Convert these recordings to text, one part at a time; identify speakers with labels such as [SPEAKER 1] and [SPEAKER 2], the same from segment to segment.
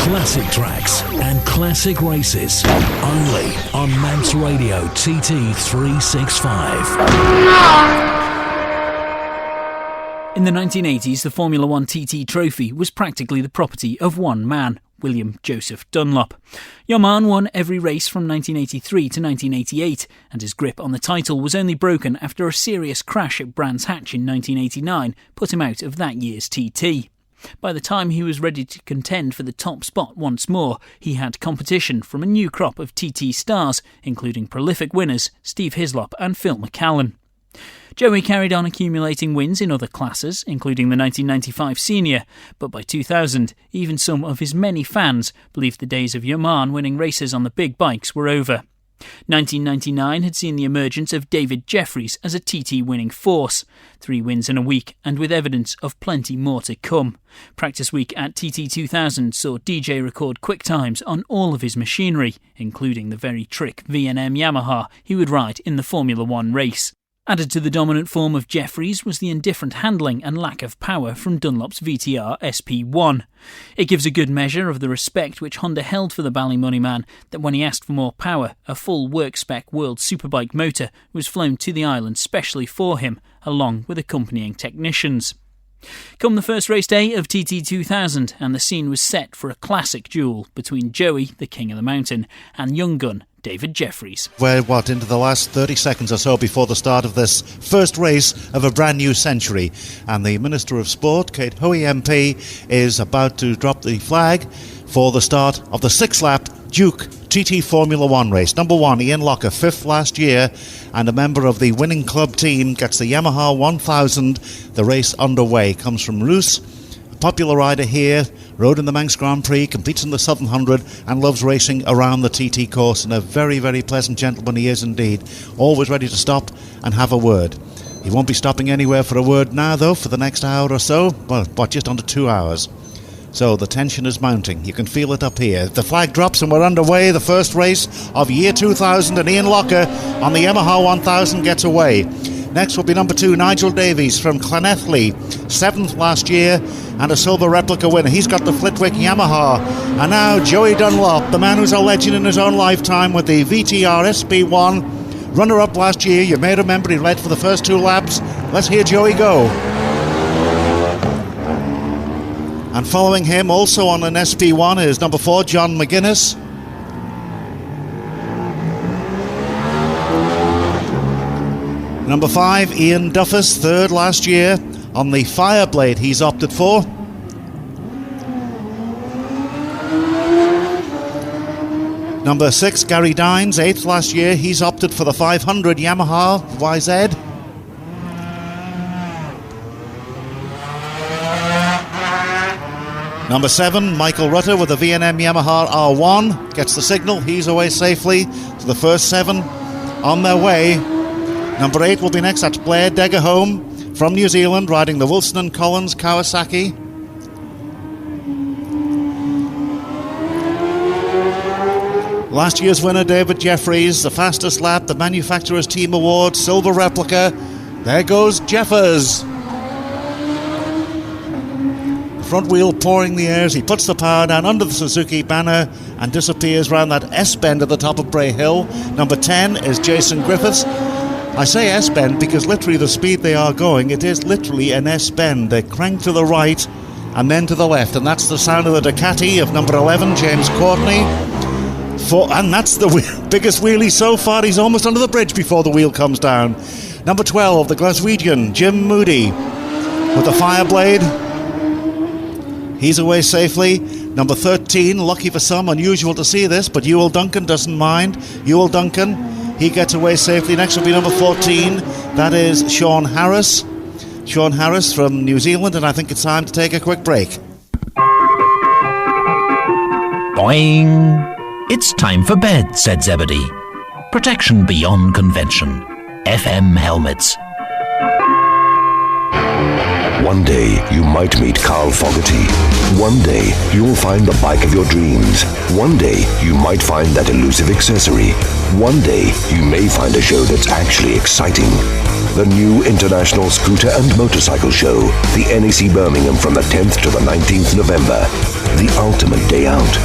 [SPEAKER 1] Classic tracks and classic races. Only on Manx Radio TT 365.
[SPEAKER 2] In the 1980s, the Formula One TT Trophy was practically the property of one man, William Joseph Dunlop. Your man won every race from 1983 to 1988, and his grip on the title was only broken after a serious crash at Brands Hatch in 1989 put him out of that year's TT. By the time he was ready to contend for the top spot once more, he had competition from a new crop of TT stars, including prolific winners Steve Hislop and Phil McCallan. Joey carried on accumulating wins in other classes, including the 1995 Senior, but by 2000, even some of his many fans believed the days of Yaman winning races on the big bikes were over. 1999 had seen the emergence of David Jeffries as a TT winning force. 3 wins in a week, and with evidence of plenty more to come. Practice week at TT 2000 saw DJ record quick times on all of his machinery, including the very trick V&M Yamaha he would ride in the Formula One race. Added to the dominant form of Jeffries was the indifferent handling and lack of power from Dunlop's VTR SP1. It gives a good measure of the respect which Honda held for the Ballymoney man that when he asked for more power, a full work-spec World Superbike motor was flown to the island specially for him, along with accompanying technicians. Come the first race day of TT 2000, and the scene was set for a classic duel between Joey, the King of the Mountain, and young gun David Jeffries.
[SPEAKER 3] We're into the last 30 seconds or so before the start of this first race of a brand new century, and the Minister of Sport, Kate Hoey MP, is about to drop the flag for the start of the 6-lap Duke TT Formula One race. Number 1, Ian Locker, 5th last year, and a member of the winning club team, gets the Yamaha 1000. The race underway. Comes from Roos, a popular rider here, rode in the Manx Grand Prix, competes in the Southern 100, and loves racing around the TT course, and a very, very pleasant gentleman he is indeed. Always ready to stop and have a word. He won't be stopping anywhere for a word now, though, for the next hour or so. Well, just under 2 hours. So the tension is mounting. You can feel it up here. The flag drops and we're underway. The first race of year 2000, and Ian Locker on the Yamaha 1000 gets away. Next will be number 2, Nigel Davies from Llanelli, 7th last year and a silver replica winner. He's got the Flitwick Yamaha. And now Joey Dunlop, the man who's a legend in his own lifetime with the VTR SP1. Runner-up last year, you may remember he led for the first 2 laps. Let's hear Joey go. And following him, also on an SP1, is number 4, John McGuinness. Number 5, Ian Duffus, 3rd last year. On the Fireblade he's opted for. Number 6, Gary Dines, 8th last year. He's opted for the 500 Yamaha YZ. Number 7, Michael Rutter with the V&M Yamaha R1. Gets the signal. He's away safely to the first 7 on their way. Number 8 will be next. That's Blair Deggerholm from New Zealand, riding the Wilson & Collins Kawasaki. Last year's winner, David Jeffries, the fastest lap, the Manufacturers Team Award, silver replica. There goes Jeffers. Front wheel pouring the airs. He puts the power down under the Suzuki banner and disappears round that S-bend at the top of Bray Hill. Number 10 is Jason Griffiths. I say S-bend because literally the speed they are going, it is literally an S-bend. They crank to the right and then to the left, and that's the sound of the Ducati of number 11, James Courtney. And that's the biggest wheelie so far. He's almost under the bridge before the wheel comes down. Number 12, the Glaswegian, Jim Moody with the Fireblade. He's away safely. Number 13, lucky for some, unusual to see this, but Ewell Duncan doesn't mind. Ewell Duncan, he gets away safely. Next will be number 14. That is Sean Harris. Sean Harris from New Zealand, and I think it's time to take a quick break.
[SPEAKER 4] Boing! It's time for bed, said Zebedee. Protection beyond convention. FM helmets.
[SPEAKER 5] One day, you might meet Carl Fogarty. One day, you'll find the bike of your dreams. One day, you might find that elusive accessory. One day, you may find a show that's actually exciting. the new international scooter and motorcycle show, the NEC Birmingham, from the 10th to the 19th November. The ultimate day out.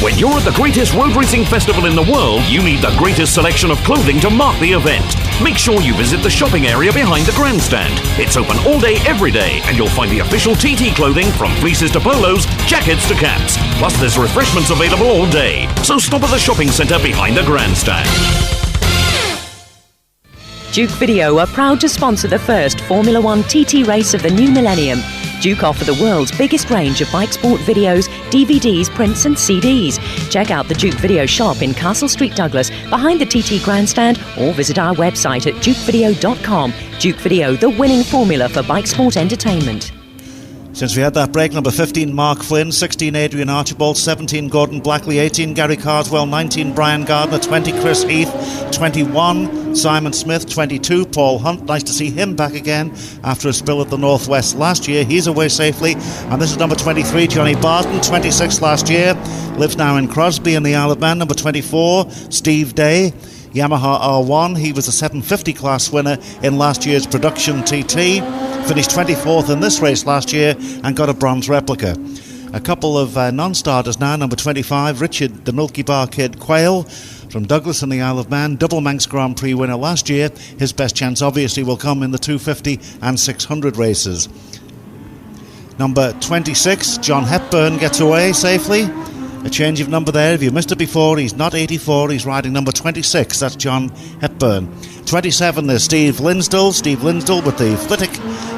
[SPEAKER 6] When you're at the greatest road racing festival in the world, you need the greatest selection of clothing to mark the event. Make sure you visit the shopping area behind the grandstand. It's open all day, every day, and you'll find the official TT clothing from fleeces to polos, jackets to caps. Plus, there's refreshments available all day. So stop at the shopping centre behind the grandstand.
[SPEAKER 7] Duke Video are proud to sponsor the first Formula One TT race of the new millennium. Duke offer the world's biggest range of bike sport videos, DVDs, prints and CDs. Check out the Duke Video shop in Castle Street, Douglas, behind the TT grandstand, or visit our website at dukevideo.com. Duke Video, the winning formula for bike sport entertainment.
[SPEAKER 3] Since we had that break, number 15, Mark Flynn, 16, Adrian Archibald, 17, Gordon Blackley, 18, Gary Carswell, 19, Brian Gardner, 20, Chris Heath, 21, Simon Smith, 22, Paul Hunt. Nice to see him back again after a spill at the Northwest last year. He's away safely. And this is number 23, Johnny Barton, 26 last year, lives now in Crosby in the Isle of Man. Number 24, Steve Day, Yamaha R1. He was a 750 class winner in last year's production TT. Finished 24th in this race last year and got a bronze replica. A couple of non-starters now. Number 25, Richard the Milky Bar Kid Quayle from Douglas in the Isle of Man, double Manx Grand Prix winner last year. His best chance obviously will come in the 250 and 600 races. Number 26, John Hepburn gets away safely. A change of number there. If you missed it before, he's not 84, he's riding number 26. That's John Hepburn. 27 is Steve Linsdell. Steve Linsdell with the Flitwick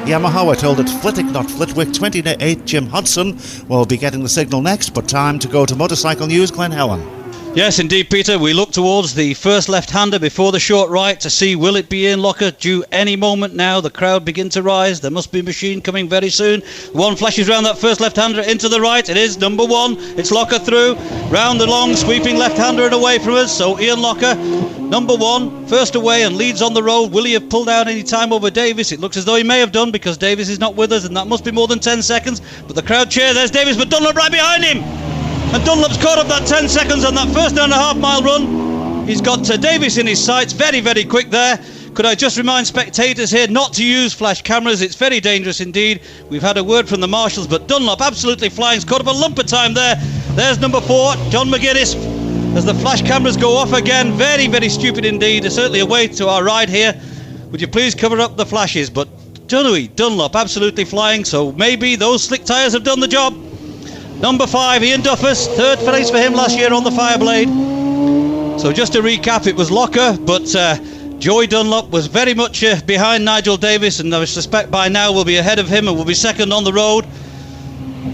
[SPEAKER 3] Yamaha. I told it Flitwick, not Flitwick. 28, Jim Hudson will be getting the signal next, but time to go to Motorcycle News. Glenn Helen.
[SPEAKER 8] Yes, indeed, Peter. We look towards the first left-hander before the short right to see will it be Ian Locker due any moment now. The crowd begin to rise. There must be a machine coming very soon. One flashes round that first left-hander into the right. It is number one. It's Locker through. Round the long, sweeping left-hander and away from us. So Ian Locker, number one, first away and leads on the road. Will he have pulled out any time over Davis? It looks as though he may have done because Davis is not with us, and that must be more than 10 seconds. But the crowd cheer. There's Davis, but Dunlop right behind him. And Dunlop's caught up that 10 seconds on that first 9.5 mile run. He's got Davis in his sights. Very, very quick there. Could I just remind spectators here not to use flash cameras? It's very dangerous indeed. We've had a word from the marshals, but Dunlop absolutely flying. He's caught up a lump of time there. There's number 4, John McGuinness. As the flash cameras go off again. Very, very stupid indeed. There's certainly a way to our ride here. Would you please cover up the flashes? But Joey Dunlop absolutely flying. So maybe those slick tyres have done the job. Number 5, Ian Duffus, third place for him last year on the Fireblade. So just to recap, it was Locker, but Joey Dunlop was very much behind Nigel Davis, and I suspect by now will be ahead of him and will be second on the road.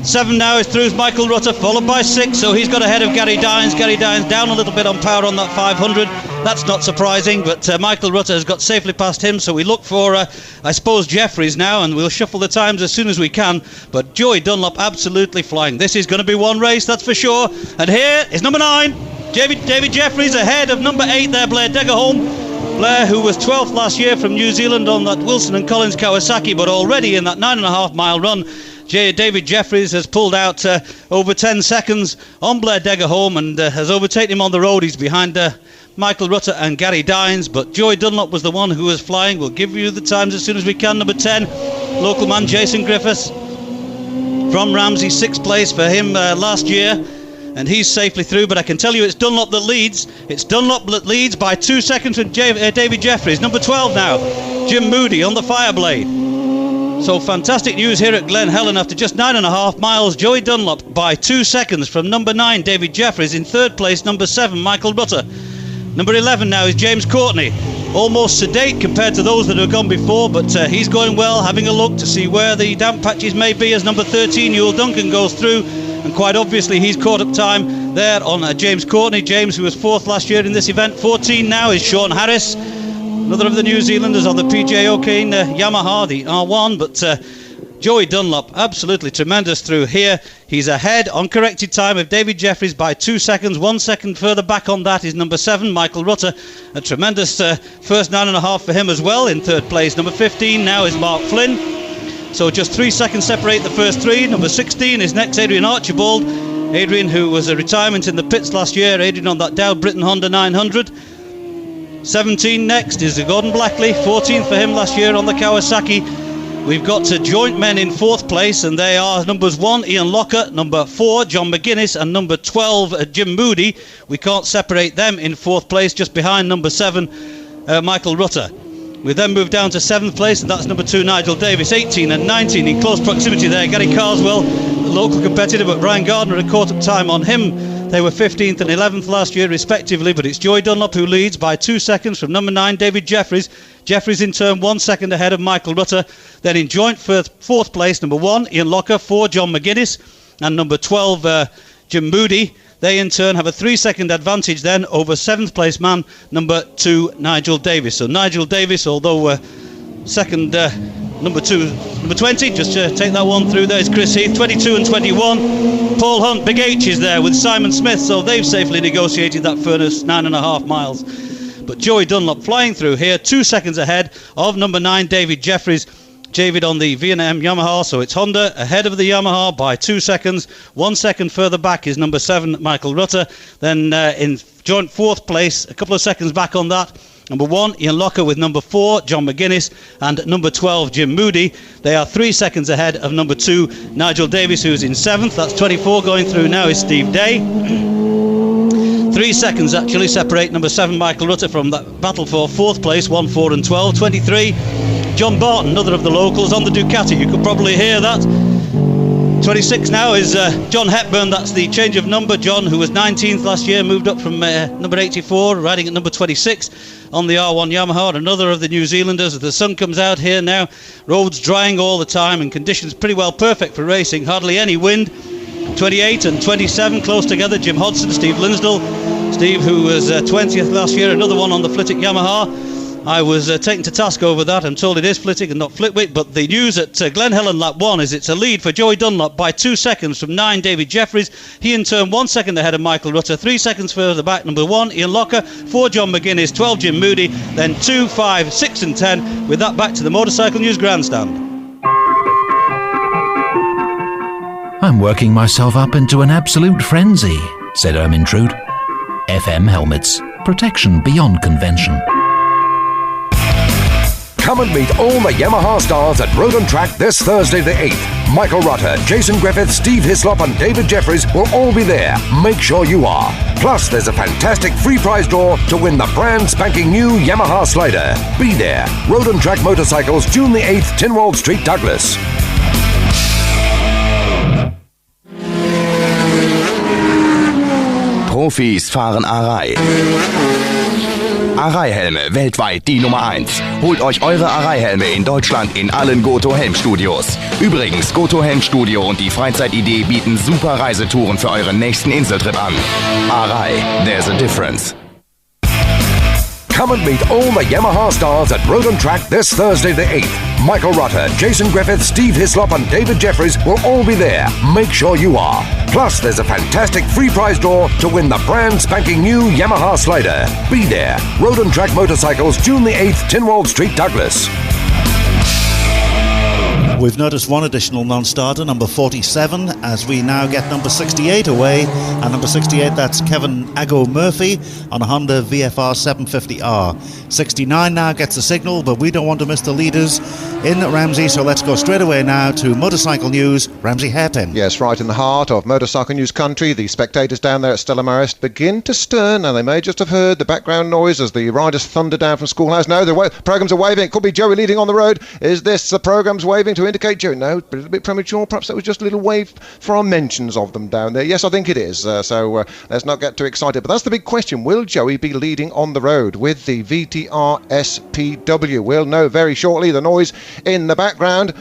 [SPEAKER 8] 7 now is through Michael Rutter, followed by 6, so he's got ahead of Gary Dines. Gary Dines down a little bit on power on that 500. That's not surprising, but Michael Rutter has got safely past him, so we look for, I suppose, Jeffries now, and we'll shuffle the times as soon as we can. But Joey Dunlop absolutely flying. This is going to be one race, that's for sure. And here is number 9, David Jeffries, ahead of number 8 there, Blair Deggerholm. Blair, who was 12th last year from New Zealand on that Wilson and Collins Kawasaki, but already in that 9.5 mile run, David Jeffries has pulled out over 10 seconds on Blair Deggerholm and has overtaken him on the road. He's behind Michael Rutter and Gary Dines, but Joey Dunlop was the one who was flying. We'll give you the times as soon as we can. Number 10, local man Jason Griffiths from Ramsey, 6th place for him last year, and he's safely through. But I can tell you it's Dunlop that leads. It's Dunlop that leads by 2 seconds from David Jeffries. Number 12 now, Jim Moody on the Fireblade. So fantastic news here at Glen Helen. After just 9.5 miles, Joey Dunlop by 2 seconds from number 9, David Jeffries. In third place, number 7, Michael Rutter. Number 11 now is James Courtney. Almost sedate compared to those that have gone before, but he's going well, having a look to see where the damp patches may be as number 13, Ewell Duncan, goes through. And quite obviously he's caught up time there on James Courtney. James, who was 4th last year in this event. 14 now is Sean Harris, another of the New Zealanders on the PJ O'Kane Yamaha, the R1. But Joey Dunlop, absolutely tremendous through here. He's ahead on corrected time of David Jeffries by 2 seconds. 1 second further back on that is number 7, Michael Rutter. A tremendous first 9.5 for him as well. In third place, number 15 now is Mark Flynn. So just 3 seconds separate the first 3. Number 16 is next Adrian Archibald. Adrian, who was a retirement in the pits last year. Adrian on that Dow Britain Honda 900. 17 next is Gordon Blackley, 14th for him last year on the Kawasaki. We've got joint men in 4th place, and they are numbers 1, Ian Locker, number 4, John McGuinness, and number 12, Jim Moody. We can't separate them in 4th place, just behind number 7, Michael Rutter. We then move down to 7th place, and that's number 2, Nigel Davis. 18 and 19 in close proximity there. Gary Carswell, the local competitor, but Ryan Gardner had caught up time on him. They were 15th and 11th last year respectively, but it's Joey Dunlop who leads by 2 seconds from number 9, David Jeffries. Jeffries in turn 1 second ahead of Michael Rutter. Then in joint 4th place, number 1, Ian Locker, 4, John McGuinness, and number 12, Jim Moody. They in turn have a 3-second advantage then over 7th place man, number 2, Nigel Davis. So Nigel Davis, although second, number 20, just take that one through. There's Chris Heath, 22 and 21. Paul Hunt, Big H is there with Simon Smith, so they've safely negotiated that furnace 9.5 miles. But Joey Dunlop flying through here, 2 seconds ahead of number 9, David Jeffries. David on the V&M Yamaha, so it's Honda ahead of the Yamaha by 2 seconds. 1 second further back is number 7, Michael Rutter. Then in joint 4th place, a couple of seconds back on that, number 1, Ian Locker with number 4, John McGuinness, and number 12, Jim Moody. They are 3 seconds ahead of number 2, Nigel Davis, who's in 7th. That's 24. Going through now is Steve Day. 3 seconds actually separate number 7, Michael Rutter, from that battle for 4th place, 1, 4 and 12. 23, John Barton, another of the locals, on the Ducati. You could probably hear that. 26 now is John Hepburn. That's the change of number. John, who was 19th last year, moved up from number 84, riding at number 26 on the R1 Yamaha. Another of the New Zealanders. As the sun comes out here now, roads drying all the time and conditions pretty well perfect for racing. Hardly any wind. 28 and 27 close together. Jim Hodson, Steve Linsdell. Steve, who was 20th last year, another one on the Flitwick Yamaha. I was taken to task over that. I'm told it is Flitwick and not Flitwick, but the news at Glen Helen lap 1 is it's a lead for Joey Dunlop by 2 seconds from 9, David Jeffries. He in turn 1 second ahead of Michael Rutter. 3 seconds further back, number 1, Ian Locker, 4, John McGuinness, 12, Jim Moody, then 2, 5, 6 and 10. With that, back to the Motorcycle News grandstand.
[SPEAKER 4] I'm working myself up into an absolute frenzy, said Ermintrude. FM helmets. Protection beyond convention.
[SPEAKER 5] Come and meet all the Yamaha stars at Road and Track this Thursday the 8th. Michael Rutter, Jason Griffith, Steve Hislop and David Jeffries will all be there. Make sure you are. Plus, there's a fantastic free prize draw to win the brand spanking new Yamaha Slider. Be there. Road and Track Motorcycles, June the 8th, Tynwald Street, Douglas.
[SPEAKER 9] Profis fahren Arai. Arai-Helme, weltweit die Nummer 1. Holt euch eure Arai-Helme in Deutschland in allen Goto-Helm-Studios. Übrigens, Goto-Helm-Studio und die Freizeitidee bieten super Reisetouren für euren nächsten Inseltrip an. Arai, there's a difference.
[SPEAKER 5] Come and meet all the Yamaha stars at Road and Track this Thursday the 8th. Michael Rutter, Jason Griffith, Steve Hislop and David Jeffries will all be there. Make sure you are. Plus, there's a fantastic free prize draw to win the brand spanking new Yamaha Slider. Be there. Road and Track Motorcycles, June the 8th, Tynwald Street, Douglas.
[SPEAKER 3] We've noticed one additional non-starter, number 47, as we now get number 68 away. And number 68, that's Kevin Aggo Murphy on a Honda VFR 750R. 69 now gets the signal, but we don't want to miss the leaders in Ramsey, so let's go straight away now to Motorcycle News, Ramsey Hairpin.
[SPEAKER 10] Yes, right in the heart of Motorcycle News country. The spectators down there at Stella Maris begin to stir. Now, they may just have heard the background noise as the riders thunder down from Schoolhouse. No, the programmes are waving. It could be Joey leading on the road. Is this the programmes waving to indicate Joey? No, a little bit premature. Perhaps that was just a little wave for our mentions of them down there. Yes, I think it is. So let's not get too excited. But that's the big question. Will Joey be leading on the road with the VTR SPW? We'll know very shortly. The noise in the background.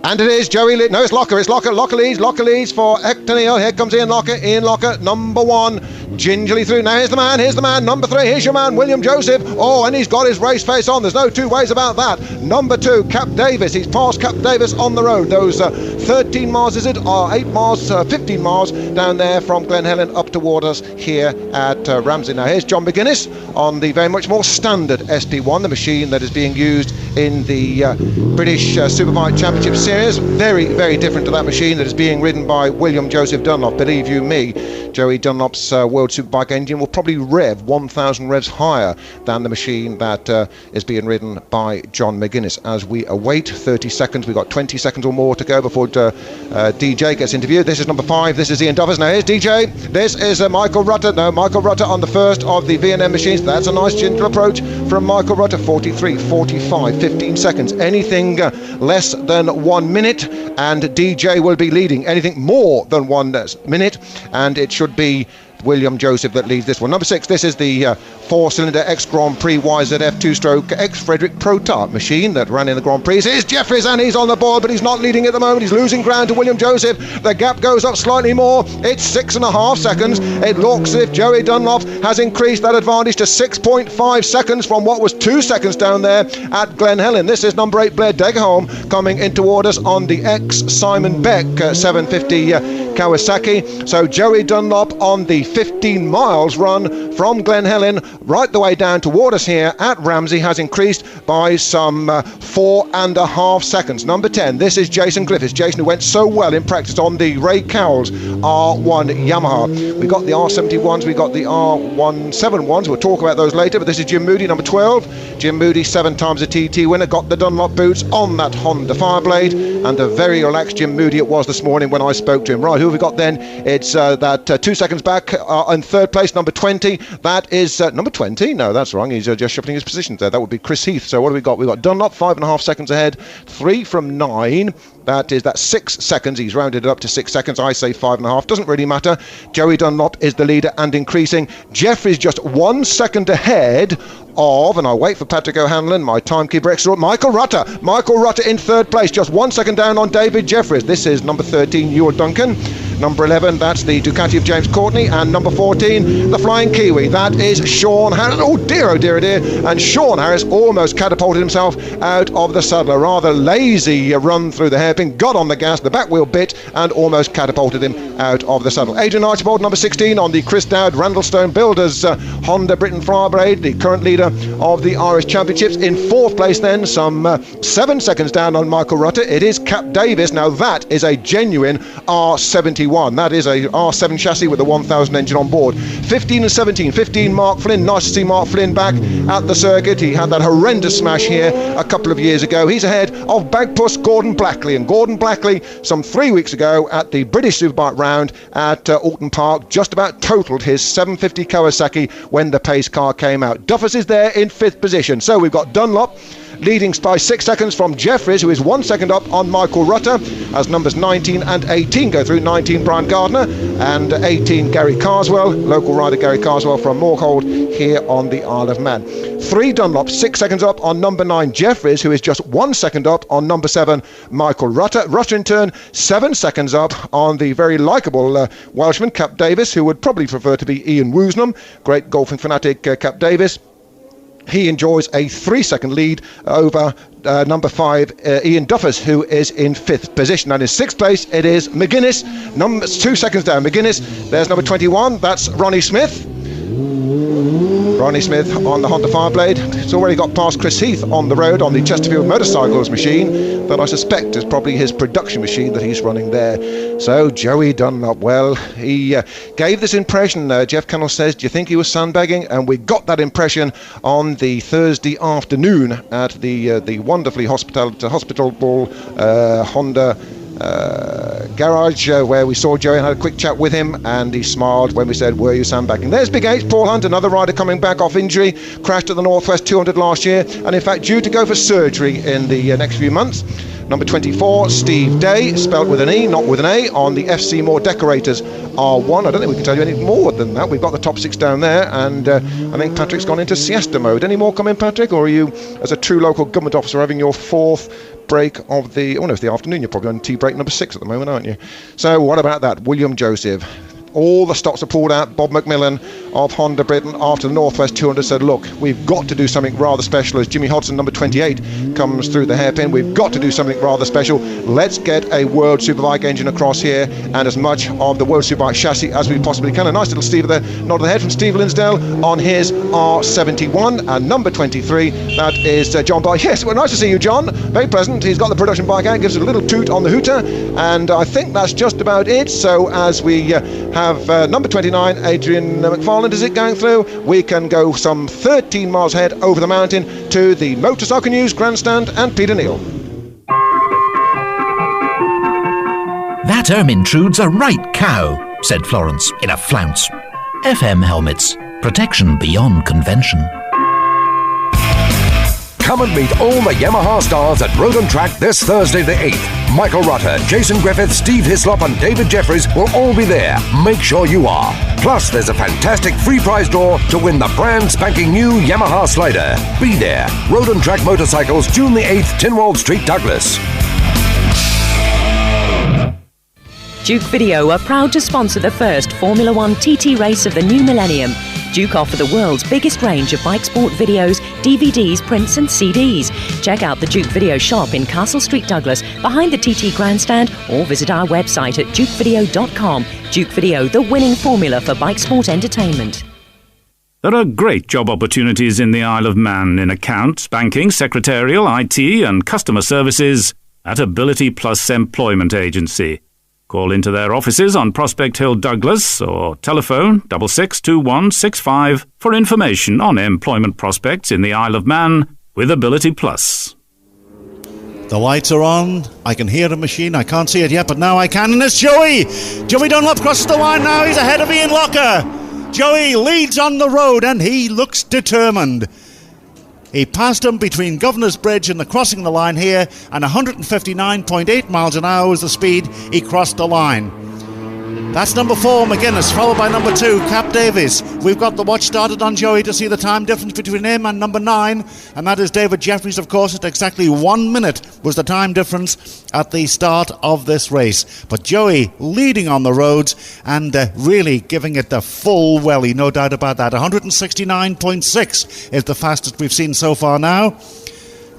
[SPEAKER 10] And it is Joey. No, it's Locker. It's Locker. Locker leads for Hector Neal. Here comes Ian Locker. Ian Locker, number 1, gingerly through. Now here's the man. Number 3. Here's your man, William Joseph. Oh, and he's got his race face on. There's no two ways about that. Number 2, Cap Davis. He's passed Cap Davis on the road. Those 13 miles, is it? 8 miles, 15 miles down there from Glen Helen up toward us here at Ramsey. Now here's John McGuinness on the very much more standard SP1, the machine that is being used in the British Superbike Championship Series. Very, very different to that machine that is being ridden by William Joseph Dunlop. Believe you me, Joey Dunlop's work World Superbike engine will probably rev 1,000 revs higher than the machine that is being ridden by John McGuinness. As we await 30 seconds, we've got 20 seconds or more to go before DJ gets interviewed. This is number 5. This is Ian Duffers. Now here's DJ. This is Michael Rutter. No, Michael Rutter on the first of the V&M machines. That's a nice gentle approach from Michael Rutter. 43, 45, 15 seconds. Anything less than 1 minute and DJ will be leading. Anything more than 1 minute and it should be William Joseph that leads this one. Number 6, this is the 4-cylinder ex-Grand Prix YZF 2-stroke ex-Frederick Protart machine that ran in the Grand Prix. Here's Jeffries and he's on the board, but he's not leading at the moment. He's losing ground to William Joseph. The gap goes up slightly more. It's 6.5 seconds. It looks as if Joey Dunlop has increased that advantage to 6.5 seconds from what was 2 seconds down there at Glen Helen. This is number 8, Blair Degerholm, coming in toward us on the ex-Simon Beck 750 Kawasaki. So Joey Dunlop on the 15 miles run from Glen Helen right the way down toward us here at Ramsey has increased by some 4.5 seconds. Number 10, this is Jason Griffiths. Jason, who went so well in practice on the Ray Cowles R1 Yamaha. We got the R71s, we got the R171s. We'll talk about those later, but this is Jim Moody, number 12. Jim Moody, 7 times a TT winner, got the Dunlop boots on that Honda Fireblade, and a very relaxed Jim Moody it was this morning when I spoke to him. Right, who have we got then? It's that 2 seconds back in third place, number 20. That is number 20? No, that's wrong. He's just shuffling his positions there. That would be Chris Heath. So what have we got? We've got Dunlop 5.5 seconds ahead, 3 from 9. That's 6 seconds. He's rounded it up to 6 seconds. I say 5.5. Doesn't really matter. Joey Dunlop is the leader and increasing. Jeffries just 1 second ahead of, and I'll wait for Patrick O'Hanlon, my timekeeper extra, Michael Rutter. Michael Rutter in third place, just 1 second down on David Jeffries. This is number 13, Ewell Duncan. Number 11, that's the Ducati of James Courtney. And number 14, the Flying Kiwi. That is Sean Harris. Oh dear, oh dear, oh dear. And Sean Harris almost catapulted himself out of the saddle. A rather lazy run through the hairpin, got on the gas, the back wheel bit, and almost catapulted him out of the saddle. Adrian Archibald, number 16, on the Chris Dowd Randlestone Builders Honda Britain Fireblade, the current leader of the Irish Championships. In fourth place then, some 7 seconds down on Michael Rutter, it is Cap Davis. Now that is a genuine R71. That is a R7 chassis with a 1000 engine on board. 15 and 17. 15, Mark Flynn. Nice to see Mark Flynn back at the circuit. He had that horrendous smash here a couple of years ago. He's ahead of Bagpuss Gordon Blackley. And Gordon Blackley, some 3 weeks ago at the British Superbike round at Alton Park, just about totaled his 750 Kawasaki when the pace car came out. Duffers is there in 5th position. So we've got Dunlop leading by 6 seconds from Jeffries, who is 1 second up on Michael Rutter, as numbers 19 and 18 go through. 19, Brian Gardner, and 18, Gary Carswell, local rider Gary Carswell from Moorcold here on the Isle of Man. 3, Dunlop, 6 seconds up on number 9, Jeffries, who is just 1 second up on number 7, Michael Rutter. Rutter in turn, 7 seconds up on the very likeable Welshman, Cap Davis, who would probably prefer to be Ian Woosnam, great golfing fanatic Cap Davis. He enjoys a 3-second lead over number 5, Ian Duffers, who is in 5th position. And in 6th place, it is McGuinness. 2 seconds down, McGuinness. There's number 21. That's Ronnie Smith. Ronnie Smith on the Honda Fireblade. It's already got past Chris Heath on the road on the Chesterfield Motorcycles machine that I suspect is probably his production machine that he's running there. So Joey Dunlop, well, he gave this impression, Jeff Kennel says, do you think he was sandbagging? And we got that impression on the Thursday afternoon at the wonderfully hospitable Honda garage where we saw Joey and had a quick chat with him, and he smiled when we said, were you sandbagging? There's Big H, Paul Hunt, another rider coming back off injury, crashed at the Northwest 200 last year, and in fact due to go for surgery in the next few months. Number 24, Steve Day, spelt with an E, not with an A, on the FC Moore Decorators R1. I don't think we can tell you any more than that. We've got the top 6 down there, and I think Patrick's gone into siesta mode. Any more coming, Patrick, or are you, as a true local government officer, having your 4th break of the, oh no, it's the afternoon, you're probably on tea break number 6 at the moment, aren't you? So what about that? William Joseph. All the stops are pulled out. Bob McMillan of Honda Britain after the Northwest 200 said, look, we've got to do something rather special. As Jimmy Hodson, number 28, comes through the hairpin, we've got to do something rather special. Let's get a World Superbike engine across here and as much of the World Superbike chassis as we possibly can. A nice little Steve there, nod of the head from Steve Linsdale on his R71. And number 23, that is John Barr. Yes, well, nice to see you, John. Very pleasant. He's got the production bike out, gives it a little toot on the hooter, and I think that's just about it. So as we have number 29, Adrian McFarland. Is it going through? We can go some 13 miles ahead over the mountain to the Motorcycle News Grandstand and Peter Neal.
[SPEAKER 4] That Ermintrude's a right cow, said Florence in a flounce. FM helmets. Protection beyond convention.
[SPEAKER 5] Come and meet all the Yamaha stars at Road and Track this Thursday the 8th. Michael Rutter, Jason Griffith, Steve Hislop and David Jeffries will all be there. Make sure you are. Plus, there's a fantastic free prize draw to win the brand spanking new Yamaha Slider. Be there. Road and Track Motorcycles, June the 8th, Tynwald Street, Douglas.
[SPEAKER 7] Duke Video are proud to sponsor the first Formula One TT race of the new millennium. Duke offer the world's biggest range of bike sport videos, DVDs, prints and CDs. Check out the Duke Video shop in Castle Street, Douglas, behind the TT Grandstand, or visit our website at dukevideo.com. Duke Video, the winning formula for bike sport entertainment.
[SPEAKER 11] There are great job opportunities in the Isle of Man in accounts, banking, secretarial, IT and customer services at Ability Plus Employment Agency. Call into their offices on Prospect Hill, Douglas, or telephone 662165 for information on employment prospects in the Isle of Man with Ability Plus.
[SPEAKER 3] The lights are on. I can hear the machine. I can't see it yet, but now I can. And it's Joey. Joey Dunlop crosses the line now. He's ahead of Ian Locker. Joey leads on the road and he looks determined. He passed him between Governor's Bridge and the crossing the line here, and 159.8 miles an hour was the speed he crossed the line. That's number 4, McGuinness, followed by number 2, Cap Davies. We've got the watch started on Joey to see the time difference between him and number 9, and that is David Jeffries, of course. At exactly 1 minute was the time difference at the start of this race. But Joey leading on the roads and really giving it the full welly, no doubt about that. 169.6 is the fastest we've seen so far now.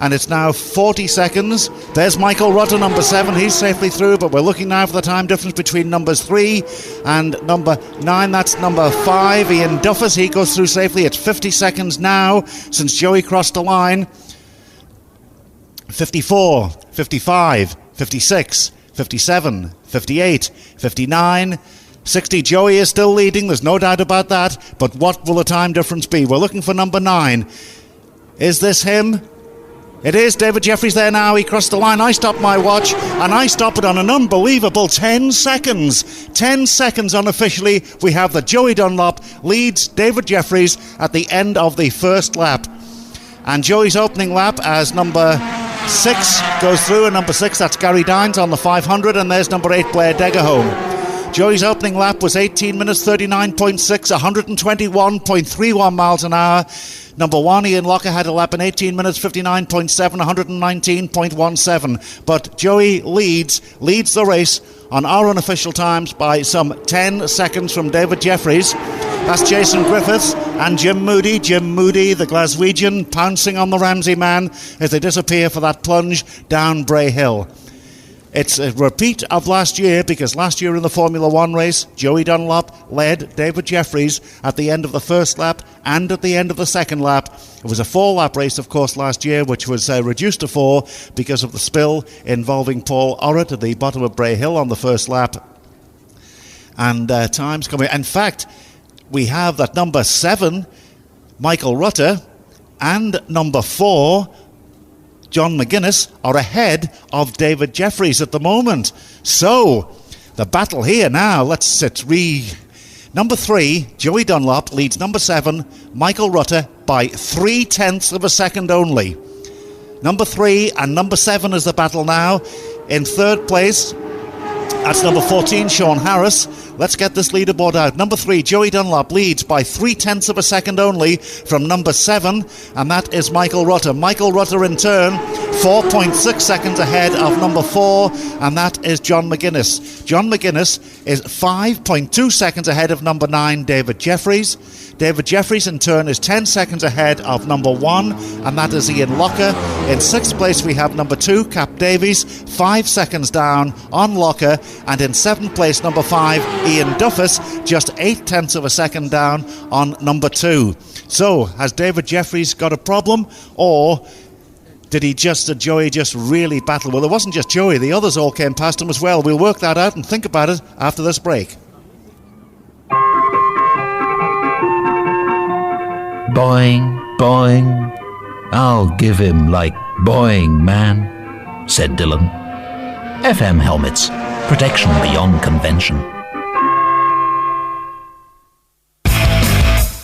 [SPEAKER 3] And it's now 40 seconds. There's Michael Rutter, number 7. He's safely through, but we're looking now for the time difference between numbers 3 and number 9. That's number 5. Ian Duffus, he goes through safely. It's 50 seconds now since Joey crossed the line. 54, 55, 56, 57, 58, 59, 60. Joey is still leading, there's no doubt about that. But what will the time difference be? We're looking for number 9. Is this him? It is David Jeffries there now. He crossed the line. I stopped my watch and I stopped it on an unbelievable 10 seconds. 10 seconds unofficially. We have the Joey Dunlop leads David Jeffries at the end of the first lap. And Joey's opening lap as number 6 goes through, and number 6, that's Gary Dines on the 500, and there's number 8, Blair Degerholm. Joey's opening lap was 18 minutes 39.6, 121.31 miles an hour. Number 1, Ian Locker, had a lap in 18 minutes 59.7, 119.17. But Joey leads the race on our unofficial times by some 10 seconds from David Jeffries. That's Jason Griffiths and Jim Moody. Jim Moody, the Glaswegian, pouncing on the Ramsey man as they disappear for that plunge down Bray Hill. It's a repeat of last year, because last year in the Formula One race, Joey Dunlop led David Jeffries at the end of the first lap and at the end of the second lap. It was a 4-lap race, of course, last year, which was reduced to 4 because of the spill involving Paul Orrit at the bottom of Bray Hill on the first lap. And times coming. In fact, we have that number 7, Michael Rutter, and number 4, John McGuinness, are ahead of David Jeffries at the moment. So, the battle here now, Number 3, Joey Dunlop, leads number 7, Michael Rutter, by 0.3 of a second only. Number 3 and number 7 is the battle now. In third place, that's number 14, Sean Harris. Let's get this leaderboard out. Number 3, Joey Dunlop, leads by 0.3 of a second only from number 7, and that is Michael Rutter. Michael Rutter, in turn, 4.6 seconds ahead of number 4, and that is John McGuinness. John McGuinness is 5.2 seconds ahead of number 9, David Jeffries. David Jeffries, in turn, is 10 seconds ahead of number 1, and that is Ian Locker. In 6th place, we have number 2, Cap Davies, 5 seconds down on Locker, and in 7th place, number 5, Ian Duffus, just 0.8 of a second down on number 2. So, has David Jeffries got a problem, or did Joey just really battle? Well, it wasn't just Joey, the others all came past him as well. We'll work that out and think about it after this break.
[SPEAKER 4] Boing, boing. I'll give him like boing, man, said Dylan. FM helmets. Protection beyond convention.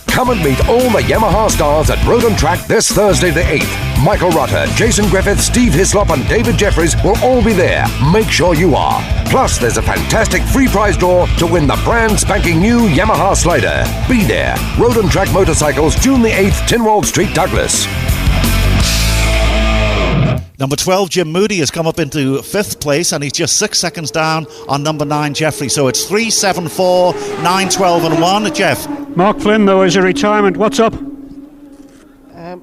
[SPEAKER 5] Come and meet all the Yamaha stars at Road and Track this Thursday the 8th. Michael Rutter, Jason Griffith, Steve Hislop and David Jeffries will all be there. Make sure you are. Plus, there's a fantastic free prize draw to win the brand spanking new Yamaha Slider. Be there. Road and Track Motorcycles, June the 8th, Tynwald Street, Douglas.
[SPEAKER 3] Number 12, Jim Moody, has come up into 5th place, and he's just 6 seconds down on number 9, Jeffrey. So it's 3, 7, 4, 9, 12 and 1. Jeff.
[SPEAKER 12] Mark Flynn, though, is a retirement. What's up?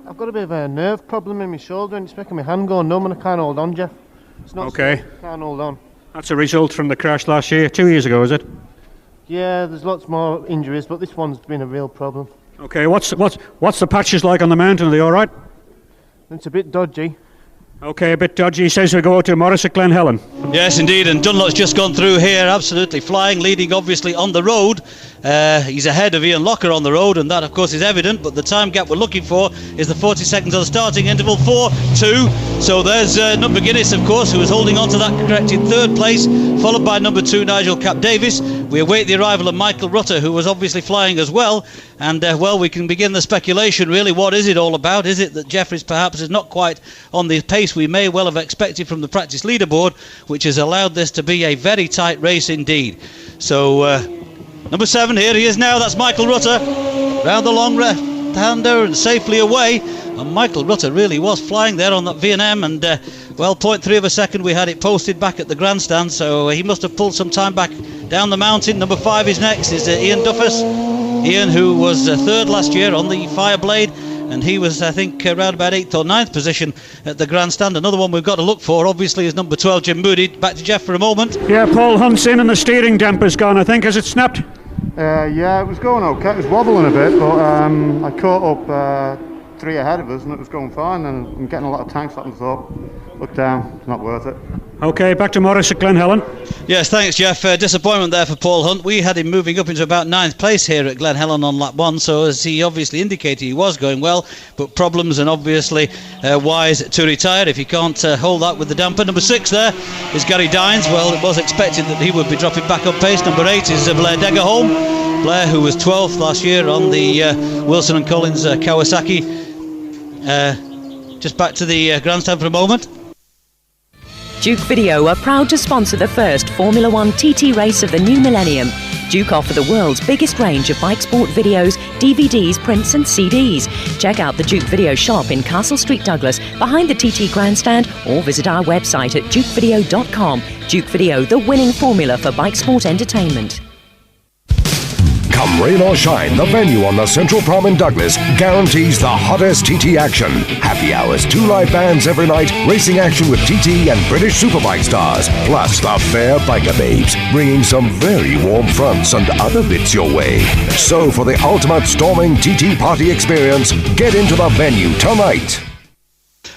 [SPEAKER 13] I've got a bit of a nerve problem in my shoulder and it's making my hand go numb and I can't hold on, Jeff. It's not
[SPEAKER 12] okay.
[SPEAKER 13] Safe. I can't hold on.
[SPEAKER 12] That's a result from the crash last year, 2 years ago, is it?
[SPEAKER 13] Yeah, there's lots more injuries, but this one's been a real problem.
[SPEAKER 12] Okay, what's the patches like on the mountain? Are they all right?
[SPEAKER 13] It's a bit dodgy.
[SPEAKER 12] Okay, a bit dodgy. He says we go to Morris at Glen Helen.
[SPEAKER 8] Yes, indeed, and Dunlop's just gone through here, absolutely flying, leading obviously on the road. He's ahead of Ian Locker on the road, and that of course is evident, but the time gap we're looking for is the 40 seconds on the starting interval, 4-2. So there's number Guinness, of course, who is holding on to that correct in 3rd place, followed by number 2, Nigel Cap-Davis. We await the arrival of Michael Rutter, who was obviously flying as well, and well, we can begin the speculation really. What is it all about? Is it that Jeffries perhaps is not quite on the pace we may well have expected from the practice leaderboard, which has allowed this to be a very tight race indeed? So number 7, here he is now, that's Michael Rutter, round the long left-hander and safely away. And Michael Rutter really was flying there on that V&M, and well, 0.3 of a second we had it posted back at the grandstand, so he must have pulled some time back down the mountain. Number 5 is next, is Ian Duffus. Ian, who was 3rd last year on the Fireblade, and he was, I think, around about 8th or 9th position at the grandstand. Another one we've got to look for, obviously, is number 12, Jim Moody. Back to Jeff for a moment.
[SPEAKER 12] Yeah, Paul Hunt's in and the steering damper's gone, I think. Has it snapped?
[SPEAKER 13] Yeah, it was going okay. It was wobbling a bit, but I caught up 3 ahead of us and it was going fine, and I'm getting a lot of tanks up and thought, look down, it's not worth it.
[SPEAKER 12] Okay, back to Morris at Glen Helen.
[SPEAKER 8] Yes, thanks, Jeff. Disappointment there for Paul Hunt. We had him moving up into about 9th place here at Glen Helen on lap 1, so as he obviously indicated, he was going well, but problems, and obviously wise to retire if he can't hold that with the damper. Number 6 there is Gary Dines. Well, it was expected that he would be dropping back on pace. Number 8 is Blair Deggerholm. Blair, who was 12th last year on the Wilson and Collins Kawasaki. Just back to the grandstand for a moment.
[SPEAKER 7] Duke Video are proud to sponsor the first Formula One TT race of the new millennium. Duke offer the world's biggest range of bike sport videos, DVDs, prints and CDs. Check out the Duke Video shop in Castle Street, Douglas, behind the TT grandstand, or visit our website at dukevideo.com. Duke Video, the winning formula for bike sport entertainment.
[SPEAKER 5] Come rain or shine, the venue on the Central Prom in Douglas guarantees the hottest TT action. Happy hours, 2 live bands every night, racing action with TT and British Superbike stars, plus the fair biker babes, bringing some very warm fronts and other bits your way. So for the ultimate storming TT party experience, get into the venue tonight.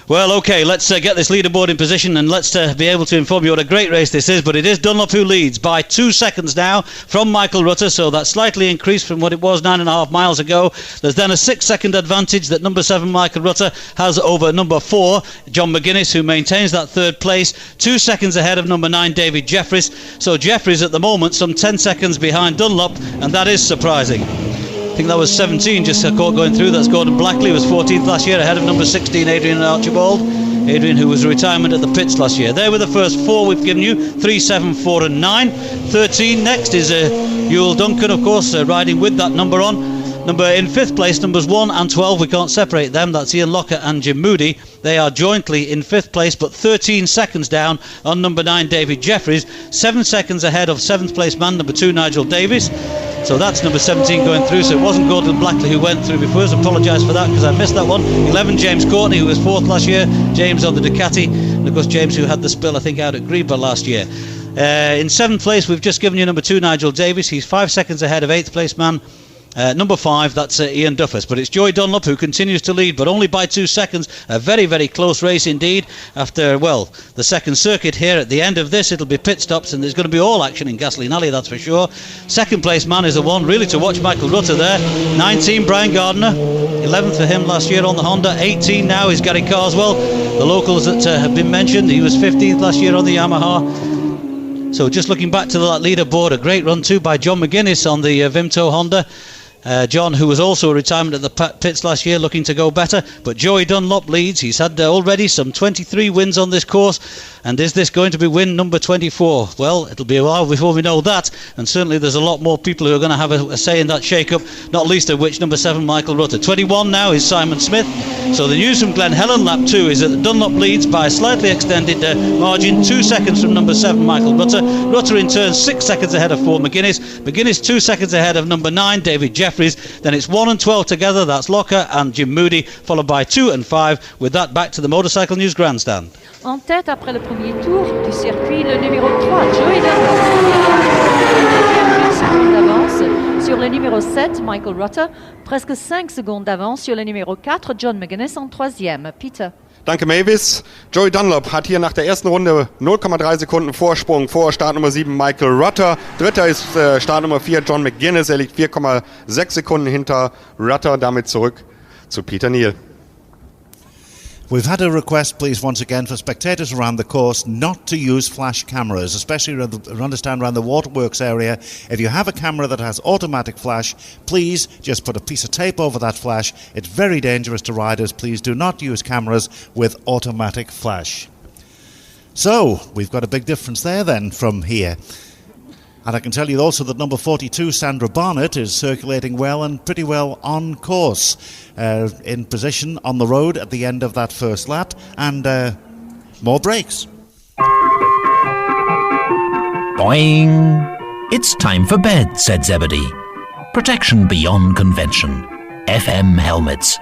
[SPEAKER 8] Well, OK, let's get this leaderboard in position, and let's be able to inform you what a great race this is. But it is Dunlop who leads by 2 seconds now from Michael Rutter, so that's slightly increased from what it was 9.5 miles ago. There's then a 6-second advantage that number 7 Michael Rutter has over number 4 John McGuinness, who maintains that 3rd place, 2 seconds ahead of number 9 David Jeffries. So Jeffries at the moment some 10 seconds behind Dunlop, and that is surprising. I think that was 17 just caught going through. That's Gordon Blackley, was 14th last year, ahead of number 16 Adrian Archibald. Adrian, who was a retirement at the pits last year. They were the first 4 we've given you, 3, 7, 4 and 9. 13 next is Ewell Duncan, of course, riding with that number on. In 5th place, numbers 1 and 12, we can't separate them. That's Ian Locker and Jim Moody. They are jointly in 5th place, but 13 seconds down on number 9 David Jeffries. 7 seconds ahead of 7th place man, number 2 Nigel Davis. So that's number 17 going through. So it wasn't Gordon Blackley who went through before. I apologise for that because I missed that one. 11 James Courtney, who was 4th last year. James on the Ducati. And of course James, who had the spill I think out at Greba last year. In 7th place we've just given you number 2 Nigel Davis. He's 5 seconds ahead of 8th place man Number 5, that's Ian Duffus. But it's Joey Dunlop who continues to lead, but only by 2 seconds. A very, very close race indeed. After, well, the second circuit here, at the end of this, it'll be pit stops, and there's going to be all action in Gasoline Alley, that's for sure. Second place man is the one, really, to watch. Michael Rutter there. 19, Brian Gardner. 11th for him last year on the Honda. 18 now is Gary Carswell. The locals that have been mentioned, he was 15th last year on the Yamaha. So just looking back to that leaderboard, a great run too by John McGuinness on the Vimto Honda. John, who was also a retirement at the pits last year, looking to go better. But Joey Dunlop leads. He's had already some 23 wins on this course. And is this going to be win number 24? Well, it'll be a while before we know that. And certainly there's a lot more people who are going to have a say in that shake-up, not least of which number 7, Michael Rutter. 21 now is Simon Smith. So the news from Glen Helen lap 2 is that Dunlop leads by a slightly extended margin, 2 seconds from number 7, Michael Rutter. Rutter in turn 6 seconds ahead of 4, McGuinness. McGuinness 2 seconds ahead of number 9, David Jeffries. Then it's 1 and 12 together, that's Locker and Jim Moody, followed by 2 and 5. With that, back to the Motorcycle News Grandstand.
[SPEAKER 14] En tête après le premier tour du circuit, le numéro 3, Joey Dunlop. 5 secondes d'avance sur le numéro 7, Michael Rutter. Presque 5 secondes d'avance sur le numéro 4, John McGuinness en troisième. Peter.
[SPEAKER 15] Danke, Mavis. Joey Dunlop hat hier nach der ersten Runde 0,3 Sekunden Vorsprung vor Startnummer 7 Michael Rutter. Dritter ist Startnummer 4 John McGuinness. Er liegt 4,6 Sekunden hinter Rutter. Damit zurück zu Peter Neal.
[SPEAKER 3] We've had a request, please, once again, for spectators around the course not to use flash cameras, especially around the waterworks area. If you have a camera that has automatic flash, please just put a piece of tape over that flash. It's very dangerous to riders. Please do not use cameras with automatic flash. So, we've got a big difference there then from here. And I can tell you also that number 42, Sandra Barnett, is circulating well and pretty well on course, in position on the road at the end of that first lap, and more brakes.
[SPEAKER 4] Boing! It's time for bed, said Zebedee. Protection beyond convention. FM helmets.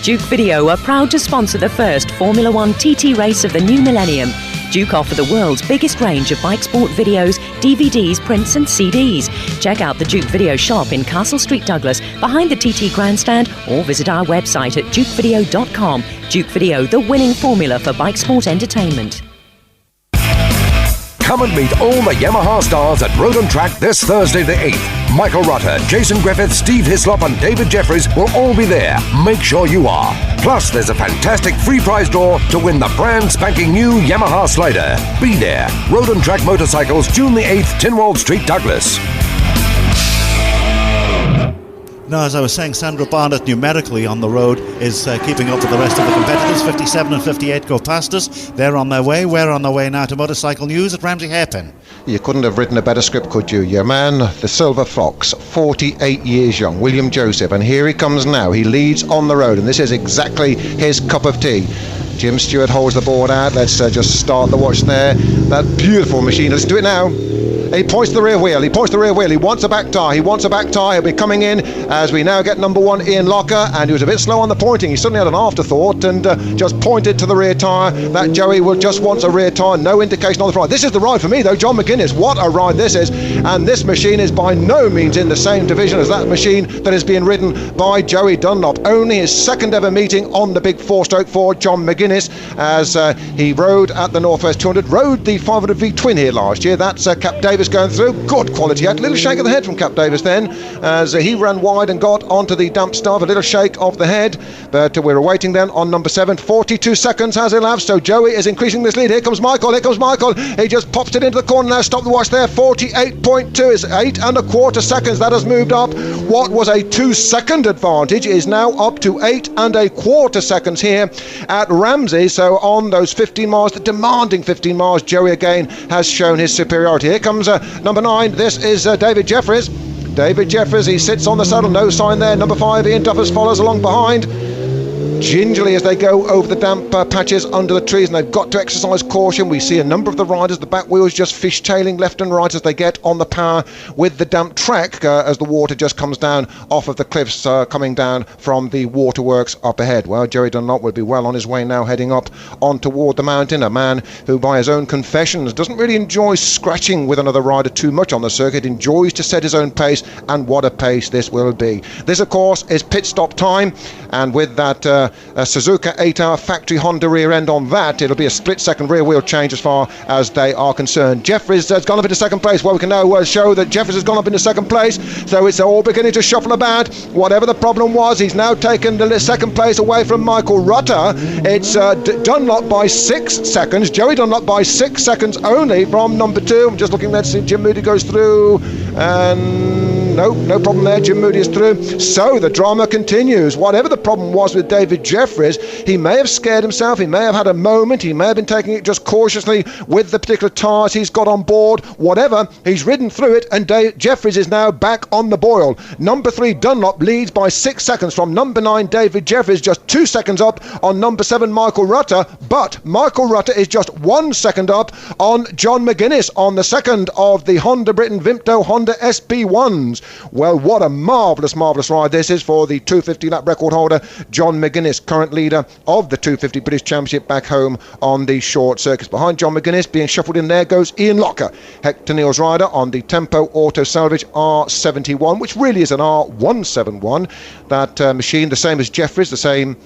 [SPEAKER 7] Duke Video are proud to sponsor the first Formula One TT race of the new millennium. Duke offer the world's biggest range of bike sport videos, DVDs, prints and CDs. Check out the Duke Video shop in Castle Street, Douglas, behind the TT Grandstand, or visit our website at dukevideo.com. Duke Video, the winning formula for bike sport entertainment.
[SPEAKER 5] Come and meet all the Yamaha stars at Road and Track this Thursday the 8th. Michael Rutter, Jason Griffith, Steve Hislop and David Jeffries will all be there. Make sure you are. Plus, there's a fantastic free prize draw to win the brand spanking new Yamaha Slider. Be there. Road and Track Motorcycles, June the 8th, Tynwald Street, Douglas.
[SPEAKER 3] Now, as I was saying, Sandra Barnett numerically on the road is keeping up with the rest of the competitors. 57 and 58 go past us. They're on their way. We're on the way now to Motorcycle News at Ramsey Hairpin.
[SPEAKER 10] You couldn't have written a better script, could you? Your man, the Silver Fox, 48 years young, William Joseph, and here he comes now. He leads on the road, and this is exactly his cup of tea. Jim Stewart holds the board out. Let's just start the watch there. That beautiful machine. Let's do it now. He points the rear wheel. He wants a back tyre. He'll be coming in as we now get number 1 Ian Locker, and he was a bit slow on the pointing. He suddenly had an afterthought and just pointed to the rear tyre. That Joey just wants a rear tyre. No indication on the front. This is the ride for me though, John McGuinness. What a ride this is. And this machine is by no means in the same division as that machine that is being ridden by Joey Dunlop. Only his second ever meeting on the big 4/4 John McGuinness, as he rode at the Northwest 200, rode the 500V twin here last year. That's Cap Davis going through. Good quality out. A little shake of the head from Cap Davis then, as he ran wide and got onto the damp stuff. A little shake of the head, but we're awaiting then on number 7. 42 seconds has elapsed, so Joey is increasing this lead. Here comes Michael. He just pops it into the corner now. Stop the watch there. 48.2 is 8 1/4 seconds. That has moved up. What was a 2-second advantage is now up to 8 1/4 seconds here at Ramsey. So on those 15 miles, the demanding 15 miles, Joey again has shown his superiority. Here comes number 9. This is David Jeffries. He sits on the saddle, no sign there. Number 5, Ian Duffus follows along behind. gingerly as they go over the damp patches under the trees, and they've got to exercise caution. We see a number of the riders, the back wheels just fishtailing left and right as they get on the power with the damp track as the water just comes down off of the cliffs coming down from the waterworks up ahead. Well, Joey Dunlop will be well on his way now, heading up on toward the mountain, a man who by his own confessions doesn't really enjoy scratching with another rider too much on the circuit, enjoys to set his own pace, and what a pace this will be. This of course is pit stop time, and with that Suzuka 8R factory Honda rear end on that, it'll be a split second rear wheel change as far as they are concerned. Jeffries has gone up into second place. Well, we can now show that Jeffries has gone up into second place, so it's all beginning to shuffle about. Whatever the problem was, he's now taken the second place away from Michael Rutter. It's Dunlop by 6 seconds, Joey Dunlop by 6 seconds only from number 2. I'm just looking there to see if Jim Moody goes through, and no problem there. Jim Moody is through. So the drama continues. Whatever the problem was with David Jeffries, he may have scared himself, he may have had a moment, he may have been taking it just cautiously with the particular tyres he's got on board. Whatever, he's ridden through it, and Jeffries is now back on the boil. Number 3 Dunlop leads by 6 seconds from number 9 David Jeffries, just 2 seconds up on number 7 Michael Rutter, but Michael Rutter is just 1 second up on John McGuinness on the second of the Honda Britain Vimto Honda SB1s. Well, what a marvellous ride this is for the 250 lap record holder John McGuinness, current leader of the 250 British Championship back home on the short circuits. Behind John McGuinness, being shuffled in there, goes Ian Locker, Hector Neal's rider on the Tempo Auto Salvage R71, which really is an R171. That machine, the same as Jeffries, the same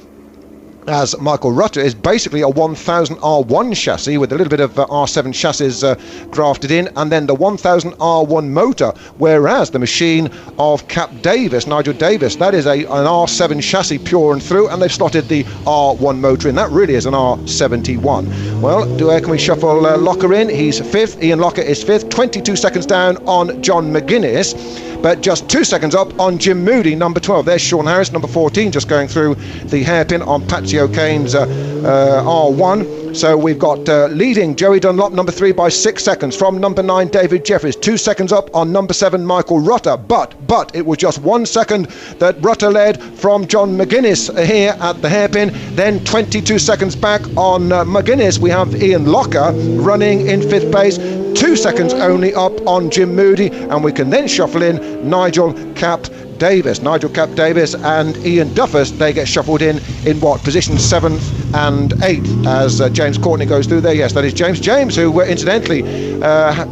[SPEAKER 10] as Michael Rutter, is basically a 1000 R1 chassis with a little bit of R7 chassis grafted in, and then the 1000 R1 motor, whereas the machine of Cap Davis, Nigel Davis, that is an R7 chassis pure and through, and they've slotted the R1 motor in. That really is an R71. Well, where can we shuffle Locker in? He's 5th. Ian Locker is 5th, 22 seconds down on John McGuinness, but just 2 seconds up on Jim Moody, number 12. There's Sean Harris, number 14, just going through the hairpin on Patsy O'Kane's R1. So we've got leading Joey Dunlop, number 3, by 6 seconds from number 9 David Jeffries, 2 seconds up on number 7 Michael Rutter, but it was just 1 second that Rutter led from John McGuinness here at the hairpin. Then 22 seconds back on McGuinness, we have Ian Locker running in 5th place, 2 seconds only up on Jim Moody, and we can then shuffle in Nigel Cap Davis and Ian Duffus. They get shuffled in what position, 7th and 8th as James Courtney goes through there. Yes, that is James, who incidentally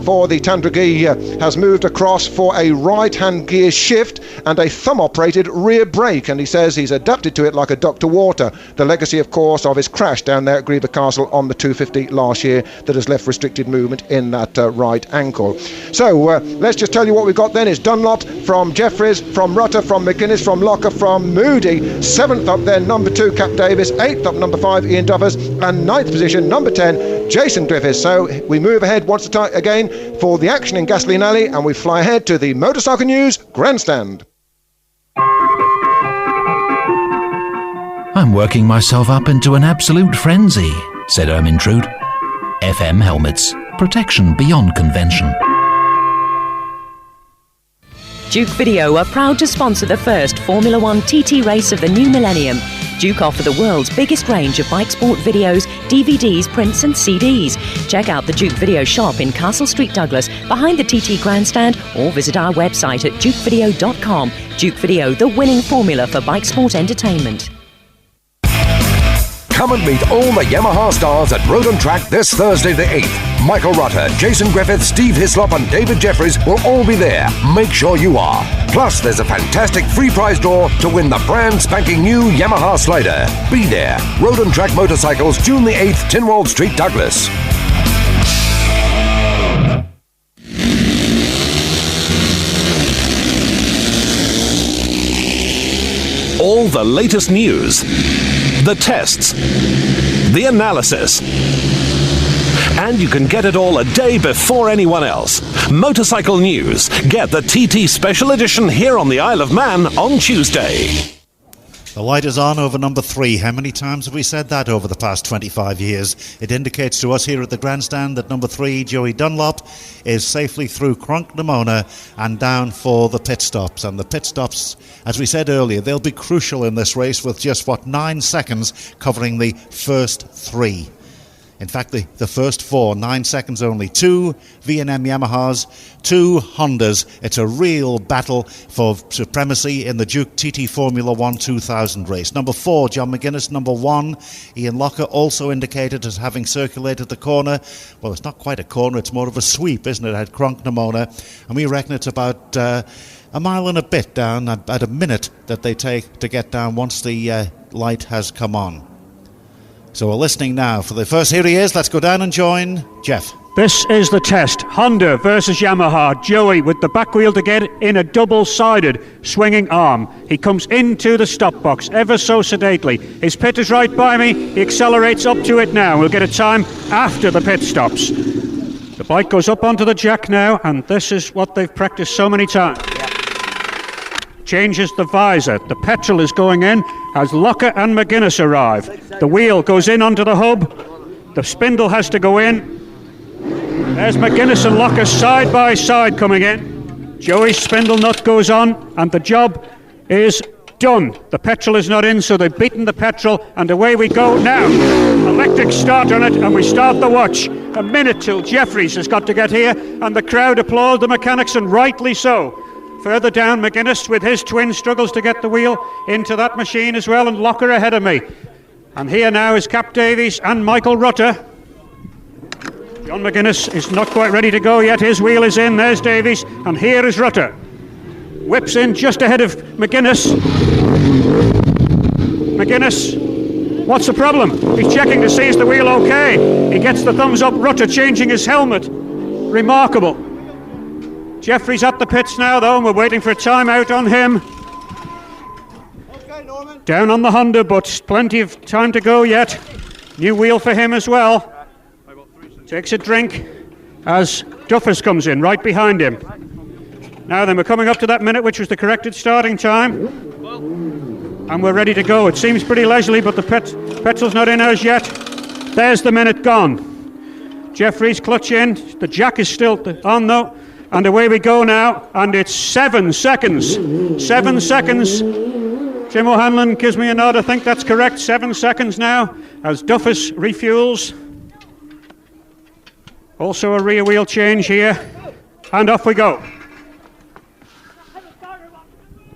[SPEAKER 10] for the Tandragee has moved across for a right hand gear shift and a thumb operated rear brake, and he says he's adapted to it like a duck to water, the legacy of course of his crash down there at Griever Castle on the 250 last year that has left restricted movement in that right ankle. So let's just tell you what we've got then. Is Dunlop from Jeffries, from Rutter, from McGuinness, from Locker, from Moody. 7th up there, number 2, Cap Davis. 8th up, number 5, Ian Duffus. And 9th position, number 10, Jason Griffiths. So we move ahead once again for the action in Gasoline Alley, and we fly ahead to the Motorcycle News Grandstand.
[SPEAKER 4] I'm working myself up into an absolute frenzy, said Ermintrude. FM helmets. Protection beyond convention.
[SPEAKER 7] Duke Video are proud to sponsor the first Formula One TT race of the new millennium. Duke offer the world's biggest range of bike sport videos, DVDs, prints and CDs. Check out the Duke Video shop in Castle Street, Douglas, behind the TT Grandstand, or visit our website at dukevideo.com. Duke Video, the winning formula for bike sport entertainment.
[SPEAKER 5] Come and meet all the Yamaha stars at Road and Track this Thursday the 8th. Michael Rutter, Jason Griffith, Steve Hislop and David Jeffries will all be there. Make sure you are. Plus, there's a fantastic free prize draw to win the brand spanking new Yamaha Slider. Be there. Road and Track Motorcycles, June the 8th, Tynwald Street, Douglas.
[SPEAKER 6] All the latest news, the tests, the analysis. And you can get it all a day before anyone else. Motorcycle News. Get the TT Special Edition here on the Isle of Man on Tuesday.
[SPEAKER 3] The light is on over number 3. How many times have we said that over the past 25 years? It indicates to us here at the grandstand that number 3, Joey Dunlop, is safely through Cronk-Namona and down for the pit stops. And the pit stops, as we said earlier, they'll be crucial in this race with just, 9 seconds covering the first 3. In fact, the first 4, 9 seconds only. 2 V&M Yamahas, 2 Hondas. It's a real battle for supremacy in the Duke TT Formula 1 2000 race. Number 4, John McGuinness. Number 1, Ian Locker, also indicated as having circulated the corner. Well, it's not quite a corner, it's more of a sweep, isn't it, at Cronk-Namona. And we reckon it's about a mile and a bit down, about a minute that they take to get down once the light has come on. So we're listening now for the first. Here he is. Let's go down and join Jeff.
[SPEAKER 12] This is the test. Honda versus Yamaha. Joey with the back wheel to get in a double-sided swinging arm. He comes into the stop box ever so sedately. His pit is right by me. He accelerates up to it now. We'll get a time after the pit stops. The bike goes up onto the jack now, and this is what they've practiced so many times. Changes the visor. The petrol is going in as Locker and McGuinness arrive. The wheel goes in onto the hub. The spindle has to go in. There's McGuinness and Locker side by side coming in. Joey's spindle nut goes on and the job is done. The petrol is not in, so they've beaten the petrol and away we go now. Electric start on it and we start the watch. A minute till Jeffries has got to get here and the crowd applaud the mechanics, and rightly so. Further down, McGuinness with his twin struggles to get the wheel into that machine as well, and Locker ahead of me. And here now is Cap Davies and Michael Rutter. John McGuinness is not quite ready to go yet. His wheel is in. There's Davies, and here is Rutter. Whips in just ahead of McGuinness. McGuinness, what's the problem? He's checking to see is the wheel okay. He gets the thumbs up. Rutter changing his helmet. Remarkable. Jeffries at the pits now, though, and we're waiting for a timeout on him. Down on the Honda, but plenty of time to go yet. New wheel for him as well. Takes a drink as Duffus comes in right behind him. Now then, we're coming up to that minute, which was the corrected starting time. And we're ready to go. It seems pretty leisurely, but the petrol's not in as yet. There's the minute gone. Jeffries clutch in. The jack is still on, though. And away we go now, and it's 7 seconds. 7 seconds. Jim O'Hanlon gives me a nod, I think that's correct. 7 seconds now, as Duffus refuels. Also a rear wheel change here, and off we go.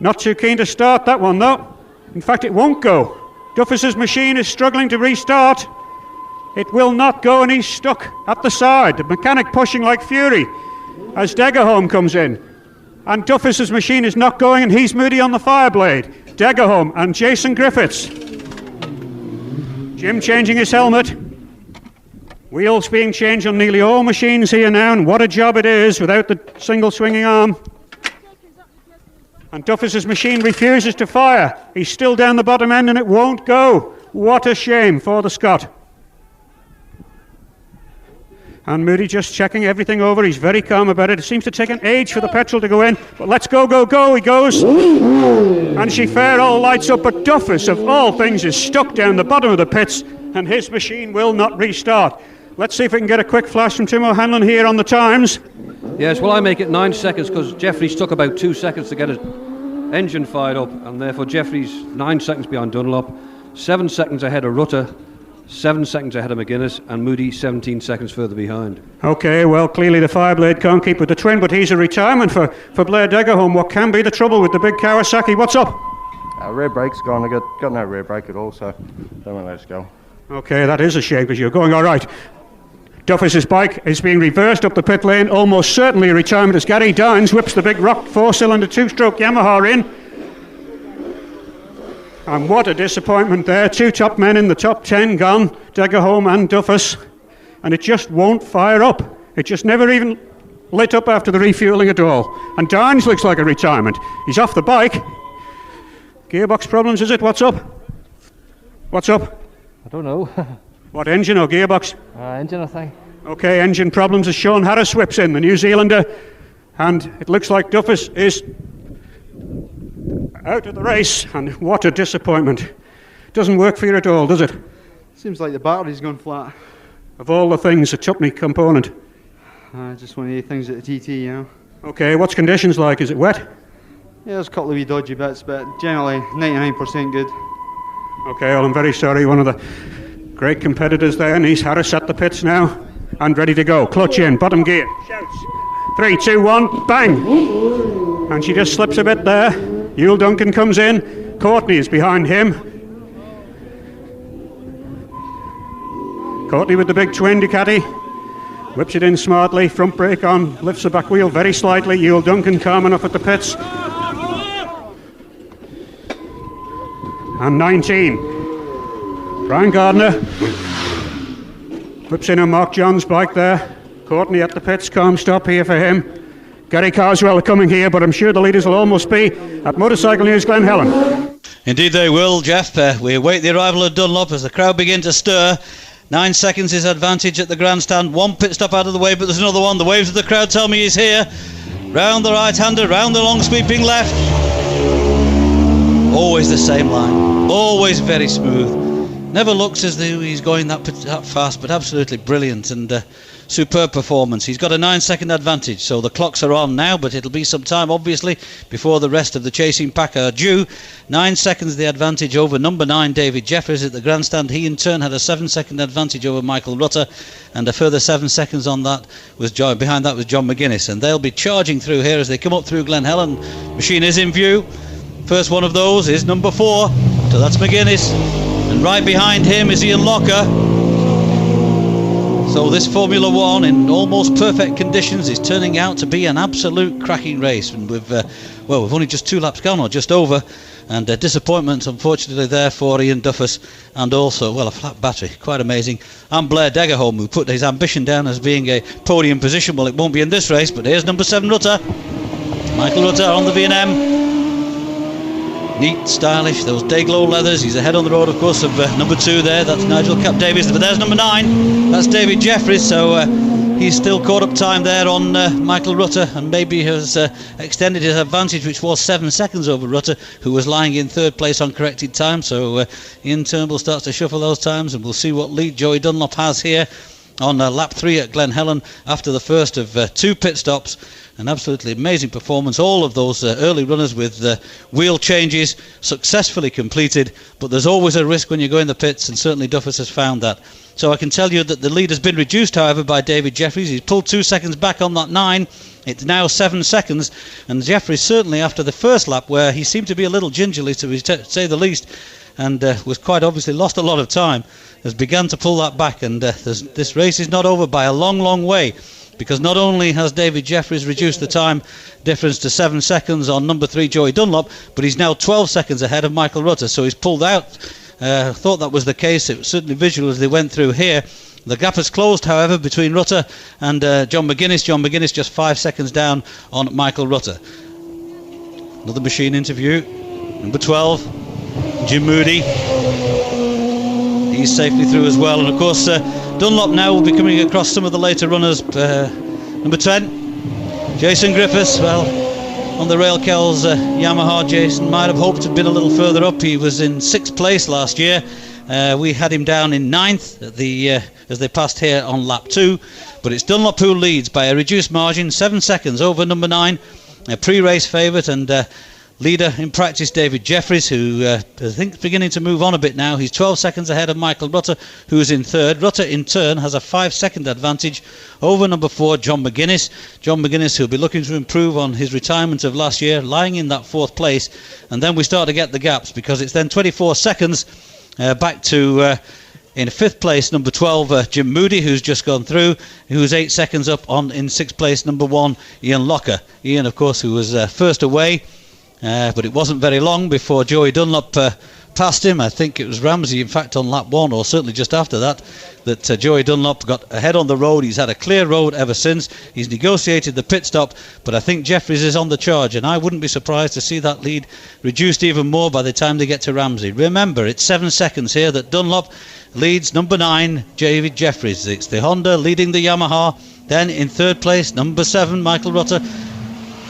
[SPEAKER 12] Not too keen to start that one, though. In fact, it won't go. Duffus's machine is struggling to restart. It will not go, and he's stuck at the side. The mechanic pushing like fury as Degerholm comes in. And Duffus's machine is not going, and he's moody on the Fireblade. Degerholm and Jason Griffiths. Jim changing his helmet. Wheels being changed on nearly all machines here now, and what a job it is without the single swinging arm. And Duffus's machine refuses to fire. He's still down the bottom end and it won't go. What a shame for the Scot. And Moody just checking everything over. He's very calm about it. It seems to take an age for the petrol to go in. But let's go, go, go. He goes. And she fair all lights up. But Duffus, of all things, is stuck down the bottom of the pits. And his machine will not restart. Let's see if we can get a quick flash from Tim O'Hanlon here on the times.
[SPEAKER 16] Yes, well, I make it 9 seconds because Jeffries took about 2 seconds to get his engine fired up. And therefore, Jeffries 9 seconds behind Dunlop, 7 seconds ahead of Rutter, 7 seconds ahead of McGuinness, and Moody 17 seconds further behind.
[SPEAKER 12] OK, well, clearly the Fireblade can't keep with the twin, but he's a retirement for Blair Degerholm. What can be the trouble with the big Kawasaki? What's up?
[SPEAKER 17] Rear brake's gone. I got no rear brake at all, so don't want to let us go.
[SPEAKER 12] OK, that is a shame because you're going all right. Duffus's bike is being reversed up the pit lane, almost certainly a retirement as Gary Dines whips the big rock 4-cylinder 2-stroke Yamaha in. And what a disappointment there. 2 top men in the top 10 gone, Degerholm and Duffus. And it just won't fire up. It just never even lit up after the refueling at all. And Dines looks like a retirement. He's off the bike. Gearbox problems, is it? What's up? What's up?
[SPEAKER 17] I don't know.
[SPEAKER 12] What, engine or gearbox?
[SPEAKER 17] Engine, I think.
[SPEAKER 12] OK, engine problems as Sean Harris whips in, the New Zealander. And it looks like Duffus is Out of the race, and what a disappointment. Doesn't work for you at all, does it?
[SPEAKER 18] Seems like the battery's gone flat.
[SPEAKER 12] Of all the things, a tuppenny component.
[SPEAKER 18] Just one of the things at the TT, you know.
[SPEAKER 12] Okay, what's conditions like? Is it wet?
[SPEAKER 18] Yeah, there's a couple of wee dodgy bits, but generally 99% good.
[SPEAKER 12] Okay, well, I'm very sorry. One of the great competitors there, and he's Harris at the pits now, and ready to go. Clutch in, bottom gear. Shouts. 3, 2, 1, bang! And she just slips a bit there. Yule Duncan comes in. Courtney is behind him. Courtney with the big twin Ducati. Whips it in smartly. Front brake on. Lifts the back wheel very slightly. Yule Duncan calm enough at the pits. And 19. Brian Gardner. Whips in a Mark John's bike there. Courtney at the pits. Calm stop here for him. Gary Carswell are coming here, but I'm sure the leaders will almost be at Motorcycle News Glen Helen.
[SPEAKER 8] Indeed they will, Jeff. We await the arrival of Dunlop as the crowd begin to stir. 9 seconds is advantage at the grandstand. One pit stop out of the way, but there's another one. The waves of the crowd tell me he's here. Round the right-hander, round the long sweeping left. Always the same line. Always very smooth. Never looks as though he's going that fast, but absolutely brilliant and superb performance. He's got a 9-second advantage, so the clocks are on now, but it'll be some time, obviously, before the rest of the chasing pack are due. 9 seconds the advantage over number 9, David Jeffries at the grandstand. He, in turn, had a 7-second advantage over Michael Rutter, and a further 7 seconds on that was behind that was John McGuinness, and they'll be charging through here as they come up through Glen Helen. Machine is in view. First one of those is number 4, so that's McGuinness, and right behind him is Ian Locker. So this Formula One in almost perfect conditions is turning out to be an absolute cracking race, and we've only just 2 laps gone, or just over, and disappointment unfortunately there for Ian Duffus, and also a flat battery, quite amazing, and Blair Deggerholm, who put his ambition down as being a podium position. Well, it won't be in this race, but here's number 7 Rutter, Michael Rutter on the V&M. Neat, stylish, those Dayglow leathers. He's ahead on the road, of course, of number 2 there. That's Nigel Cap-Davies. But there's number 9. That's David Jeffries. So he's still caught up time there on Michael Rutter, and maybe has extended his advantage, which was 7 seconds over Rutter, who was lying in 3rd place on corrected time. So Ian Turnbull starts to shuffle those times, and we'll see what lead Joey Dunlop has here on lap 3 at Glen Helen after the first of 2 pit stops. An absolutely amazing performance. All of those early runners with wheel changes successfully completed, but there's always a risk when you go in the pits, and certainly Duffus has found that. So I can tell you that the lead has been reduced, however, by David Jeffries. He's pulled 2 seconds back on that 9. It's now 7 seconds, and Jeffries, certainly after the first lap, where he seemed to be a little gingerly, to say the least, and was quite obviously lost a lot of time, has begun to pull that back, and this race is not over by a long, long way, because not only has David Jeffries reduced the time difference to 7 seconds on number 3 Joey Dunlop, but he's now 12 seconds ahead of Michael Rutter, so he's pulled out. Thought that was the case. It was certainly visual as they went through here. The gap has closed, however, between Rutter and John McGuinness. John McGuinness just 5 seconds down on Michael Rutter. Another machine interview. Number 12, Jim Moody. He's safely through as well, and of course Dunlop now will be coming across some of the later runners. Number 10, Jason Griffiths. Well, on the Railkel's Yamaha, Jason might have hoped to have been a little further up. He was in 6th place last year. We had him down in 9th at as they passed here on lap 2, but it's Dunlop who leads by a reduced margin, 7 seconds over number 9, a pre-race favourite, and leader in practice David Jeffries, who I think is beginning to move on a bit now. He's 12 seconds ahead of Michael Rutter, who is in 3rd. Rutter in turn has a 5-second advantage over number 4 John McGuinness. John McGuinness, who'll be looking to improve on his retirement of last year, lying in that 4th place. And then we start to get the gaps, because it's then 24 seconds back to in 5th place number 12 Jim Moody, who's just gone through, who's 8 seconds up on in 6th place number 1 Ian Locker. Ian, of course, who was first away. But it wasn't very long before Joey Dunlop passed him. I think it was Ramsey, in fact, on lap 1, or certainly just after that Joey Dunlop got ahead on the road. He's had a clear road ever since. He's negotiated the pit stop, but I think Jeffries is on the charge, and I wouldn't be surprised to see that lead reduced even more by the time they get to Ramsey. Remember, it's 7 seconds here that Dunlop leads number 9, David Jeffries. It's the Honda leading the Yamaha. Then in 3rd place, number 7, Michael Rutter.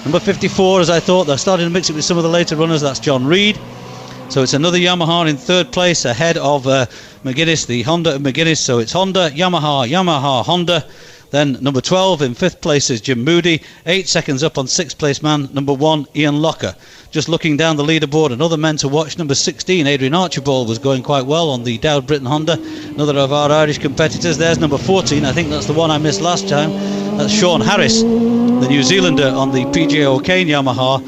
[SPEAKER 8] Number 54, as I thought, they're starting to mix it with some of the later runners. That's John Reed. So it's another Yamaha in third place ahead of McGuinness, the Honda of McGuinness. So it's Honda, Yamaha, Honda. Then number 12 in fifth place is Jim Moody. 8 seconds up on sixth place man, number 1, Ian Locker. Just looking down the leaderboard, another men to watch. Number 16, Adrian Archibald, was going quite well on the Dowd Britain Honda. Another of our Irish competitors. There's number 14. I think that's the one I missed last time. That's Sean Harris, the New Zealander on the PJ O'Kane Yamaha.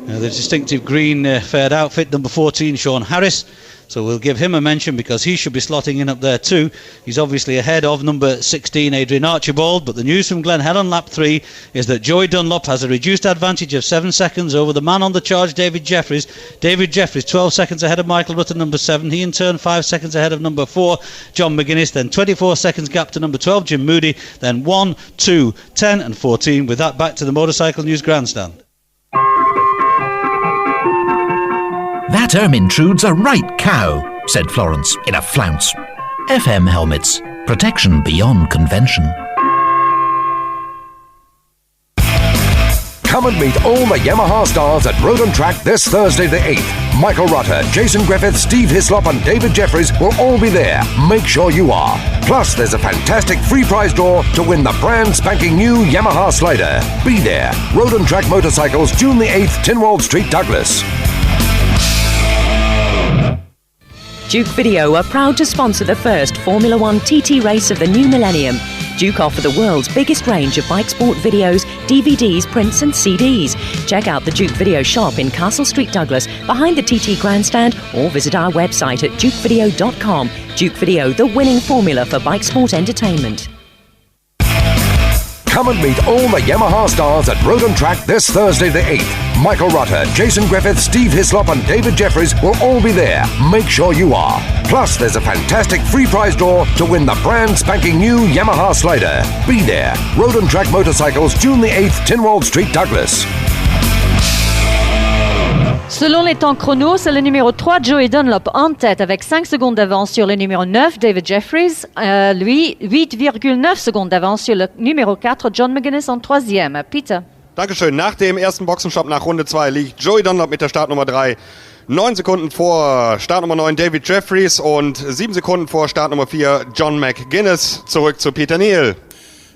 [SPEAKER 8] The distinctive green fared outfit. Number 14, Sean Harris. So we'll give him a mention because he should be slotting in up there too. He's obviously ahead of number 16, Adrian Archibald. But the news from Glen Helen lap 3 is that Joey Dunlop has a reduced advantage of 7 seconds over the man on the charge, David Jeffries. David Jeffries 12 seconds ahead of Michael Rutter, number 7. He in turn 5 seconds ahead of number 4, John McGuinness. Then 24 seconds gap to number 12, Jim Moody. Then 1, 2, 10 and 14. With that, back to the Motorcycle News Grandstand.
[SPEAKER 4] That Ermintrude's a right cow, said Florence in a flounce. FM helmets. Protection beyond convention.
[SPEAKER 5] Come and meet all the Yamaha stars at Road and Track this Thursday the 8th. Michael Rutter, Jason Griffith, Steve Hislop and David Jeffries will all be there. Make sure you are. Plus, there's a fantastic free prize draw to win the brand spanking new Yamaha Slider. Be there. Road and Track Motorcycles, June the 8th, Tynwald Street, Douglas.
[SPEAKER 7] Duke Video are proud to sponsor the first Formula One TT race of the new millennium. Duke offer the world's biggest range of bike sport videos, DVDs, prints and CDs. Check out the Duke Video shop in Castle Street, Douglas, behind the TT Grandstand, or visit our website at dukevideo.com. Duke Video, the winning formula for bike sport entertainment.
[SPEAKER 5] Come and meet all the Yamaha stars at Road and Track this Thursday the 8th. Michael Rutter, Jason Griffith, Steve Hislop and David Jeffries will all be there. Make sure you are. Plus, there's a fantastic free prize draw to win the brand spanking new Yamaha Slider. Be there. Road and Track Motorcycles, June the 8th, Tynwald Street, Douglas.
[SPEAKER 14] Selon les temps chrono, c'est le numéro 3, Joey Dunlop, en tête avec 5 secondes d'avance sur le numéro 9, David Jeffries. Lui, 8,9 secondes d'avance sur le numéro 4, John McGuinness en troisième. Peter.
[SPEAKER 15] Dankeschön. Nach dem ersten Boxenstopp nach Runde 2 liegt Joey Dunlop mit der Startnummer 3. 9 Sekunden vor Startnummer 9 David Jeffries und 7 Sekunden vor Startnummer 4 John McGuinness. Zurück zu Peter Neal.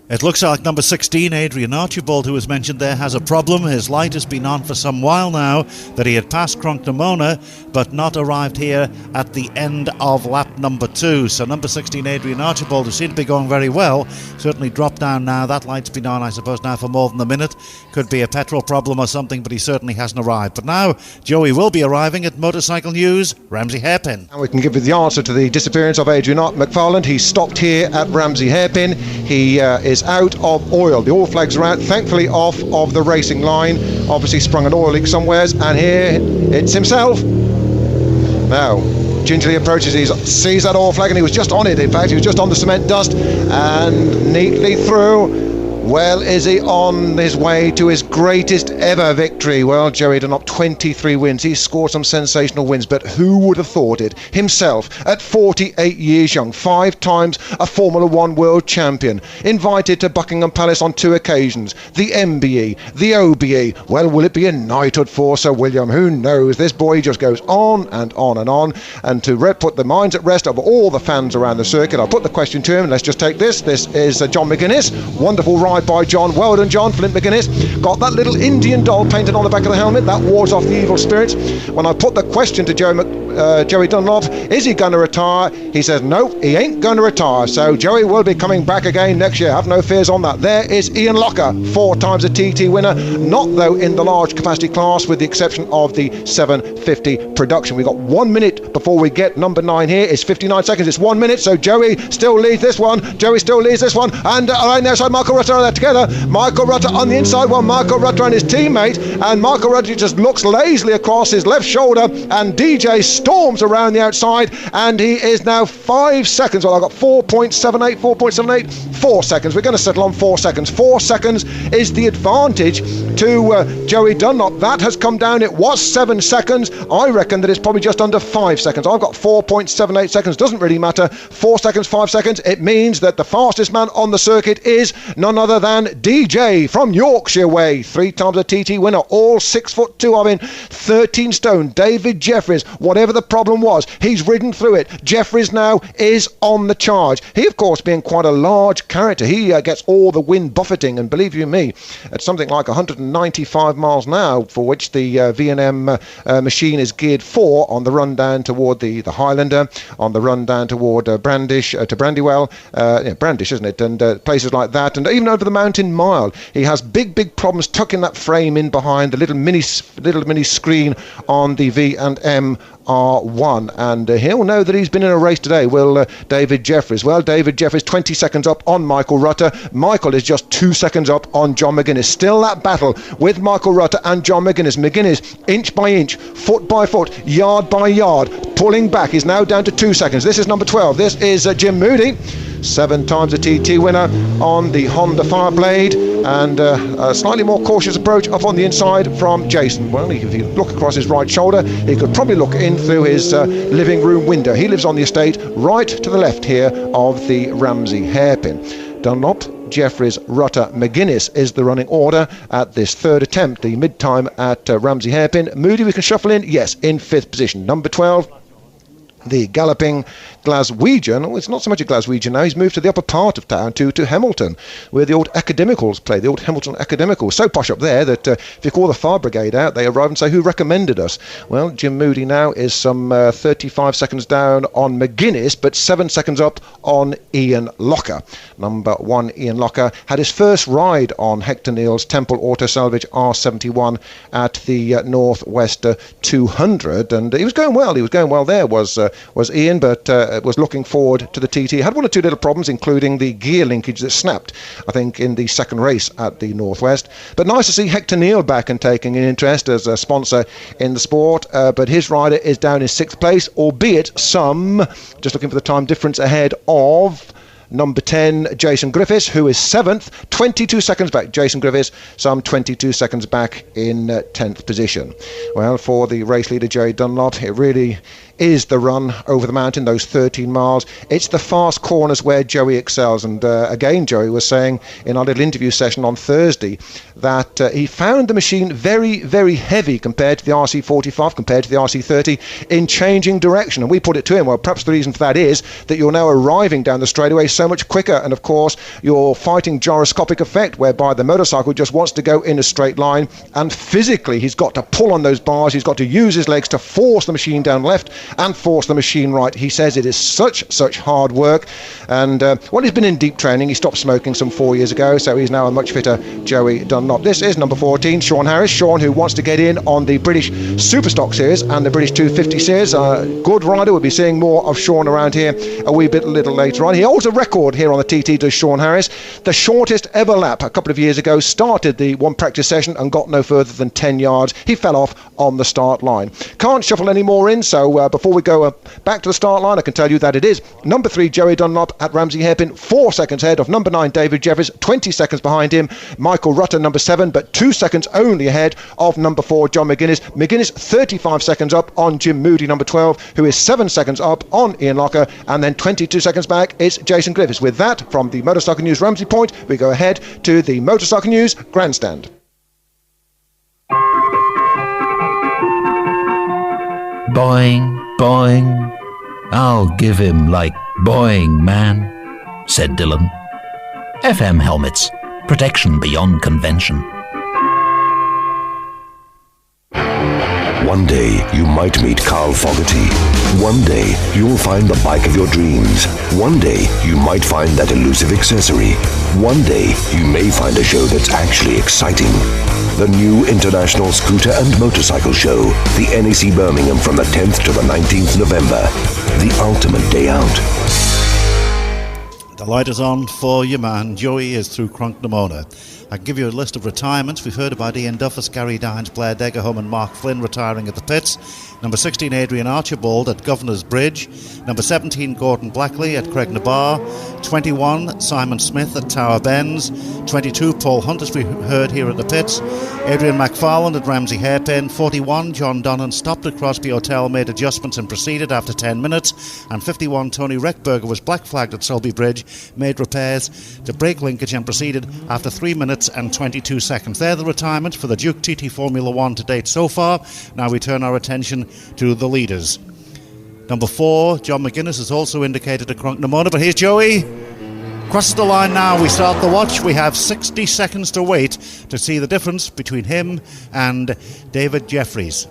[SPEAKER 3] It looks like number 16, Adrian Archibald, who was mentioned there, has a problem. His light has been on for some while now, that he had passed Cronknamona, but not arrived here at the end of lap number 2. So number 16, Adrian Archibald, who seemed to be going very well, certainly dropped down now. That light's been on, I suppose, now for more than a minute. Could be a petrol problem or something, but he certainly hasn't arrived. But now, Joey will be arriving at Motorcycle News, Ramsey Hairpin.
[SPEAKER 10] And we can give you the answer to the disappearance of Adrian McFarland. He stopped here at Ramsey Hairpin. He is out of oil. The oil flags are out, thankfully off of the racing line. Obviously sprung an oil leak somewheres, and here it's himself. Now, gingerly approaches, he sees that oil flag, and he was just on it. In fact, he was just on the cement dust, and neatly through. Well, is he on his way to his greatest ever victory? Well, Joey Dunlop, 23 wins. He's scored some sensational wins, but who would have thought it? Himself, at 48 years young, 5 times a Formula One world champion, invited to Buckingham Palace on 2 occasions, the MBE, the OBE. Well, will it be a knighthood for Sir William? Who knows? This boy just goes on and on and on. And to put the minds at rest of all the fans around the circuit, I'll put the question to him. Let's just take this. This is John McGuinness. Wonderful ride by John. Well done, John. Flint McGuinness got that little Indian doll painted on the back of the helmet. That wards off the evil spirits. When I put the question to Joey Dunlop, is he going to retire? He says no, he ain't going to retire. So Joey will be coming back again next year. Have no fears on that. There is Ian Locker, 4 times a TT winner. Not though in the large capacity class, with the exception of the 750 production. We've got 1 minute before we get number 9 here. It's 59 seconds. It's 1 minute. So Joey still leads this one. And right there, so Michael Rutter are together. Michael Rutter on the inside one. Michael Rutter and his teammate. And Michael Rutter just looks lazily across his left shoulder. And DJ storms around the outside, and he is now 5 seconds. Well, I've got 4.78, 4 seconds. We're going to settle on 4 seconds. 4 seconds is the advantage to Joey Dunlop. That has come down. It was 7 seconds. I reckon that it's probably just under 5 seconds. I've got 4.78 seconds. Doesn't really matter. 4 seconds, 5 seconds. It means that the fastest man on the circuit is none other than DJ from Yorkshire way. 3 times a TT winner, all 6'2" of him, 13 stone. David Jeffries, whatever the problem was, he's ridden through it. Jeffries now is on the charge. He, of course, being quite a large character, he gets all the wind buffeting, and believe you me, at something like 195 miles an hour, for which the V&M machine is geared for on the run down toward the Highlander, on the run down toward Brandish to Brandywell, Brandish, isn't it, and places like that, and even over the Mountain Mile. He has big problems tucking that frame in behind the little mini screen on the V&M R1, and he'll know that he's been in a race today, will David Jeffries. Well, David Jeffries 20 seconds up on Michael Rutter. Michael is just 2 seconds up on John McGuinness. Still that battle with Michael Rutter and John McGuinness. McGuinness, inch by inch, foot by foot, yard by yard, pulling back. He's now down to 2 seconds. This is number 12. This is Jim Moody. 7 times a TT winner on the Honda Fireblade, and a slightly more cautious approach up on the inside from Jason. Well, if you look across his right shoulder, he could probably look in through his living room window. He lives on the estate right to the left here of the Ramsey hairpin. Dunlop, Jeffries, Rutter, McGuinness is the running order at this third attempt, the mid-time at Ramsey hairpin. Moody we can shuffle in, yes, in 5th position. Number 12, the galloping Glaswegian. Oh, it's not so much a Glaswegian now. He's moved to the upper part of town, to Hamilton, where the old academicals play, the old Hamilton academicals. So posh up there that if you call the fire brigade out, they arrive and say, who recommended us? Well, Jim Moody now is some 35 seconds down on McGuinness, but 7 seconds up on Ian Locker. Number 1, Ian Locker, had his first ride on Hector Neal's Temple Auto Salvage R71 at the Northwest 200, and he was going well. He was going well there, was Ian, but was looking forward to the TT. Had 1 or 2 little problems, including the gear linkage that snapped, I think, in the second race at the Northwest. But nice to see Hector Neal back and taking an interest as a sponsor in the sport. But his rider is down in 6th place, albeit some, just looking for the time difference, ahead of number 10, Jason Griffiths, who is 7th, 22 seconds back. Jason Griffiths, some 22 seconds back in 10th position. Well, for the race leader, Joey Dunlop, it really is the run over the mountain, those 13 miles. It's the fast corners where Joey excels. And again, Joey was saying in our little interview session on Thursday that he found the machine very, very heavy compared to the RC45, compared to the RC30 in changing direction. And we put it to him, well, perhaps the reason for that is that you're now arriving down the straightaway so much quicker. And of course, you're fighting gyroscopic effect, whereby the motorcycle just wants to go in a straight line. And physically, he's got to pull on those bars. He's got to use his legs to force the machine down left and force the machine right. He says it is such hard work, and well, he's been in deep training. He stopped smoking some 4 years ago, so he's now a much fitter Joey Dunlop. This is number 14, Sean Harris. Sean, who wants to get in on the British Superstock Series and the British 250 Series. Good rider. We'll be seeing more of Sean around here a little later on. He holds a record here on the TT, does Sean Harris. The shortest ever lap a couple of years ago, started the one practice session and got no further than 10 yards. He fell off on the start line. Can't shuffle any more in, so before we go back to the start line, I can tell you that it is number 3, Joey Dunlop at Ramsey hairpin, 4 seconds ahead of number 9, David Jeffries, 20 seconds behind him, Michael Rutter, number 7, but 2 seconds only ahead of number 4, John McGuinness. McGuinness 35 seconds up on Jim Moody, number 12, who is 7 seconds up on Ian Locker, and then 22 seconds back it's Jason Griffiths. With that, from the Motorcycle News Ramsey Point, we go ahead to the Motorcycle News Grandstand.
[SPEAKER 4] Boing, boing. I'll give him like boing, man, said Dylan. FM helmets. Protection beyond convention.
[SPEAKER 5] One day, you might meet Carl Fogarty. One day, you'll find the bike of your dreams. One day, you might find that elusive accessory. One day, you may find a show that's actually exciting. The new International Scooter and Motorcycle Show, the NEC Birmingham, from the 10th to the 19th November. The ultimate day out.
[SPEAKER 3] The light is on for your man. Joey is through Cronk Namona. I can give you a list of retirements. We've heard about Ian Duffus, Gary Dines, Blair Deggerholm and Mark Flynn retiring at the pits. Number 16, Adrian Archibald at Governor's Bridge. Number 17, Gordon Blackley at Craignabar. 21, Simon Smith at Tower Bends. 22, Paul Hunt, as we heard here at the pits. Adrian McFarlane at Ramsey Hairpin. 41, John Donnan stopped at Crosby Hotel, made adjustments and proceeded after 10 minutes. And 51, Tony Reckberger was black flagged at Sulby Bridge, made repairs to brake linkage and proceeded after 3 minutes and 22 seconds. They're the retirements for the Duke TT Formula 1 to date so far. Now we turn our attention to the leaders. Number 4, John McGuinness, is also indicated at Crunknamona, but here's Joey. Crosses the line now. We start the watch. We have 60 seconds to wait to see the difference between him and David Jeffries.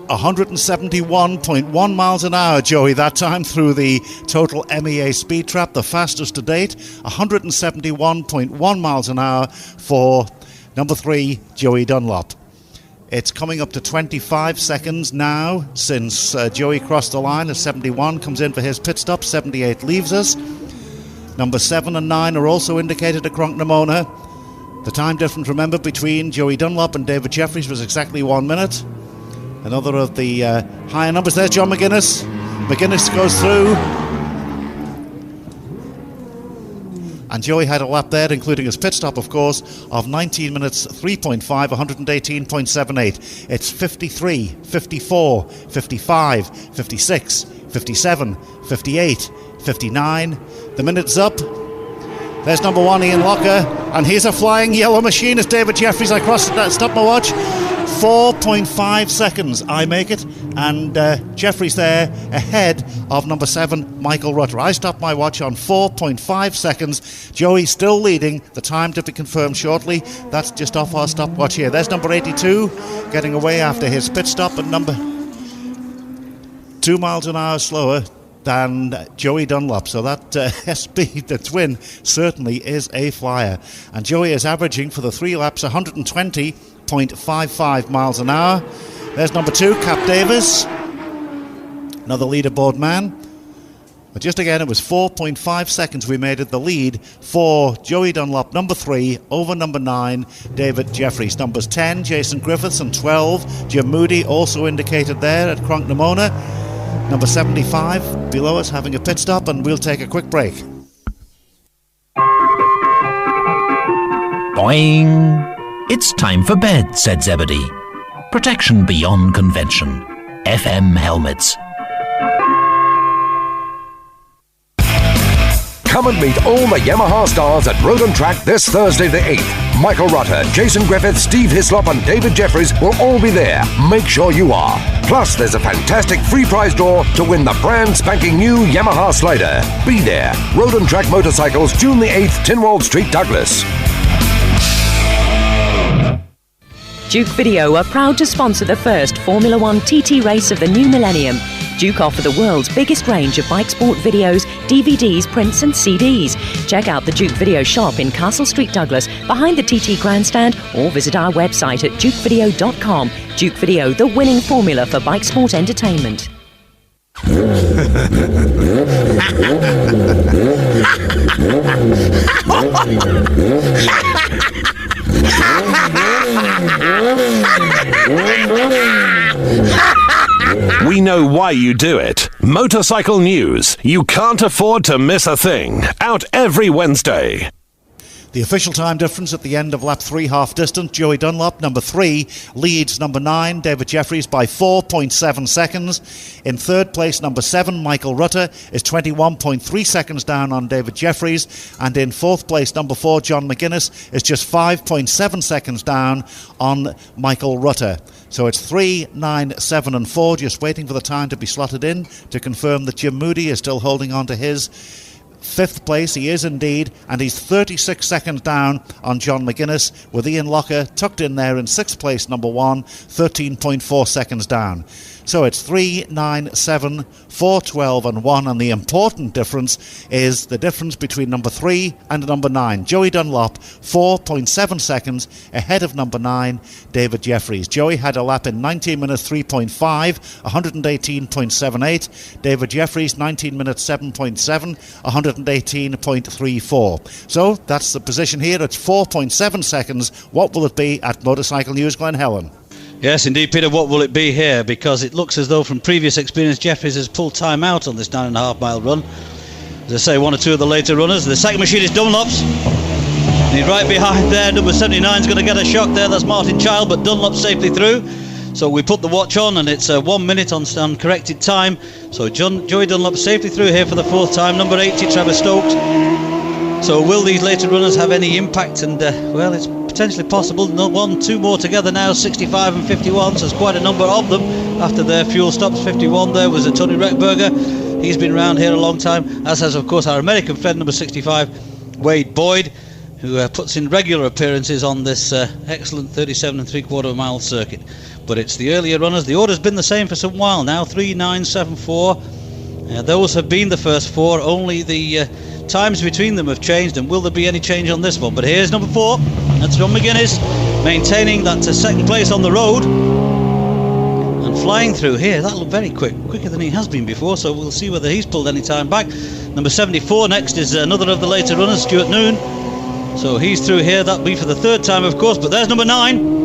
[SPEAKER 3] 171.1 miles an hour, Joey, that time through the total MEA speed trap, the fastest to date. 171.1 miles an hour for number 3, Joey Dunlop. It's coming up to 25 seconds now since Joey crossed the line. At 71 comes in for his pit stop. 78 leaves us. Number 7 and 9 are also indicated at Crunknamona. The time difference, remember, between Joey Dunlop and David Jeffries was exactly 1 minute. Another of the higher numbers. There's John McGuinness. McGuinness goes through. And Joey had a lap there, including his pit stop, of course, of 19 minutes 3.5, 118.78. It's 53, 54, 55, 56, 57, 58, 59. The minute's up. There's number 1, Ian Locker. And here's a flying yellow machine. It's David Jeffries. I crossed that. Stop my watch. 4.5 seconds, I make it. And Jeffries there ahead of number 7, Michael Rutter. I stopped my watch on 4.5 seconds. Joey still leading. The time to be confirmed shortly. That's just off our stopwatch here. There's number 82 getting away after his pit stop, and number 2 miles an hour slower than Joey Dunlop. So that SB, the twin, certainly is a flyer. And Joey is averaging for the 3 laps 120.55 miles an hour. There's number 2, Cap Davis, another leaderboard man. But just again, it was 4.5 seconds we made it the lead for Joey Dunlop, number 3, over number 9, David Jeffries. Numbers 10, Jason Griffiths, and 12, Jim Moody, also indicated there at Crunknamona. Number 75 below us having a pit stop, and we'll take a quick break.
[SPEAKER 4] Boing! It's time for bed, said Zebedee. Protection beyond convention. FM helmets.
[SPEAKER 5] Come and meet all the Yamaha stars at Road and Track this Thursday the 8th. Michael Rutter, Jason Griffith, Steve Hislop and David Jeffries will all be there. Make sure you are. Plus, there's a fantastic free prize draw to win the brand spanking new Yamaha Slider. Be there. Road and Track Motorcycles, June the 8th, Tynwald Street, Douglas.
[SPEAKER 7] Duke Video are proud to sponsor the first Formula 1 TT race of the new millennium. Duke offer the world's biggest range of bike sport videos, DVDs, prints and CDs. Check out the Duke Video shop in Castle Street, Douglas, behind the TT grandstand, or visit our website at dukevideo.com. Duke Video, the winning formula for bike sport entertainment.
[SPEAKER 19] We know why you do it. Motorcycle news. You can't afford to miss a thing. Out every Wednesday.
[SPEAKER 3] The official time difference at the end of lap 3 half distance. Joey Dunlop, number 3, leads number 9, David Jeffries, by 4.7 seconds. In third place, number 7, Michael Rutter, is 21.3 seconds down on David Jeffries. And in fourth place, number 4, John McGuinness, is just 5.7 seconds down on Michael Rutter. So it's 3, 9, 7 and 4, just waiting for the time to be slotted in to confirm that Jim Moody is still holding on to his fifth place. He is indeed, and he's 36 seconds down on John McGuinness, with Ian Locker tucked in there in sixth place, number 1, 13.4 seconds down. So it's 3, 9, 7, 4, 12 and 1, and the important difference is the difference between number 3 and number 9. Joey Dunlop, 4.7 seconds ahead of number 9, David Jeffries. Joey had a lap in 19 minutes 3.5, 118.78. David Jeffries, 19 minutes 7.7, 118.34. So that's the position here at 4.7 seconds. What will it be at Motorcycle News, Glen Helen?
[SPEAKER 8] Yes, indeed, Peter. What will it be here? Because it looks as though, from previous experience, Jeffries has pulled time out on this 9.5 mile run. As I say, one or two of the later runners. The second machine is Dunlop's. And he's right behind there. Number 79 is going to get a shock there. That's Martin Child, but Dunlop safely through. So we put the watch on, and it's 1 minute on corrected time. So Joey Dunlop safely through here for the fourth time. Number 80, Trevor Stokes. So will these later runners have any impact? And well, it's potentially possible. Two more together now, 65 and 51. So there's quite a number of them after their fuel stops. 51 there was a Tony Reckberger. He's been around here a long time, as has of course our American friend, number 65, Wade Boyd, who puts in regular appearances on this excellent 37 3/4 mile circuit. But it's the earlier runners. The order's been the same for some while now. 3, 9, 7, 4. Those have been the first four. Only the times between them have changed, and will there be any change on this one? But here's number 4. That's John McGuinness, maintaining that second place on the road and flying through here. That looked very quicker than he has been before, so we'll see whether he's pulled any time back. Number 74 next is another of the later runners, Stuart Noon. So he's through here. That'll be for the third time, of course, but there's number 9.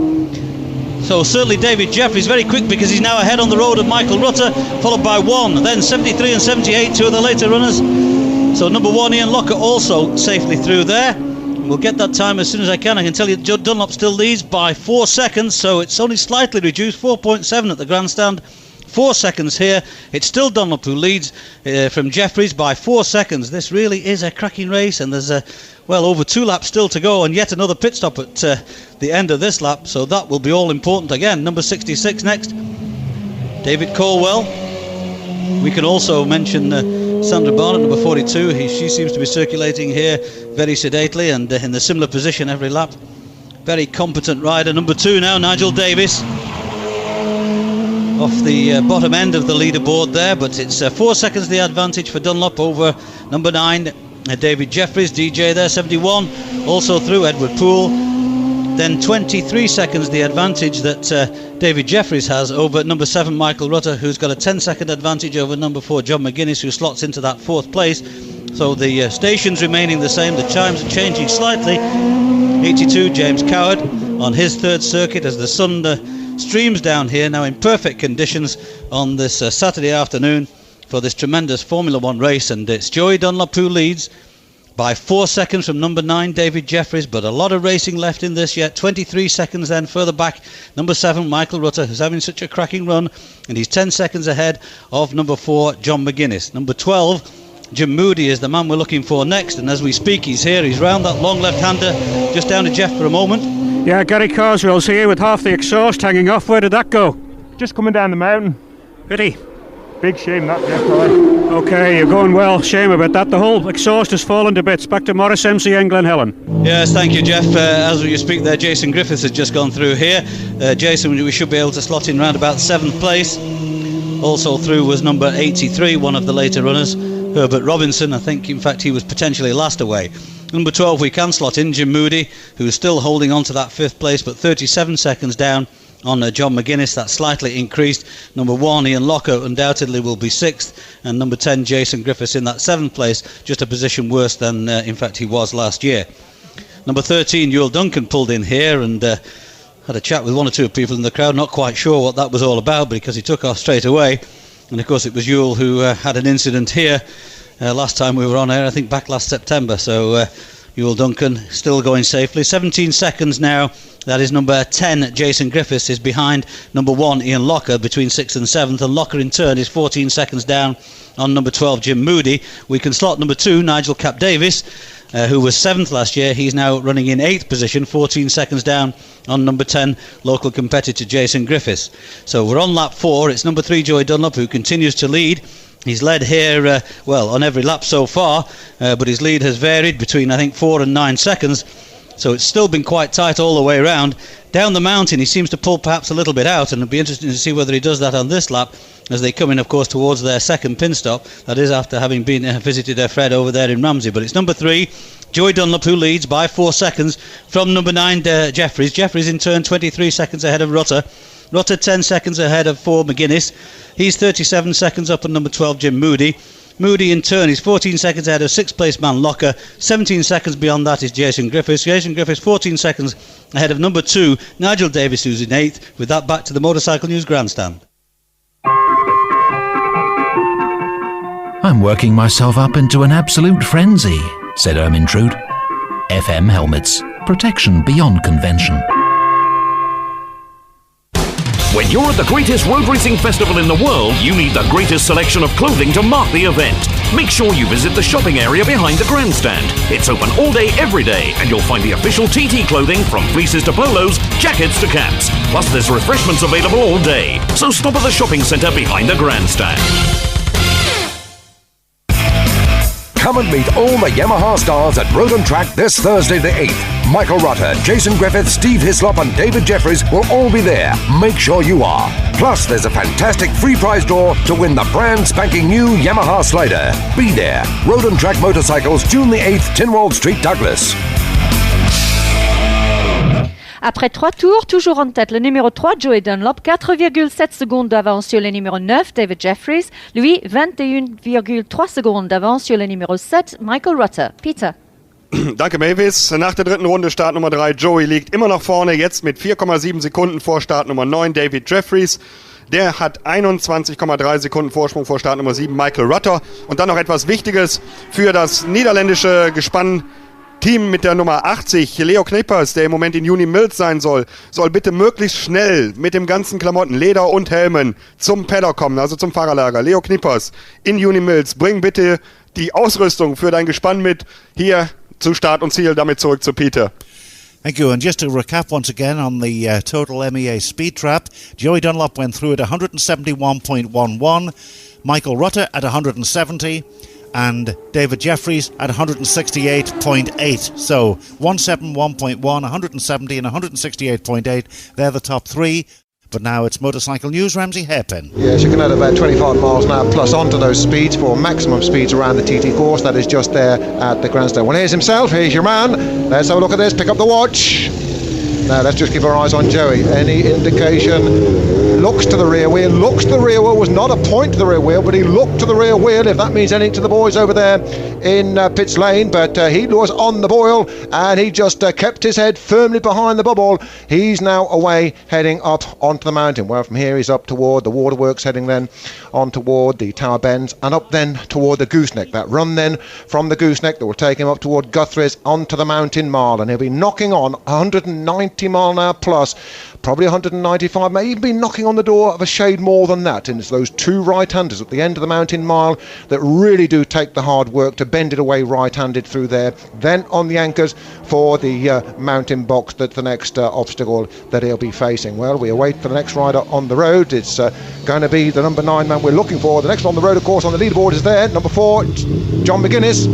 [SPEAKER 8] So certainly David Jeffries very quick, because he's now ahead on the road of Michael Rutter, followed by 1, then 73 and 78, two of the later runners. So number 1, Ian Locker, also safely through there. We'll get that time as soon as I can. I can tell you Judd Dunlop still leads by 4 seconds, so it's only slightly reduced, 4.7 at the grandstand. 4 seconds here. It's still Dunlop who leads from Jeffries by 4 seconds. This really is a cracking race, and there's over 2 laps still to go, and yet another pit stop at the end of this lap, so that will be all important again. Number 66 next, David Colwell. We can also mention Sandra Barnett, number 42. She seems to be circulating here very sedately and in a similar position every lap. Very competent rider. Number 2 now, Nigel Davis, off the bottom end of the leaderboard there, but it's 4 seconds the advantage for Dunlop over number 9, David Jeffries. DJ there, 71, also through Edward Poole. Then 23 seconds the advantage that David Jeffries has over number 7, Michael Rutter, who's got a 10-second advantage over number 4, John McGuinness, who slots into that 4th place. So the stations remaining the same, the chimes are changing slightly. 82, James Coward on his 3rd circuit as the sun streams down here now in perfect conditions on this Saturday afternoon for this tremendous Formula 1 race. And it's Joey Dunlop who leads by 4 seconds from number 9, David Jeffries, but a lot of racing left in this yet. 23 seconds then further back, number 7, Michael Rutter, who's having such a cracking run, and he's 10 seconds ahead of number 4, John McGuinness. Number 12, Jim Moody, is the man we're looking for next, and as we speak he's here. He's round that long left-hander just down to Jeff for a moment.
[SPEAKER 12] Yeah, Gary Carswell's here with half the exhaust hanging off. Where did that go?
[SPEAKER 17] Just coming down the mountain.
[SPEAKER 12] Pity.
[SPEAKER 17] Big shame that, Jeff.
[SPEAKER 12] Okay, you're going well. Shame about that. The whole exhaust has fallen to bits. Back to Morris MCN, Glen Helen.
[SPEAKER 8] Yes, thank you, Jeff. As you speak there, Jason Griffiths has just gone through here. Jason, we should be able to slot in round about 7th place. Also through was number 83, one of the later runners, Herbert Robinson. I think, in fact, he was potentially last away. Number 12 we can slot in, Jim Moody, who's still holding on to that 5th place, but 37 seconds down on John McGuinness. That's slightly increased. Number 1, Ian Locker, undoubtedly will be 6th, and number 10, Jason Griffiths, in that 7th place, just a position worse than in fact he was last year. Number 13, Joel Duncan, pulled in here and had a chat with one or two people in the crowd, not quite sure what that was all about, because he took off straight away. And of course it was Joel who had an incident here last time we were on air, I think back last September. So Joel Duncan still going safely. 17 seconds now. That is number 10, Jason Griffiths, is behind number 1, Ian Locker, between 6th and 7th. And Locker in turn is 14 seconds down on number 12, Jim Moody. We can slot number 2, Nigel Cap Davis, who was 7th last year. He's now running in 8th position, 14 seconds down on number 10, local competitor Jason Griffiths. So we're on lap 4. It's number 3, Joey Dunlop, who continues to lead. He's led here, on every lap so far, but his lead has varied between, I think, 4 and 9 seconds. So it's still been quite tight all the way around. Down the mountain, he seems to pull perhaps a little bit out, and it'll be interesting to see whether he does that on this lap as they come in, of course, towards their second pin stop. That is after having been visited Fred over there in Ramsey. But it's number 3, Joey Dunlop, who leads by 4 seconds from number 9, Jeffries. Jeffries, in turn, 23 seconds ahead of Rutter. Rutter 10 seconds ahead of 4, McGuinness. He's 37 seconds up on number 12, Jim Moody. Moody in turn is 14 seconds ahead of 6th place man Locker. 17 seconds beyond that is Jason Griffiths. Jason Griffiths 14 seconds ahead of number 2 Nigel Davis, who's in 8th. With that, back to the Motorcycle News grandstand.
[SPEAKER 4] I'm working myself up into an absolute frenzy, said Ermintrude. FM helmets. Protection beyond convention.
[SPEAKER 6] When you're at the greatest road racing festival in the world, you need the greatest selection of clothing to mark the event. Make sure you visit the shopping area behind the grandstand. It's open all day, every day, and you'll find the official TT clothing from fleeces to polos, jackets to caps. Plus, there's refreshments available all day. So stop at the shopping centre behind the grandstand.
[SPEAKER 5] Come and meet all the Yamaha stars at Road and Track this Thursday the 8th. Michael Rutter, Jason Griffith, Steve Hislop and David Jeffries will all be there. Make sure you are. Plus, there's a fantastic free prize draw to win the brand spanking new Yamaha Slider. Be there. Road and Track Motorcycles, June the 8th, Tynwald Street, Douglas.
[SPEAKER 14] Après 3 tours, toujours en tête, le numéro 3, Joey Dunlop, 4,7 secondes d'avance sur le numéro 9, David Jeffries. Lui, 21,3 secondes d'avance sur le numéro 7, Michael Rutter. Peter.
[SPEAKER 15] Danke, Mavis. Nach der dritten Runde Start Nummer 3. Joey liegt immer noch vorne, jetzt mit 4,7 Sekunden vor Start Nummer 9, David Jeffries. Der hat 21,3 Sekunden Vorsprung vor Start Nummer 7, Michael Rutter. Und dann noch etwas Wichtiges für das niederländische Gespann. Team mit der Nummer 80, Leo Knippers, der im Moment in Uni Mills sein soll bitte möglichst schnell mit dem ganzen Klamotten, Leder und Helmen zum Paddock kommen, also zum Fahrerlager. Leo Knippers in Uni Mills, bring bitte die Ausrüstung für dein Gespann mit hier zu Start und Ziel, damit zurück zu Peter.
[SPEAKER 3] Thank you. And just to recap once again on the total MEA speed trap, Joey Dunlop went through at 171.11, Michael Rutter at 170, and David Jeffries at 168.8. So 171.1, 170 and 168.8. They're the top three. But now it's Motorcycle News, Ramsey Hairpin.
[SPEAKER 10] Yes, you can add about 25 miles an hour plus onto those speeds for maximum speeds around the TT course. That is just there at the grandstand. Well, here's himself. Here's your man. Let's have a look at this. Pick up the watch. Now, let's just keep our eyes on Joey. Any indication? Looks to the rear wheel. Looks to the rear wheel. Was not a point to the rear wheel, but he looked to the rear wheel, if that means anything to the boys over there in Pitts Lane. But he was on the boil, and he just kept his head firmly behind the bubble. He's now away, heading up onto the mountain. Well, from here he's up toward the waterworks, heading then on toward the Tower Bends, and up then toward the Gooseneck. That run then from the Gooseneck that will take him up toward Guthrie's onto the Mountain Mile, and he'll be knocking on 190 mile an hour plus, probably 195, may even be knocking on the door of a shade more than that. And it's those two right-handers at the end of the Mountain Mile that really do take the hard work to bend it away right-handed through there. Then on the anchors for the mountain box, that's the next obstacle that he'll be facing. Well, we await for the next rider on the road. It's going to be the number 9 man we're looking for. The next on the road, of course, on the leaderboard is there, number 4, John McGuinness.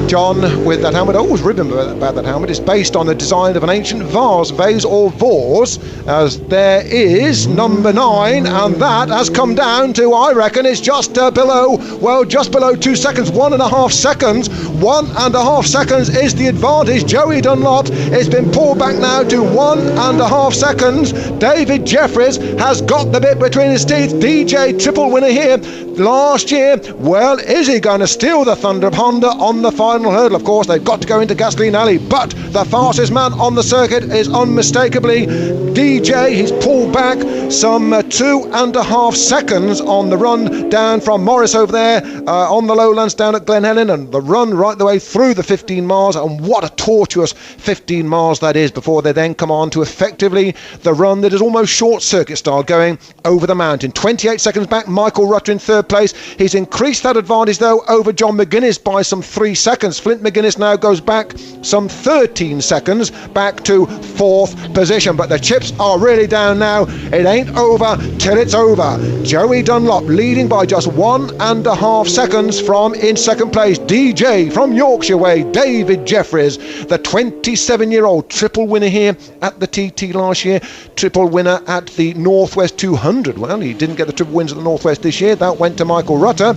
[SPEAKER 10] John with that helmet, I always remember about that helmet, is based on the design of an ancient vase or vase, as there is number 9, and that has come down to, I reckon, it's just below 2 seconds, 1.5 seconds. 1.5 seconds is the advantage. Joey Dunlop has been pulled back now to 1.5 seconds. David Jeffries has got the bit between his teeth. DJ triple winner here last year. Well, is he going to steal the thunder of Honda on the final hurdle? Of course, they've got to go into Gasoline Alley, but the fastest man on the circuit is unmistakably DJ. He's pulled back some 2.5 seconds on the run down from Morris over there on the lowlands down at Glen Helen, and the run right the way through the 15 miles, and what a tortuous 15 miles that is before they then come on to effectively the run that is almost short circuit style going over the mountain. 28 seconds back, Michael Rutter in third place. He's increased that advantage though over John McGuinness by some 3 seconds. Flint McGuinness now goes back some 13 seconds back to 4th position, but the chips are really down now. It ain't over till it's over. Joey Dunlop leading by just 1.5 seconds from in second place. DJ from Yorkshire way, David Jeffries, the 27-year-old triple winner here at the TT last year, triple winner at the Northwest 200. Well, he didn't get the triple wins at the Northwest this year. That went to Michael Rutter.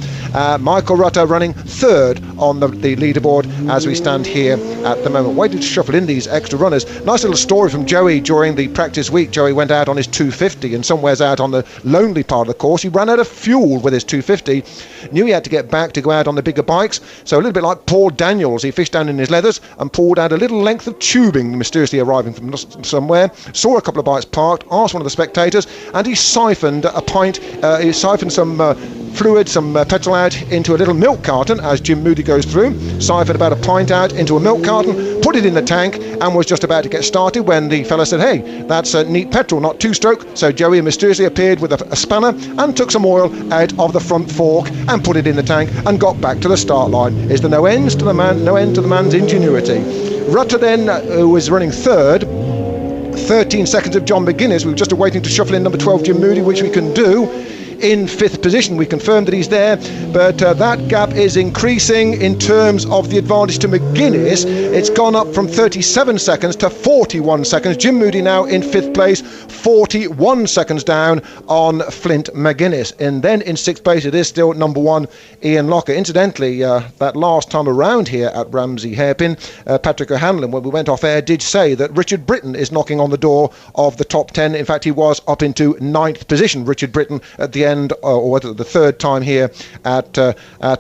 [SPEAKER 10] Michael Rutter running third on the leaderboard leaderboard as we stand here at the moment, waiting to shuffle in these extra runners. Nice little story from Joey during the practice week. Joey went out on his 250 and somewheres out on the lonely part of the course he ran out of fuel with his 250, knew he had to get back to go out on the bigger bikes, so a little bit like Paul Daniels, he fished down in his leathers and pulled out a little length of tubing mysteriously arriving from somewhere, saw a couple of bikes parked, asked one of the spectators, and he siphoned a pint, he siphoned some fluid, some petrol out into a little milk carton as Jim Moody goes through, siphoned about a pint out into a milk carton, put it in the tank and was just about to get started when the fella said, hey, that's neat petrol, not two-stroke. So Joey mysteriously appeared with a spanner and took some oil out of the front fork and put it in the tank and got back to the start line. Is there no end to the man's ingenuity? Rutter then, who was running third, 13 seconds of John McGuinness. We were just waiting to shuffle in number 12 Jim Moody, which we can do. In fifth position, we confirmed that he's there, but that gap is increasing in terms of the advantage to McGuinness. It's gone up from 37 seconds to 41 seconds. Jim Moody now in fifth place, 41 seconds down on Flint McGuinness. And then in sixth place, it is still number one, Ian Locker. Incidentally, that last time around here at Ramsey Hairpin, Patrick O'Hanlon, when we went off air, did say that Richard Britton is knocking on the door of the top 10. In fact, he was up into ninth position, Richard Britton, at the end, or the third time here at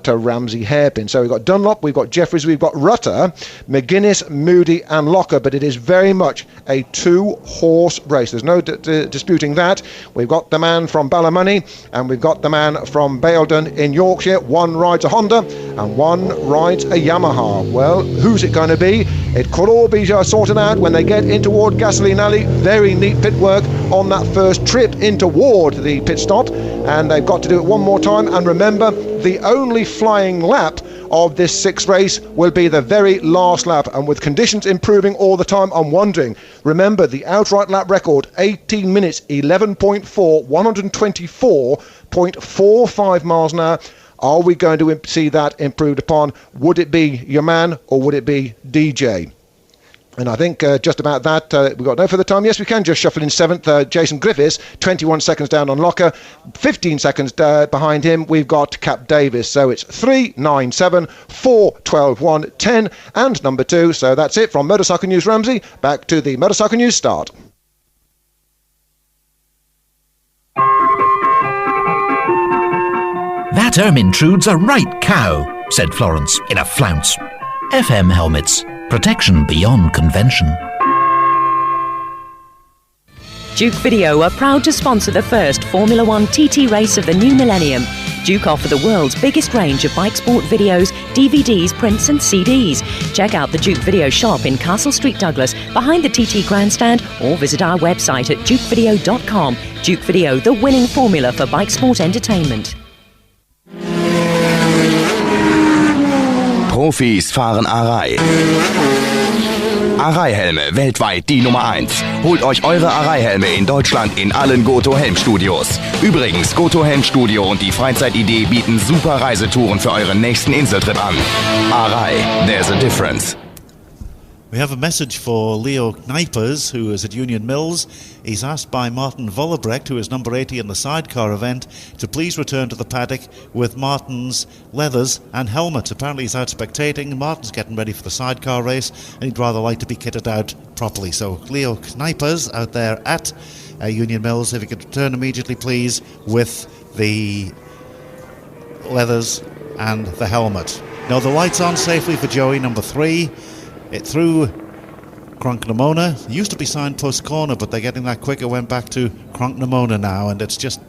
[SPEAKER 10] Ramsey Hairpin. So we've got Dunlop, we've got Jeffries, we've got Rutter, McGuinness, Moody and Locker, but it is very much a two-horse race. There's no disputing that. We've got the man from Ballymoney and we've got the man from Baildon in Yorkshire. One rides a Honda and one rides a Yamaha. Well, who's it going to be? It could all be sorted out when they get in toward Gasoline Alley. Very neat pit work on that first trip in toward the pit stop, and they've got to do it one more time. And remember, the only flying lap of this sixth race will be the very last lap, and with conditions improving all the time, I'm wondering, remember the outright lap record, 18 minutes 11.4, 124.45 miles an hour. Are we going to see that improved upon? Would it be your man or would it be DJ? And I think just about that, we've got no further time. Yes, we can just shuffle in seventh. Jason Griffiths, 21 seconds down on Locker. 15 seconds behind him, we've got Cap Davis. So it's 3, 9, 7, 4, 12, 1, 10, and number 2. So that's it from Motorcycle News Ramsey. Back to the Motorcycle News start.
[SPEAKER 4] That Ermintrude's a right cow, said Florence in a flounce. FM helmets. Protection beyond convention.
[SPEAKER 7] Duke Video are proud to sponsor the first Formula One TT race of the new millennium. Duke offer the world's biggest range of bike sport videos, DVDs, prints and CDs. Check out the Duke Video shop in Castle Street, Douglas, behind the TT grandstand, or visit our website at dukevideo.com. Duke Video, the winning formula for bike sport entertainment.
[SPEAKER 9] Profis fahren Arai. Arai-Helme, weltweit die Nummer 1. Holt euch eure Arai-Helme in Deutschland in allen Goto-Helm-Studios. Übrigens, Goto-Helm-Studio und die Freizeit-Idee bieten super Reisetouren für euren nächsten Inseltrip an. Arai, there's a difference.
[SPEAKER 3] We have a message for Leo Knipers, who is at Union Mills. He's asked by Martin Vollebrecht, who is number 80 in the sidecar event, to please return to the paddock with Martin's leathers and helmet. Apparently he's out spectating. Martin's getting ready for the sidecar race, and he'd rather like to be kitted out properly. So Leo Knipers out there at Union Mills, if you could return immediately, please, with the leathers and the helmet. Now the lights on safely for Joey, number 3. It through Cronknamona. It used to be Signpost Corner, but they're getting that quicker. Went back to Cronknamona now, and it's just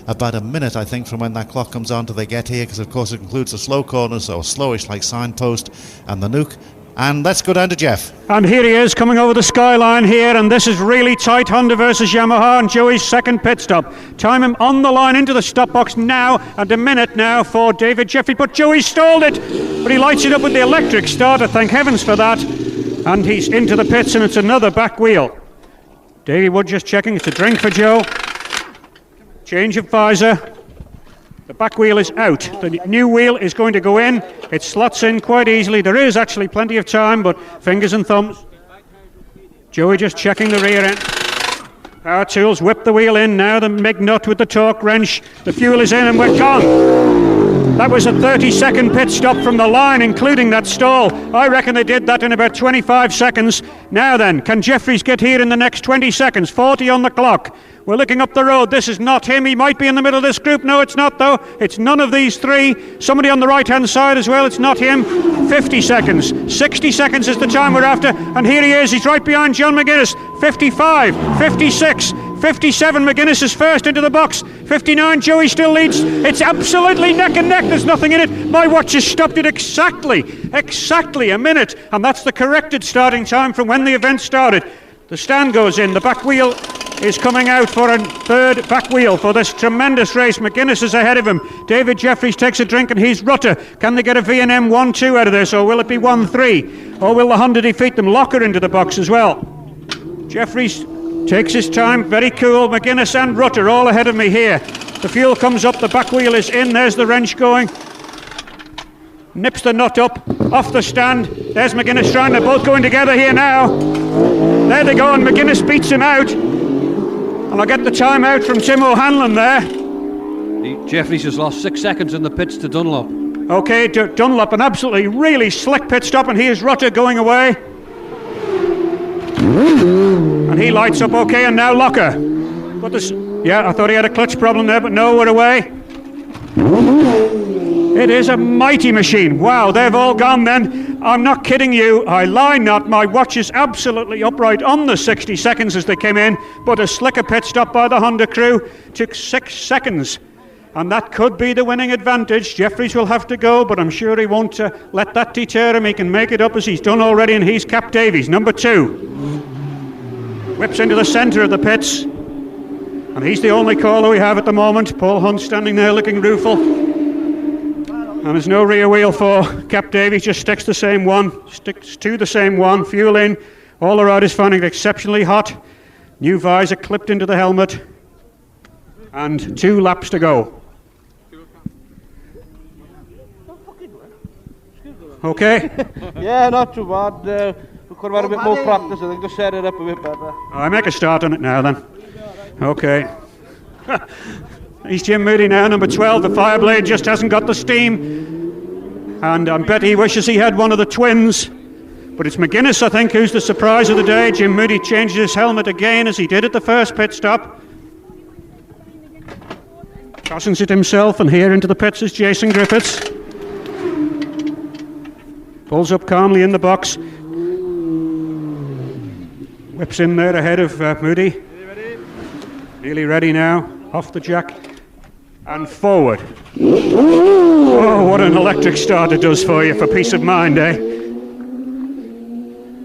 [SPEAKER 3] about a minute, I think, from when that clock comes on till they get here, because of course it includes the slow corners, so slowish like Signpost and the Nuke. And let's go down to Jeff.
[SPEAKER 12] And here he is coming over the skyline here, and this is really tight. Honda versus Yamaha, and Joey's second pit stop. Time him on the line into the stop box now, and a minute now for David Jeffrey, but Joey stalled it, but he lights it up with the electric starter, thank heavens for that, and he's into the pits, and it's another back wheel. Davey Wood just checking, it's a drink for Joe. Change of visor. The back wheel is out. The new wheel is going to go in. It slots in quite easily. There is actually plenty of time, but fingers and thumbs. Joey just checking the rear end. Power tools whip the wheel in. Now the MIG nut with the torque wrench. The fuel is in and we're gone. That was a 30-second pit stop from the line, including that stall. I reckon they did that in about 25 seconds. Now then, can Jeffries get here in the next 20 seconds? 40 on the clock. We're looking up the road. This is not him. He might be in the middle of this group. No, it's not, though. It's none of these three. Somebody on the right-hand side as well. It's not him. 50 seconds. 60 seconds is the time we're after. And here he is. He's right behind John McGuinness. 55, 56, 57. McGuinness is first into the box. 59. Joey still leads. It's absolutely neck and neck. There's nothing in it. My watch has stopped it exactly a minute. And that's the corrected starting time from when the event started. The stand goes in. The back wheel is coming out for a third back wheel for this tremendous race. McGuinness is ahead of him. David Jeffries takes a drink and he's Rutter. Can they get a V&M 1-2 out of this, or will it be 1-3? Or will the Honda defeat them? Locker into the box as well. Jeffries takes his time, very cool. McGuinness and Rutter all ahead of me here. The fuel comes up, the back wheel is in. There's the wrench going. Nips the nut up, off the stand. There's McGuinness trying. They're both going together here now. There they go, and McGuinness beats him out. And I'll get the time out from Tim O'Hanlon there.
[SPEAKER 16] Jeffries has lost 6 seconds in the pits to Dunlop.
[SPEAKER 12] Okay, Dunlop, an absolutely really slick pit stop, and here's Rutter going away. And he lights up okay, and now Locker. But this, yeah, I thought he had a clutch problem there, but no, we're away. It is a mighty machine. Wow, they've all gone then. I'm not kidding you. I lie not. My watch is absolutely upright on the 60 seconds as they came in, but a slicker pit stop by the Honda crew took 6 seconds. And that could be the winning advantage. Jeffries will have to go, but I'm sure he won't let that deter him. He can make it up as he's done already, and he's Cap Davies, number 2. Whips into the centre of the pits. And he's the only caller we have at the moment. Paul Hunt standing there looking rueful. And there's no rear wheel for Cap Davies, just sticks to the same one, fuel in. All the riders finding it exceptionally hot. New visor clipped into the helmet. And 2 laps to go. Okay?
[SPEAKER 20] Yeah, not too bad. We could have had a bit more practice. I think just set it up a bit better.
[SPEAKER 12] I make a start on it now then. Okay. He's Jim Moody now, number 12. The Fireblade just hasn't got the steam. And I bet he wishes he had one of the twins. But it's McGuinness, I think, who's the surprise of the day. Jim Moody changes his helmet again, as he did at the first pit stop. Tossing it himself, and here into the pits is Jason Griffiths. Pulls up calmly in the box. Whips in there ahead of Moody. Nearly ready now. Off the jack. And forward. Oh, what an electric start it does for you, for peace of mind, eh?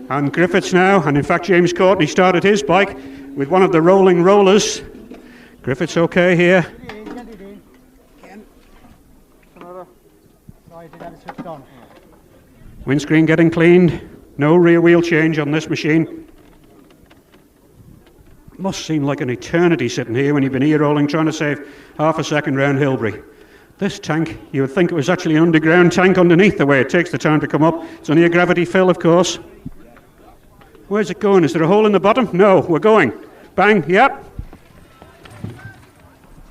[SPEAKER 12] And Griffiths now, and in fact James Courtney started his bike with one of the rolling rollers. Griffiths okay here. Windscreen getting cleaned. No rear wheel change on this machine. Must seem like an eternity sitting here when you've been ear-rolling trying to save half a second round Hilbury. This tank, you would think it was actually an underground tank underneath the way it takes the time to come up. It's only a gravity fill, of course. Where's it going? Is there a hole in the bottom? No, we're going. Bang, yep.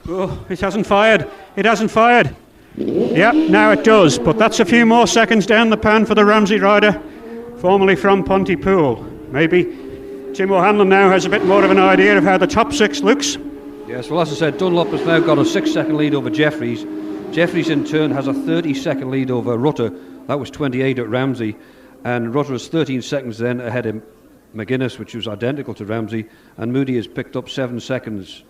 [SPEAKER 12] Oh, it hasn't fired. It hasn't fired. Yep, now it does, but that's a few more seconds down the pan for the Ramsey rider, formerly from Pontypool. Maybe Tim O'Hanlon now has a bit more of an idea of how the top 6 looks.
[SPEAKER 16] Yes, well, as I said, Dunlop has now got a 6-second lead over Jeffries. Jeffries, in turn, has a 30-second lead over Rutter. That was 28 at Ramsey. And Rutter is 13 seconds then ahead of McGuinness, which was identical to Ramsey. And Moody has picked up 7 seconds.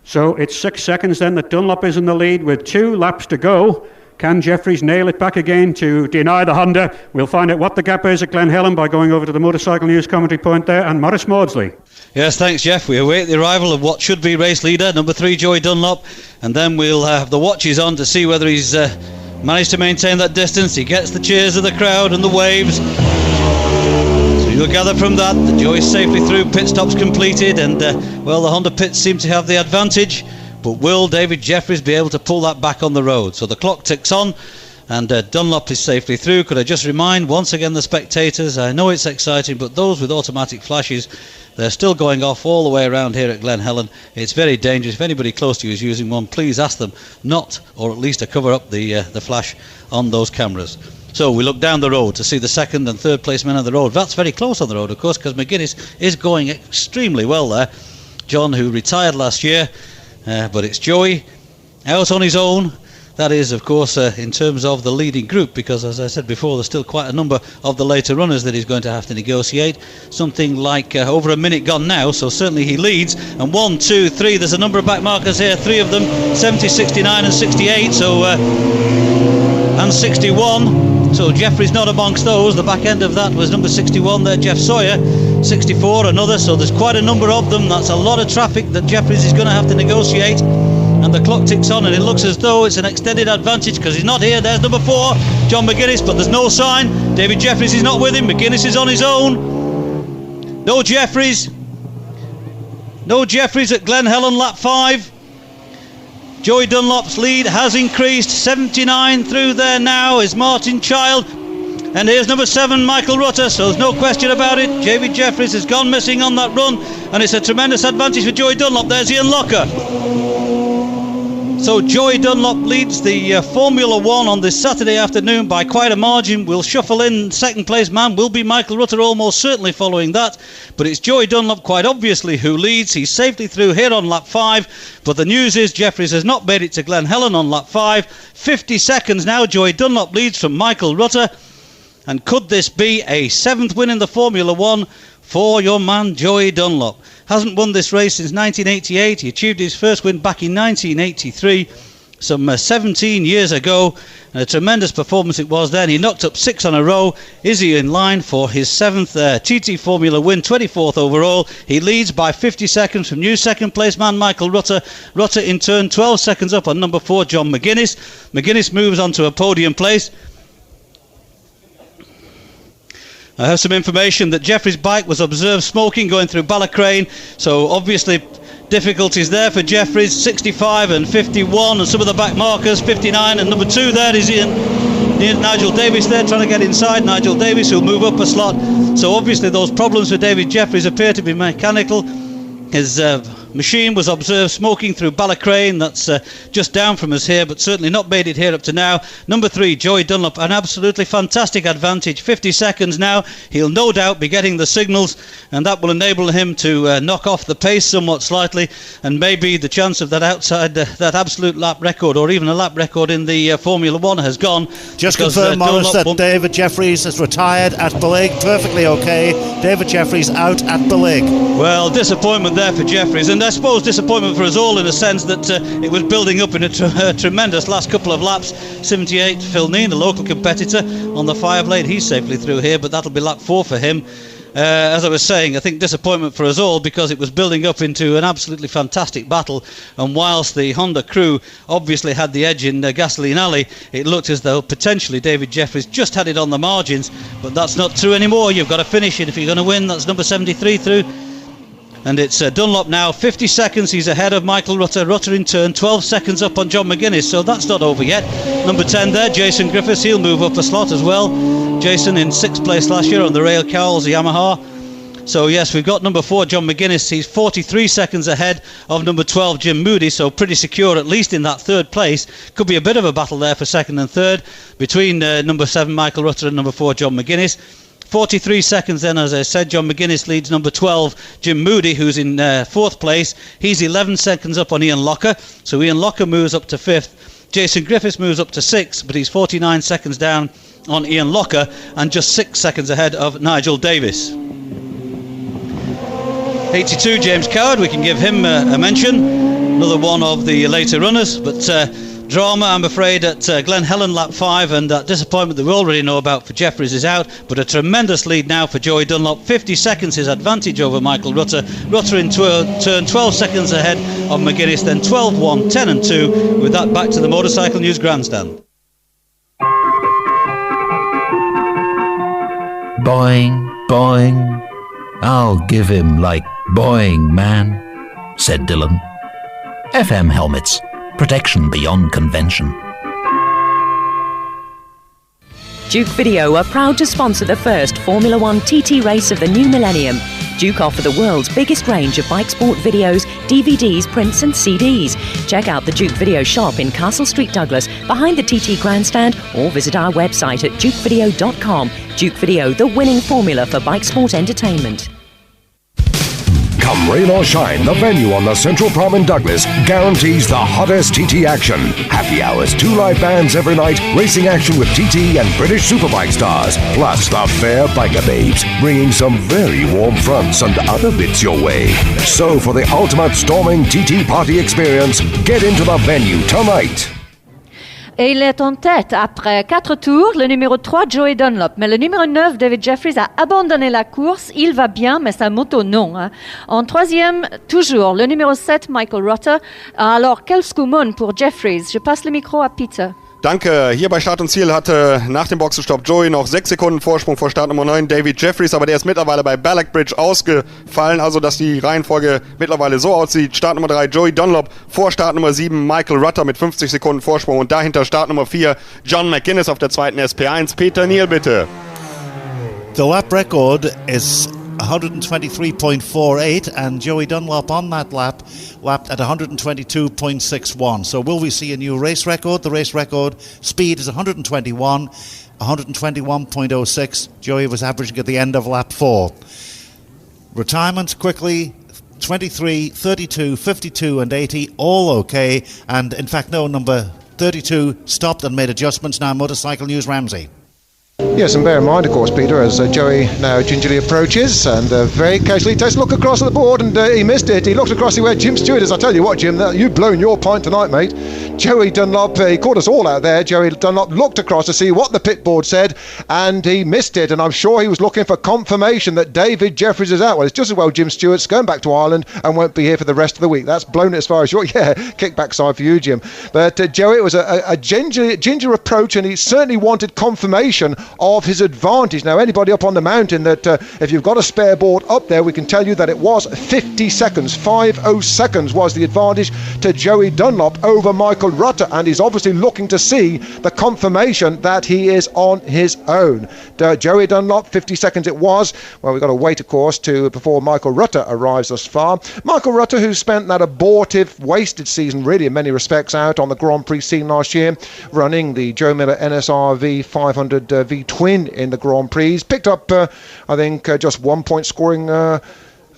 [SPEAKER 12] So it's 6 seconds then that Dunlop is in the lead with 2 laps to go. Can Jeffries nail it back again to deny the Honda? We'll find out what the gap is at Glen Helen by going over to the Motorcycle News commentary point there, and Maurice Maudsley.
[SPEAKER 8] Yes, thanks, Jeff. We await the arrival of what should be race leader, number 3, Joey Dunlop, and then we'll have the watches on to see whether he's managed to maintain that distance. He gets the cheers of the crowd and the waves. So you'll gather from that Joey's safely through, pit stops completed, and, well, the Honda pits seem to have the advantage. But will David Jeffries be able to pull that back on the road? So the clock ticks on, And Dunlop is safely through. Could I just remind once again the spectators, I know it's exciting, but those with automatic flashes, they're still going off all the way around here at Glen Helen. It's very dangerous. If anybody close to you is using one, please ask them not, or at least to cover up the flash on those cameras. So we look down the road to see the second and third place men on the road. That's very close on the road, of course, because McGuinness is going extremely well there. John, who retired last year, but it's Joey out on his own. That is, of course, in terms of the leading group, because, as I said before, there's still quite a number of the later runners that he's going to have to negotiate. Something like over a minute gone now, so certainly he leads. And 1, 2, 3, there's a number of back markers here, 3 of them, 70, 69 and 68, so and 61. So Jeffrey's not amongst those. The back end of that was number 61 there, Jeff Sawyer. 64, another, so there's quite a number of them. That's a lot of traffic that Jeffries is going to have to negotiate. And the clock ticks on, and it looks as though it's an extended advantage because he's not here. There's number 4, John McGuinness, but there's no sign. David Jeffries is not with him. McGuinness is on his own. No Jeffries. No Jeffries at Glen Helen, lap 5. Joey Dunlop's lead has increased. 79 through there now is Martin Child. And here's number 7, Michael Rutter, so there's no question about it. David Jeffries has gone missing on that run, and it's a tremendous advantage for Joey Dunlop. There's Ian Locker. So Joey Dunlop leads the Formula 1 on this Saturday afternoon by quite a margin. We'll shuffle in. Second place man will be Michael Rutter, almost certainly following that. But it's Joey Dunlop quite obviously who leads. He's safely through here on lap 5. But the news is Jeffries has not made it to Glen Helen on lap 5. 50 seconds now. Joey Dunlop leads from Michael Rutter. And could this be a 7th win in the Formula 1 for your man Joey Dunlop? Hasn't won this race since 1988. He achieved his first win back in 1983, some 17 years ago. And a tremendous performance it was then. He knocked up 6 on a row. Is he in line for his 7th TT Formula win, 24th overall? He leads by 50 seconds from new second place man Michael Rutter. Rutter in turn 12 seconds up on number 4, John McGuinness. McGuinness moves on to a podium place. I have some information that Jeffrey's bike was observed smoking going through Ballacrane, so obviously difficulties there for Jeffries. 65 and 51 and some of the back markers, 59 and number 2 there is Nigel Davis there trying to get inside. Nigel Davis who'll move up a slot, so obviously those problems for David Jeffries appear to be mechanical. His machine was observed smoking through Ballacrane. That's just down from us here, but certainly not made it here up to now. Number 3, Joey Dunlop, an absolutely fantastic advantage. 50 seconds now. He'll no doubt be getting the signals, and that will enable him to knock off the pace somewhat slightly, and maybe the chance of that outside, that absolute lap record, or even a lap record in the Formula 1 has gone.
[SPEAKER 3] Just confirm, Morris, that David Jeffries has retired at Ballig. Perfectly okay. David Jeffries out at Ballig.
[SPEAKER 8] Well, disappointment there for Jeffries, and I suppose disappointment for us all in a sense that it was building up in a tremendous last couple of laps. 78, Phil Neen, the local competitor on the Fireblade, he's safely through here, but that'll be lap 4 for him. As I was saying, I think disappointment for us all because it was building up into an absolutely fantastic battle, and whilst the Honda crew obviously had the edge in Gasoline Alley, it looked as though potentially David Jeffries just had it on the margins, but that's not true anymore. You've got to finish it if you're going to win. That's number 73 through. And it's Dunlop now, 50 seconds, he's ahead of Michael Rutter. Rutter in turn, 12 seconds up on John McGuinness, so that's not over yet. Number 10 there, Jason Griffiths, he'll move up a slot as well. Jason in 6th place last year on the Rail Cowles, the Yamaha. So yes, we've got number 4, John McGuinness, he's 43 seconds ahead of number 12, Jim Moody, so pretty secure, at least in that 3rd place. Could be a bit of a battle there for 2nd and 3rd, between number 7, Michael Rutter, and number 4, John McGuinness. 43 seconds then, as I said, John McGuinness leads number 12, Jim Moody, who's in 4th place. He's 11 seconds up on Ian Locker, so Ian Locker moves up to 5th. Jason Griffiths moves up to 6th, but he's 49 seconds down on Ian Locker and just 6 seconds ahead of Nigel Davis. 82, James Coward, we can give him a mention. Another one of the later runners, but drama, I'm afraid, at Glen Helen lap 5, and that disappointment that we already know about for Jeffries is out, but a tremendous lead now for Joey Dunlop. 50 seconds his advantage over Michael Rutter. Rutter in turn 12 seconds ahead of McGuinness, then 12, 1, 10 and 2. With that, back to the Motorcycle News Grandstand.
[SPEAKER 4] Boing, boing. I'll give him like boing, man, said Dylan. FM helmets. Protection beyond convention.
[SPEAKER 7] Duke Video are proud to sponsor the first Formula One TT race of the new millennium. Duke offer the world's biggest range of bike sport videos, DVDs, prints and CDs. Check out the Duke Video shop in Castle Street, Douglas, behind the TT grandstand, or visit our website at dukevideo.com. Duke Video, the winning formula for bike sport entertainment.
[SPEAKER 5] Come rain or shine, the venue on the Central Prom in Douglas guarantees the hottest TT action. Happy hours, 2 live bands every night, racing action with TT and British Superbike stars, plus the fair biker babes, bringing some very warm fronts and other bits your way. So for the ultimate storming TT party experience, get into the venue tonight.
[SPEAKER 14] Et il est en tête après 4 tours, le numéro 3, Joey Dunlop. Mais le numéro 9, David Jeffries, a abandonné la course. Il va bien, mais sa moto, non. Hein. En troisième, toujours, le numéro 7, Michael Rutter. Alors, quel Skumon pour Jeffries? Je passe le micro à Peter.
[SPEAKER 15] Danke. Hier bei Start und Ziel hatte nach dem Boxenstopp Joey noch 6 Sekunden Vorsprung vor Startnummer 9 David Jeffries, aber der ist mittlerweile bei Ballack Bridge ausgefallen, also dass die Reihenfolge mittlerweile so aussieht. Startnummer 3 Joey Dunlop vor Startnummer 7 Michael Rutter mit 50 Sekunden Vorsprung und dahinter Startnummer 4 John McGuinness auf der zweiten SP1. Peter Niel, bitte.
[SPEAKER 3] The lap record is 123.48 and Joey Dunlop on that lap lapped at 122.61. So will we see a new race record? The race record speed is 121.06. Joey was averaging at the end of lap 4. Retirement quickly, 23, 32, 52 and 80, all okay. And in fact, no, number 32 stopped and made adjustments. Now Motorcycle News, Ramsey.
[SPEAKER 10] Yes, and bear in mind, of course, Peter, as Joey now gingerly approaches and very casually takes a look across at the board and he missed it. He looked across to where Jim Stewart is. I tell you what, Jim, you've blown your pint tonight, mate. Joey Dunlop, he caught us all out there. Joey Dunlop looked across to see what the pit board said and he missed it. And I'm sure he was looking for confirmation that David Jeffries is out. Well, it's just as well Jim Stewart's going back to Ireland and won't be here for the rest of the week. That's blown it as far as you're. Yeah, kick backside for you, Jim. But Joey, it was a ginger approach and he certainly wanted confirmation of his advantage. Now, anybody up on the mountain that if you've got a spare board up there, we can tell you that it was 50 seconds. 50 seconds was the advantage to Joey Dunlop over Michael Rutter, and he's obviously looking to see the confirmation that he is on his own. Joey Dunlop, 50 seconds it was. Well, we've got to wait, of course, before Michael Rutter arrives thus far. Michael Rutter, who spent that abortive, wasted season, really in many respects, out on the Grand Prix scene last year, running the Joe Miller NSRV 500 V Twin in the Grand Prix. Picked up, I think, just 1 point scoring.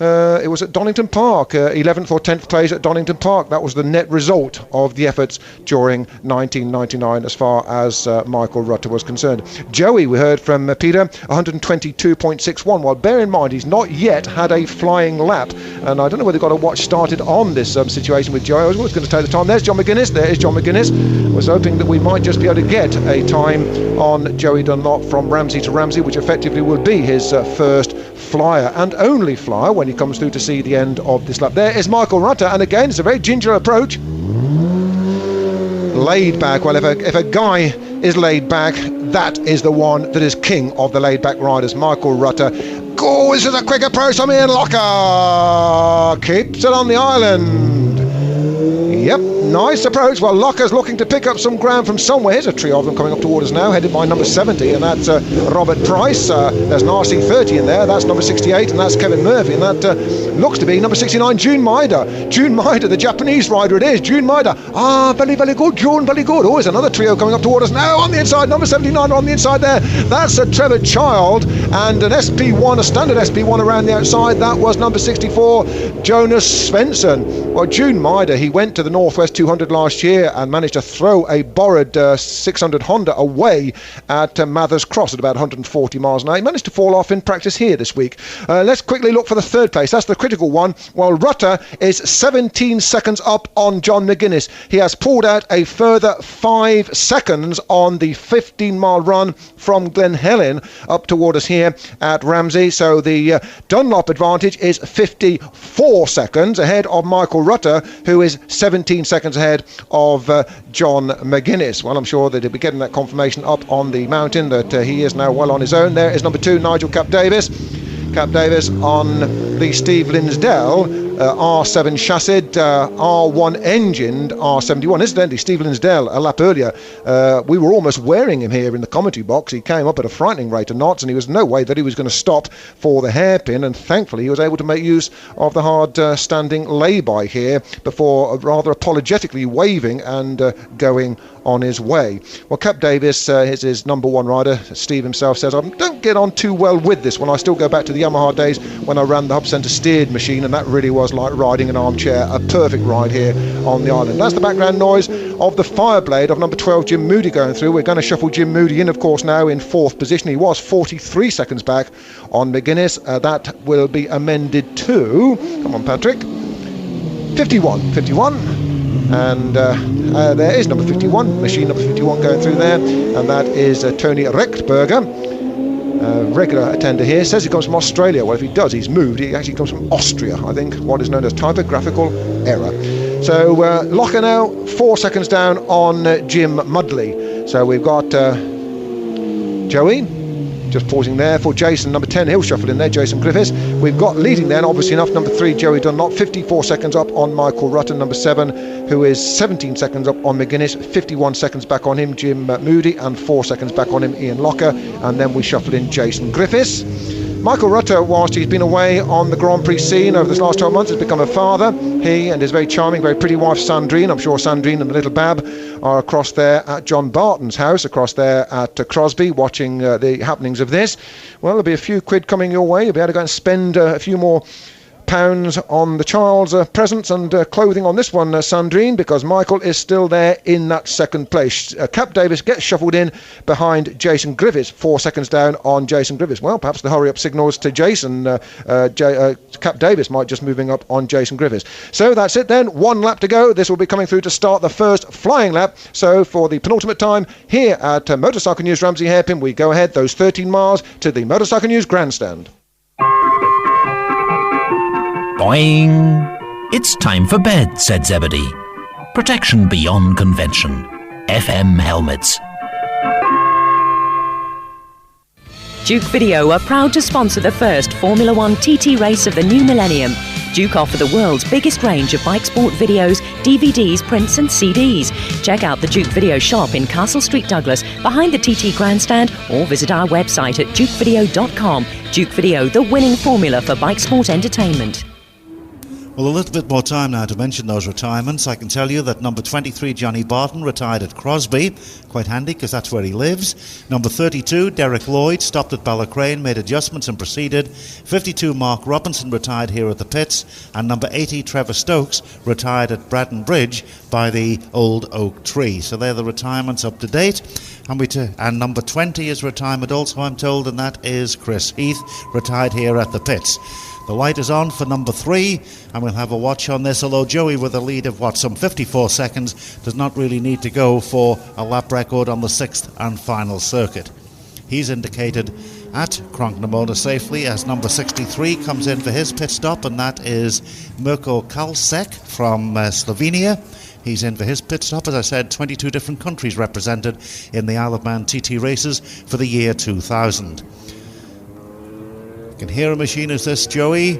[SPEAKER 10] It was at Donington Park, 11th or 10th place at Donington Park. That was the net result of the efforts during 1999 as far as Michael Rutter was concerned. Joey, we heard from Peter, 122.61. Well, bear in mind, he's not yet had a flying lap. And I don't know whether you've got a watch started on this situation with Joey. I was always going to take the time. There's John McGuinness. There is John McGuinness. I was hoping that we might just be able to get a time on Joey Dunlop from Ramsey to Ramsey, which effectively will be his first flyer and only flyer when he comes through to see the end of this lap. There is Michael Rutter, and again it's a very ginger approach, laid back. Well, if a guy is laid back, that is the one that is king of the laid back riders, Michael Rutter. Oh, this is a quick approach from Ian Locker, keeps it on the island. Yep, nice approach. Well, Locker's looking to pick up some ground from somewhere. Here's a trio of them coming up towards us now, headed by number 70, and that's Robert Price. There's an RC30 in there, that's number 68, and that's Kevin Murphy, and that looks to be number 69, June Maida. June Maida, the Japanese rider it is, June Maida. Ah, very, very good, June, very good. Oh, there's another trio coming up toward us now on the inside, number 79 on the inside there. That's a Trevor Child, and an SP1, a standard SP1 around the outside. That was number 64, Jonas Svensson. Well, June Maida, he went to the Northwest 200 last year and managed to throw a borrowed 600 Honda away at Mathers Cross at about 140 miles an hour. He managed to fall off in practice here this week. Let's quickly look for the third place. That's the critical one. Well, Rutter is 17 seconds up on John McGuinness. He has pulled out a further 5 seconds on the 15-mile run from Glen Helen up toward us here at Ramsey. So the Dunlop advantage is 54 seconds ahead of Michael Rutter, who is 17 seconds ahead of John McGuinness. Well, I'm sure that he'll be getting that confirmation up on the mountain that he is now well on his own. There is number 2, Nigel Cap Davis. Cap Davis on the Steve Linsdell R7 chassis, R1 engined R71. Incidentally, Steve Linsdell, a lap earlier, we were almost wearing him here in the commentary box. He came up at a frightening rate of knots, and he was no way that he was going to stop for the hairpin, and thankfully he was able to make use of the hard standing lay-by here before rather apologetically waving and going on his way. Well, Cap Davis is his number one rider. Steve himself says, I don't get on too well with this one. I still go back to the Yamaha days when I ran the hub centre steered machine, and that really was like riding an armchair. A perfect ride here on the island. That's the background noise of the Fireblade of number 12 Jim Moody going through. We're going to shuffle Jim Moody in, of course, now in fourth position. He was 43 seconds back on McGuinness. That will be amended to, come on Patrick, 51. And there is number 51, machine number 51 going through there, and that is Tony Rechtberger, regular attender here. Says he comes from Australia. Well, if he does, he's moved. He actually comes from Austria, I think, what is known as typographical error. So Locker now 4 seconds down on Jim Mudley. So we've got Joey just pausing there for Jason, number 10, he'll shuffle in there, Jason Griffiths. We've got leading then, obviously enough, number 3, Joey Dunlop, 54 seconds up on Michael Rutten, number 7, who is 17 seconds up on McGuinness, 51 seconds back on him, Jim Moody, and 4 seconds back on him, Ian Locker, and then we shuffle in Jason Griffiths. Michael Rutter, whilst he's been away on the Grand Prix scene over this last 12 months, has become a father. He and his very charming, very pretty wife Sandrine, I'm sure Sandrine and the little Bab are across there at John Barton's house, across there at Crosby, watching the happenings of this. Well, there'll be a few quid coming your way. You'll be able to go and spend a few more pounds on the child's presents and clothing on this one, Sandrine, because Michael is still there in that second place. Cap Davis gets shuffled in behind Jason Griffiths, 4 seconds down on Jason Griffiths. Well, perhaps the hurry-up signals to Jason. Cap Davis might just moving up on Jason Griffiths. So that's it then, 1 lap to go. This will be coming through to start the first flying lap. So for the penultimate time here at Motorcycle News Ramsey Hairpin, we go ahead those 13 miles to the Motorcycle News Grandstand.
[SPEAKER 4] Boing! It's time for bed, said Zebedee. Protection beyond convention. FM helmets.
[SPEAKER 7] Duke Video are proud to sponsor the first Formula One TT race of the new millennium. Duke offer the world's biggest range of bike sport videos, DVDs, prints and CDs. Check out the Duke Video shop in Castle Street, Douglas, behind the TT Grandstand, or visit our website at dukevideo.com. Duke Video, the winning formula for bike sport entertainment.
[SPEAKER 3] Well, a little bit more time now to mention those retirements. I can tell you that number 23, Johnny Barton, retired at Crosby. Quite handy, because that's where he lives. Number 32, Derek Lloyd, stopped at Ballacrane, made adjustments and proceeded. 52, Mark Robinson, retired here at the pits. And number 80, Trevor Stokes, retired at Bratton Bridge by the old oak tree. So they're the retirements up to date. And number 20 is retirement also, I'm told, and that is Chris Heath, retired here at the pits. The light is on for number 3, and we'll have a watch on this, although Joey, with a lead of some 54 seconds, does not really need to go for a lap record on the 6th and final circuit. He's indicated at Kronknemona safely as number 63 comes in for his pit stop, and that is Mirko Kalsek from Slovenia. He's in for his pit stop. As I said, 22 different countries represented in the Isle of Man TT races for the year 2000. Can hear a machine as this, Joey.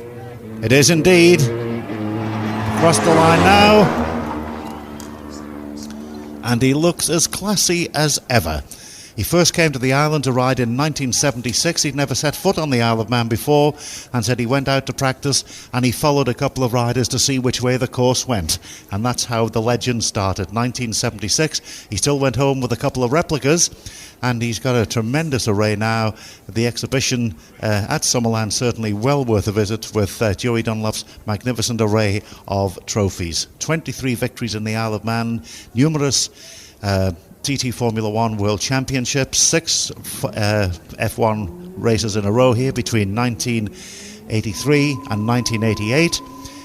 [SPEAKER 3] It is indeed. Across the line now. And he looks as classy as ever. He first came to the island to ride in 1976. He'd never set foot on the Isle of Man before, and said he went out to practice and he followed a couple of riders to see which way the course went. And that's how the legend started. 1976. He still went home with a couple of replicas, and he's got a tremendous array now. The exhibition at Summerland certainly well worth a visit, with Joey Dunlop's magnificent array of trophies. 23 victories in the Isle of Man, numerous TT Formula One World Championships, 6 F1 races in a row here between 1983 and 1988.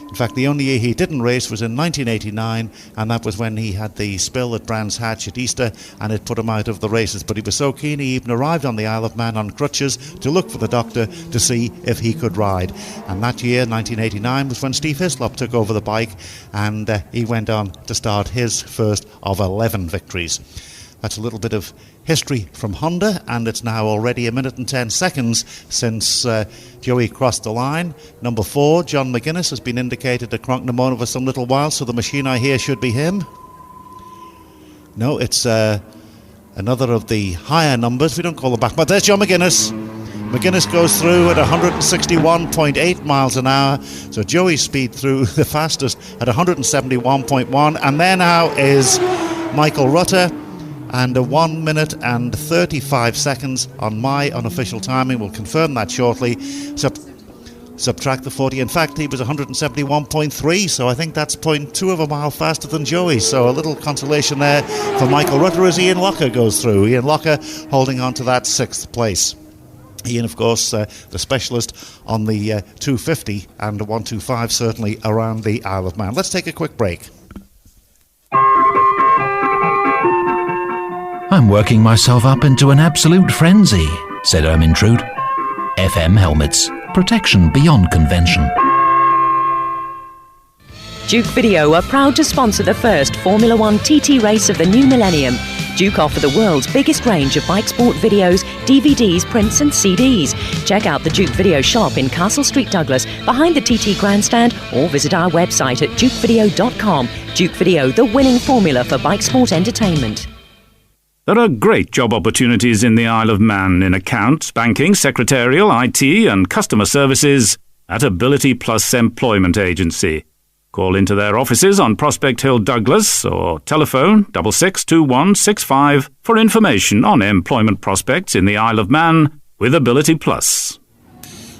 [SPEAKER 3] In fact, the only year he didn't race was in 1989, and that was when he had the spill at Brands Hatch at Easter, and it put him out of the races. But he was so keen, he even arrived on the Isle of Man on crutches to look for the doctor to see if he could ride. And that year, 1989, was when Steve Hislop took over the bike, and he went on to start his first of 11 victories. That's a little bit of history from Honda, and it's now already 1 minute and 10 seconds since Joey crossed the line. Number 4, John McGuinness, has been indicated at Cronknamona for some little while, so the machine I hear should be him. No, it's another of the higher numbers. We don't call them back, but there's John McGuinness. McGuinness goes through at 161.8 miles an hour, so Joey's speed through the fastest at 171.1, and there now is Michael Rutter, and 1 minute and 35 seconds on my unofficial timing. We'll confirm that shortly. Subtract the 40. In fact, he was 171.3, so I think that's 0.2 of a mile faster than Joey. So a little consolation there for Michael Rutter as Ian Locker goes through. Ian Locker holding on to that 6th place. Ian, of course, the specialist on the 250 and 125, certainly around the Isle of Man. Let's take a quick break.
[SPEAKER 4] I'm working myself up into an absolute frenzy, said Ermintrude. FM helmets. Protection beyond convention.
[SPEAKER 7] Duke Video are proud to sponsor the first Formula One TT race of the new millennium. Duke offer the world's biggest range of bike sport videos, DVDs, prints and CDs. Check out the Duke Video shop in Castle Street, Douglas, behind the TT grandstand, or visit our website at dukevideo.com. Duke Video, the winning formula for bike sport entertainment.
[SPEAKER 11] There are great job opportunities in the Isle of Man in accounts, banking, secretarial, IT and customer services at Ability Plus Employment Agency. Call into their offices on Prospect Hill, Douglas, or telephone 662165 for information on employment prospects in the Isle of Man with Ability Plus.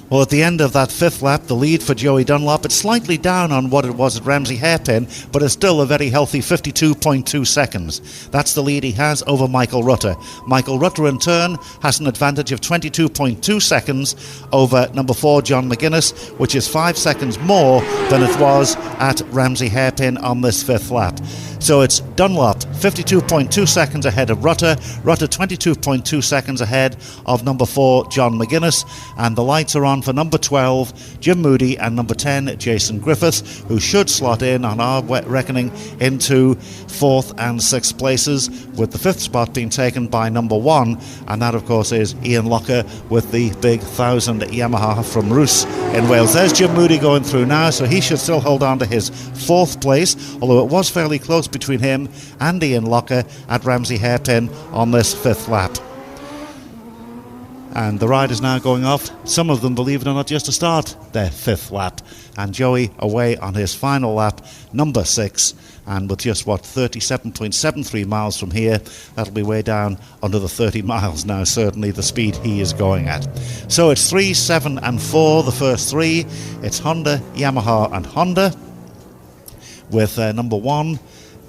[SPEAKER 3] Well, at the end of that 5th lap, the lead for Joey Dunlop, it's slightly down on what it was at Ramsey Hairpin, but it's still a very healthy 52.2 seconds. That's the lead he has over Michael Rutter. Michael Rutter, in turn, has an advantage of 22.2 seconds over number 4, John McGuinness, which is 5 seconds more than it was at Ramsey Hairpin on this 5th lap. So it's Dunlop 52.2 seconds ahead of Rutter, Rutter 22.2 seconds ahead of number 4, John McGuinness, and the lights are on for number 12, Jim Moody, and number 10, Jason Griffiths, who should slot in on our reckoning into 4th and 6th places, with the 5th spot being taken by number 1, and that of course is Ian Locker with the big 1000 Yamaha from Roos in Wales. There's Jim Moody going through now, so he should still hold on to his 4th place, although it was fairly close between him and Ian Locker at Ramsey Hairpin on this 5th lap. And the ride is now going off. Some of them, believe it or not, just to start their 5th lap. And Joey away on his final lap, number 6. And with just, 37.73 miles from here, that'll be way down under the 30 miles now, certainly the speed he is going at. So it's 3, 7 and 4, the first 3. It's Honda, Yamaha and Honda, with number 1.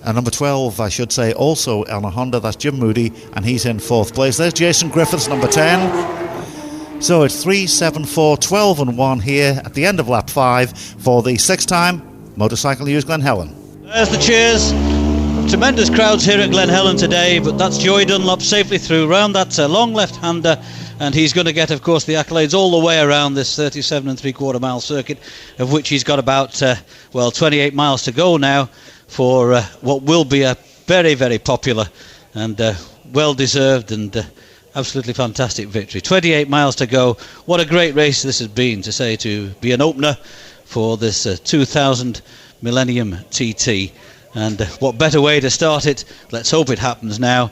[SPEAKER 3] And number 12, I should say, also on a Honda, that's Jim Moody, and he's in 4th place. There's Jason Griffiths, number 10. So it's 3, 7, 4, 12 and 1 here at the end of lap 5 for the 6th time Motorcycle News Glen Helen.
[SPEAKER 8] There's the cheers. Tremendous crowds here at Glen Helen today, but that's Joey Dunlop safely through round that long left-hander, and he's going to get, of course, the accolades all the way around this 37 3/4 mile circuit, of which he's got about 28 miles to go now for what will be a very, very popular and well-deserved and absolutely fantastic victory. 28 miles to go. What a great race this has been, to be an opener for this 2000 Millennium TT. And what better way to start it, let's hope it happens now,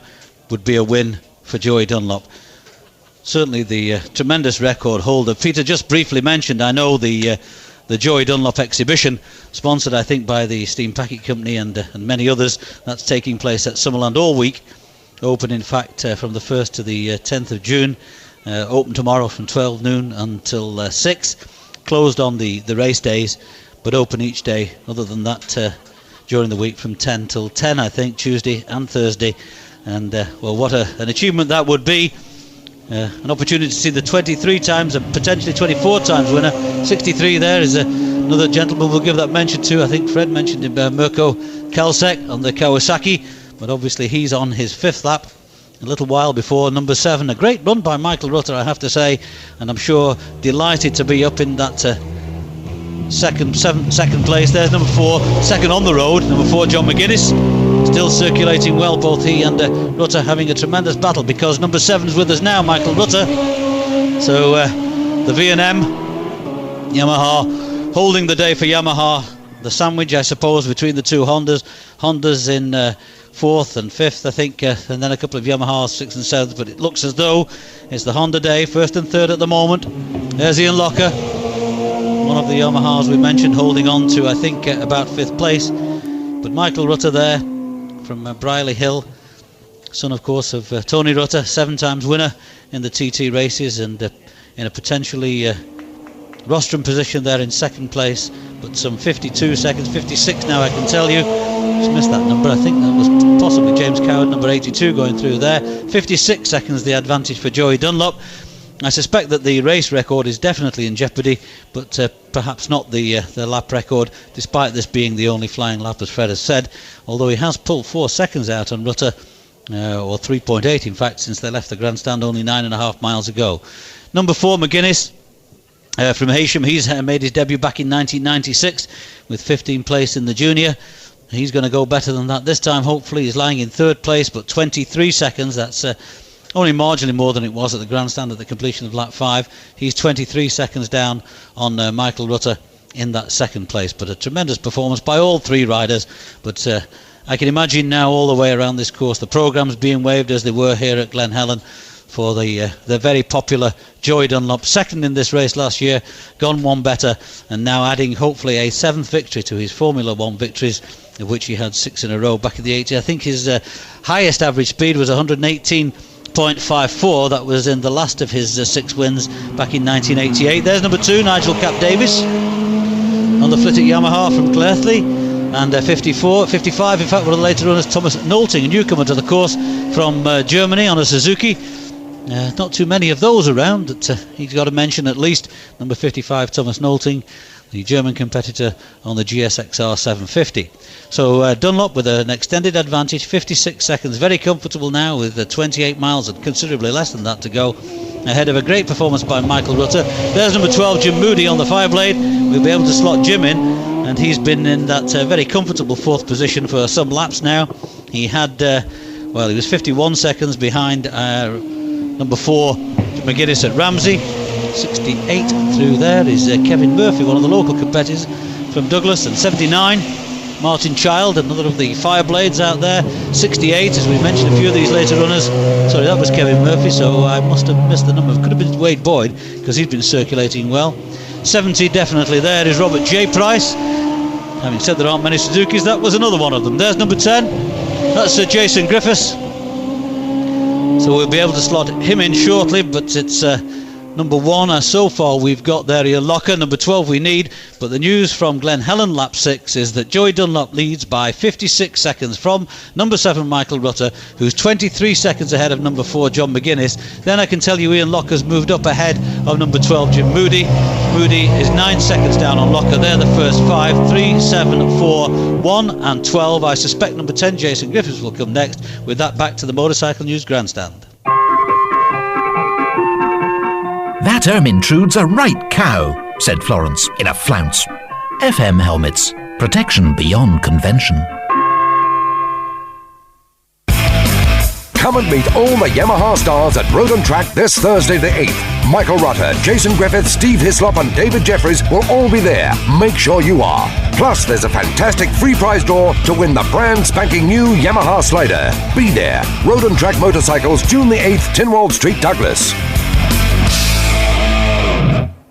[SPEAKER 8] would be a win for Joey Dunlop. Certainly the tremendous record holder. Peter just briefly mentioned, I know the Joey Dunlop exhibition, sponsored I think by the Steam Packet Company and many others. That's taking place at Summerland all week. Open in fact from the 1st to the 10th of June. Open tomorrow from 12 noon until 6. Closed on the race days, but open each day other than that during the week from 10 till 10 I think, Tuesday and Thursday. And what an achievement that would be. An opportunity to see the 23 times and potentially 24 times winner. 63 there is another gentleman we'll give that mention to. I think Fred mentioned him, Mirko Kalsek on the Kawasaki, but obviously he's on his 5th lap a little while before number 7. A great run by Michael Rutter, I have to say, and I'm sure delighted to be up in that second place. There's number 4, second on the road. Number 4, John McGuinness, still circulating well. Both he and Rutter having a tremendous battle, because number 7's with us now, Michael Rutter. So the V&M Yamaha holding the day for Yamaha. The sandwich, I suppose, between the two Hondas in 4th and 5th, I think, and then a couple of Yamahas 6th and 7th, but it looks as though it's the Honda day, 1st and 3rd at the moment. There's Ian Locker, one of the Yamahas we mentioned, holding on to, I think, about 5th place. But Michael Rutter there from Brierley Hill, son, of course, of Tony Rutter, 7 times winner in the TT races, and in a potentially rostrum position there in 2nd place, but some 52 seconds, 56 now, I can tell you. Just missed that number. I think that was possibly James Coward, number 82, going through there. 56 seconds the advantage for Joey Dunlop. I suspect that the race record is definitely in jeopardy, but perhaps not the lap record, despite this being the only flying lap, as Fred has said, although he has pulled 4 seconds out on Rutter, or 3.8 in fact, since they left the grandstand only 9.5 miles ago. Number 4, McGuinness, from Heysham. He's made his debut back in 1996 with 15th place in the junior. He's going to go better than that this time, hopefully. He's lying in 3rd place, but 23 seconds. That's only marginally more than it was at the grandstand at the completion of lap 5. He's 23 seconds down on Michael Rutter in that 2nd place. But a tremendous performance by all 3 riders. But I can imagine now all the way around this course the programmes being waved as they were here at Glen Helen for the very popular Joey Dunlop, 2nd in this race last year, gone one better, and now adding hopefully a 7th victory to his Formula 1 victories, of which he had 6 in a row back in the 80s. I think his highest average speed was 118.54. That was in the last of his 6 wins back in 1988. There's number 2, Nigel Cap Davis, on the Flitwick Yamaha from Clerthley. And 55 in fact, one of the later runners, Thomas Nolting, a newcomer to the course from Germany on a Suzuki. Not too many of those around, but he's got to mention at least number 55, Thomas Nolting, the German competitor on the GSXR 750. So Dunlop with an extended advantage, 56 seconds, very comfortable now with 28 miles and considerably less than that to go, ahead of a great performance by Michael Rutter. There's number 12, Jim Moody on the Fireblade. We'll be able to slot Jim in, and he's been in that very comfortable 4th position for some laps now. He had, he was 51 seconds behind number 4, McGuinness at Ramsey. 68 through there is Kevin Murphy, one of the local competitors from Douglas, and 79, Martin Child, another of the Fireblades out there. 68, as we mentioned, a few of these later runners. Sorry, that was Kevin Murphy, so I must have missed the number. Could have been Wade Boyd, because he's been circulating well. 70 definitely there is Robert J. Price. Having said there aren't many Suzukis, that was another one of them. There's number 10, that's Jason Griffiths. So we'll be able to slot him in shortly, but it's number 1 so far we've got there, Ian Locker. Number 12 we need, but the news from Glen Helen lap 6 is that Joey Dunlop leads by 56 seconds from number 7 Michael Rutter, who's 23 seconds ahead of number 4 John McGuinness. Then I can tell you Ian Locker's moved up ahead of number 12 Jim Moody. Moody is 9 seconds down on Locker. They're the first 5, 3, 7, 4, 1 and 12. I suspect number 10 Jason Griffiths will come next. With that, back to the Motorcycle News grandstand.
[SPEAKER 4] That Ermintrude's a right cow, said Florence in a flounce. FM helmets. Protection beyond convention.
[SPEAKER 5] Come and meet all the Yamaha stars at Road and Track this Thursday the 8th. Michael Rutter, Jason Griffith, Steve Hislop and David Jeffries will all be there. Make sure you are. Plus, there's a fantastic free prize draw to win the brand spanking new Yamaha Slider. Be there. Road and Track Motorcycles, June the 8th, Tynwald Street, Douglas.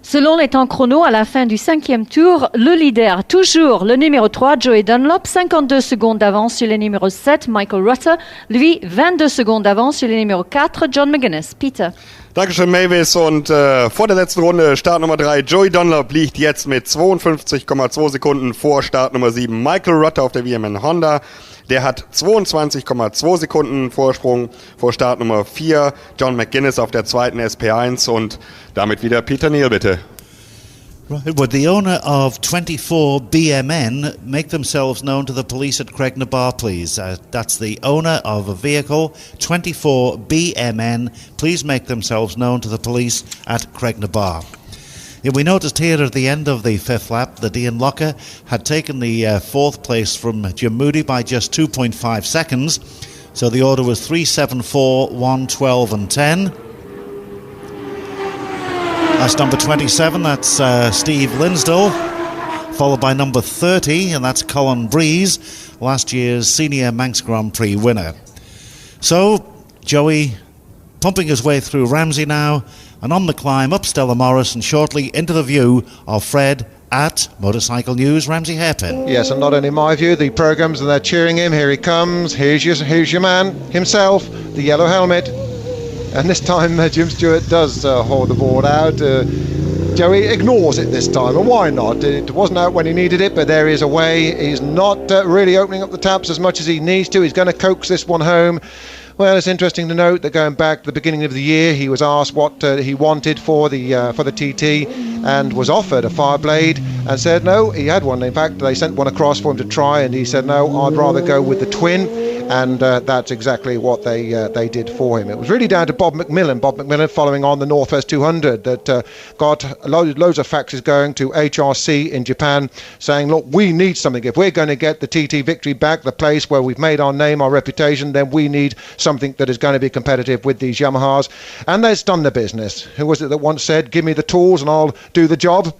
[SPEAKER 14] Selon les temps chrono, à la fin du 5e tour, le leader, toujours le numéro 3, Joey Dunlop, 52 secondes d'avance sur le numéro 7, Michael Rutter. Lui, 22 secondes d'avance sur le numéro 4, John McGuinness. Peter.
[SPEAKER 15] Dankeschön, Mavis. Und vor der letzten Runde, Start Nummer 3, Joey Dunlop liegt jetzt mit 52,2 Sekunden vor Start Nummer 7, Michael Rutter auf der VMN Honda. Der hat 22,2 Sekunden Vorsprung vor Start Nummer 4, John McGuinness auf der zweiten SP1 und damit wieder Peter Neal, bitte.
[SPEAKER 3] Right, would the owner of 24 BMN make themselves known to the police at Craignabar, please? That's the owner of a vehicle, 24 BMN. Please make themselves known to the police at Craignabar. Yeah, we noticed here at the end of the fifth lap that Ian Locker had taken the fourth place from Jim Moody by just 2.5 seconds. So the order was 3, 7, 4, 1, 12 and 10. That's number 27, that's Steve Linsdell, followed by number 30, and that's Colin Breeze, last year's Senior Manx Grand Prix winner. So Joey pumping his way through Ramsey now, and on the climb up Stella Morris and shortly into the view of Fred at Motorcycle News Ramsey Hairpin.
[SPEAKER 10] Yes, and not only my view, the programmes, and they're cheering him. Here he comes. Here's your man himself, the yellow helmet. And this time Jim Stewart does hold the board out. Joey ignores it this time, and why not? It wasn't out when he needed it, but there is a way. He's not really opening up the taps as much as he needs to. He's going to coax this one home. Well, it's interesting to note that going back to the beginning of the year, he was asked what he wanted for the TT and was offered a Fireblade and said no, he had one. In fact, they sent one across for him to try and he said no, I'd rather go with the Twin. And that's exactly what they did for him. It was really down to Bob McMillan following on the Northwest 200 that got loads of faxes going to HRC in Japan saying, look, we need something. If we're going to get the TT Victory back, the place where we've made our name, our reputation, then we need something that is going to be competitive with these Yamahas. And they've done the business. Who was it that once said, give me the tools and I'll do the job?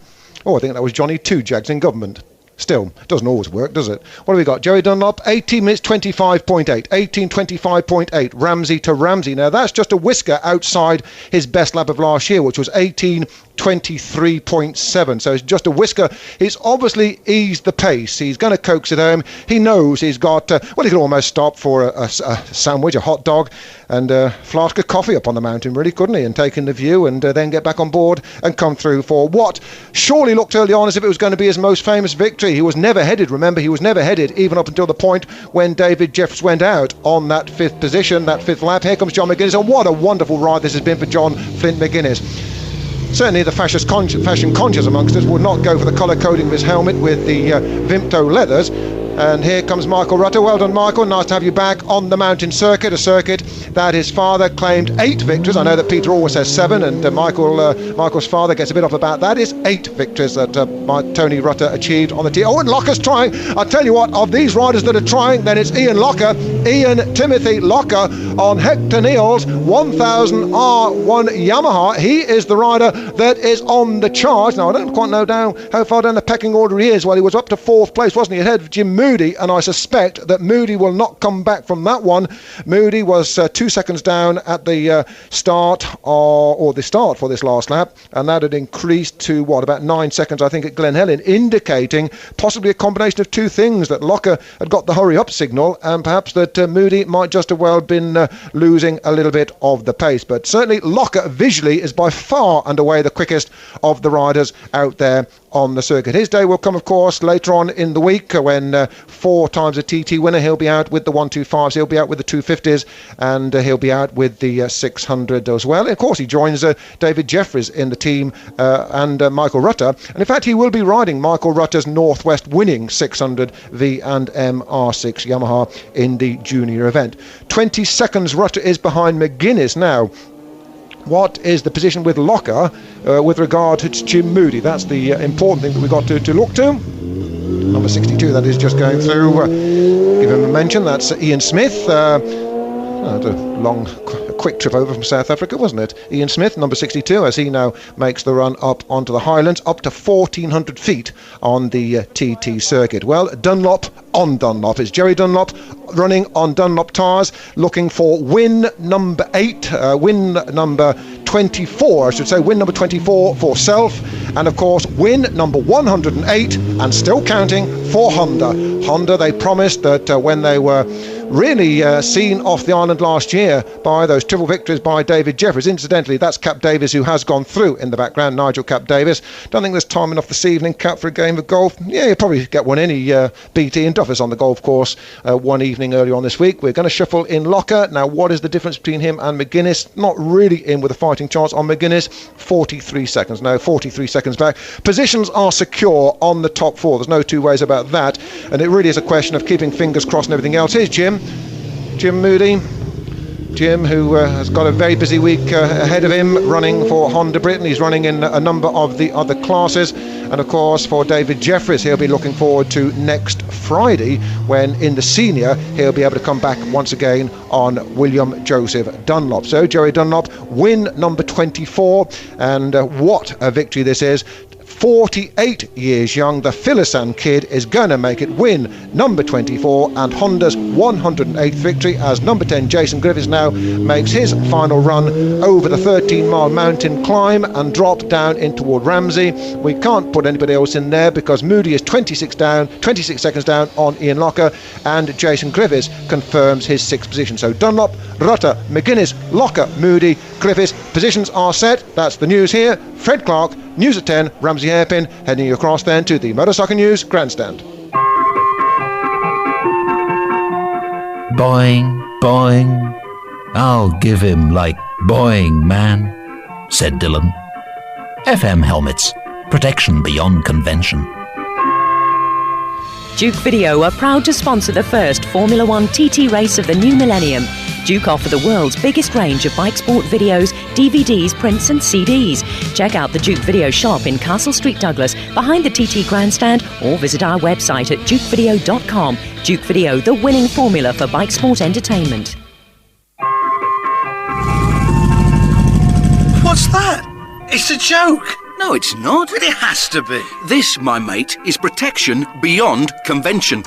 [SPEAKER 10] Oh, I think that was Johnny Two Jags in government. Still, doesn't always work, does it? What have we got? Joey Dunlop, 18 minutes 25.8. 18:25.8. Ramsey to Ramsey. Now, that's just a whisker outside his best lap of last year, which was 18:23.7. So it's just a whisker. He's obviously eased the pace. He's going to coax it home. He knows he's got, he could almost stop for a sandwich, a hot dog, and a flask of coffee up on the mountain, really, couldn't he? And take in the view and then get back on board and come through for what surely looked early on as if it was going to be his most famous victory. He was never headed, remember, he was never headed even up until the point when David Jeffers went out on that fifth position, that fifth lap. Here comes John McGuinness, and what a wonderful ride this has been for John Flint McGuinness. Certainly the fashion conscious amongst us would not go for the colour coding of his helmet with the Vimto leathers. And here comes Michael Rutter. Well done, Michael. Nice to have you back on the mountain circuit, a circuit that his father claimed 8 victories. I know that Peter always says 7, and Michael's father gets a bit off about that. It's 8 victories that Tony Rutter achieved on the team. Oh, and Locker's trying. I'll tell you what, of these riders that are trying, then it's Ian Timothy Locker on Hector Neal's 1000 R1 Yamaha. He is the rider that is on the charge. Now, I don't quite know how far down the pecking order he is. Well, he was up to 4th place, wasn't he, ahead of Jim Moody, and I suspect that Moody will not come back from that one. Moody was 2 seconds down at the start for this last lap, and that had increased to about 9 seconds, I think, at Glen Helen, indicating possibly a combination of two things, that Locker had got the hurry up signal and perhaps that Moody might just have well been losing a little bit of the pace. But certainly Locker visually is by far and away the quickest of the riders out there on the circuit. His day will come, of course, later on in the week when 4 times a TT winner, he'll be out with the 125s, he'll be out with the 250s, and he'll be out with the 600 as well. And of course, he joins David Jeffries in the team and Michael Rutter. And in fact, he will be riding Michael Rutter's Northwest winning 600 V&M R6 Yamaha in the junior event. 20 seconds Rutter is behind McGuinness now. What is the position with Locker with regard to Jim Moody? That's the important thing that we've got to look to. Number 62, that is just going through. Give him a mention. That's Ian Smith. A quick trip over from South Africa, wasn't it? Ian Smith, number 62, as he now makes the run up onto the Highlands, up to 1,400 feet on the TT circuit. Well, Dunlop on Dunlop. It's Joey Dunlop running on Dunlop tyres, looking for win number 24, I should say, win number 24 for self, and of course win number 108 and still counting for Honda. Honda, they promised that when they were really seen off the island last year by those triple victories by David Jeffries. Incidentally, that's Cap Davis who has gone through in the background, Nigel Cap Davis. Don't think there's time enough this evening, Cap, for a game of golf. Yeah, you'll probably get one in. BT and Duffers on the golf course one evening earlier on this week. We're going to shuffle in Locker. Now, what is the difference between him and McGuinness? Not really in with a fighting chance on McGuinness. 43 seconds. No, 43 seconds back. Positions are secure on the top 4. There's no two ways about that. And it really is a question of keeping fingers crossed and everything else. Here's Jim Moody. Jim, who has got a very busy week ahead of him running for Honda Britain. He's running in a number of the other classes. And of course, for David Jeffries, he'll be looking forward to next Friday when in the senior he'll be able to come back once again on William Joseph Dunlop. So Joey Dunlop, win number 24, and what a victory this is. 48 years young, the Philisan kid is going to make it, win number 24 and Honda's 108th victory, as number 10 Jason Griffiths now makes his final run over the 13-mile mountain climb and drop down in toward Ramsey. We can't put anybody else in there because Moody is 26 seconds down on Ian Locker, and Jason Griffiths confirms his 6th position. So Dunlop, Rutter, McGuinness, Locker, Moody, Griffiths, positions are set. That's the news here. Fred Clark, news at 10, Ramsey Hairpin, heading across then to the Motorcycle News grandstand.
[SPEAKER 4] Boing, boing. I'll give him like boing, man, said Dylan. FM helmets. Protection beyond convention.
[SPEAKER 7] Duke Video are proud to sponsor the first Formula One TT race of the new millennium. Duke offer the world's biggest range of bike sport videos, DVDs, prints and CDs. Check out the Duke Video shop in Castle Street, Douglas, behind the TT grandstand, or visit our website at dukevideo.com. Duke Video, the winning formula for bike sport entertainment.
[SPEAKER 21] What's that? It's a joke. No, it's not. But it has to be. This, my mate, is protection beyond convention.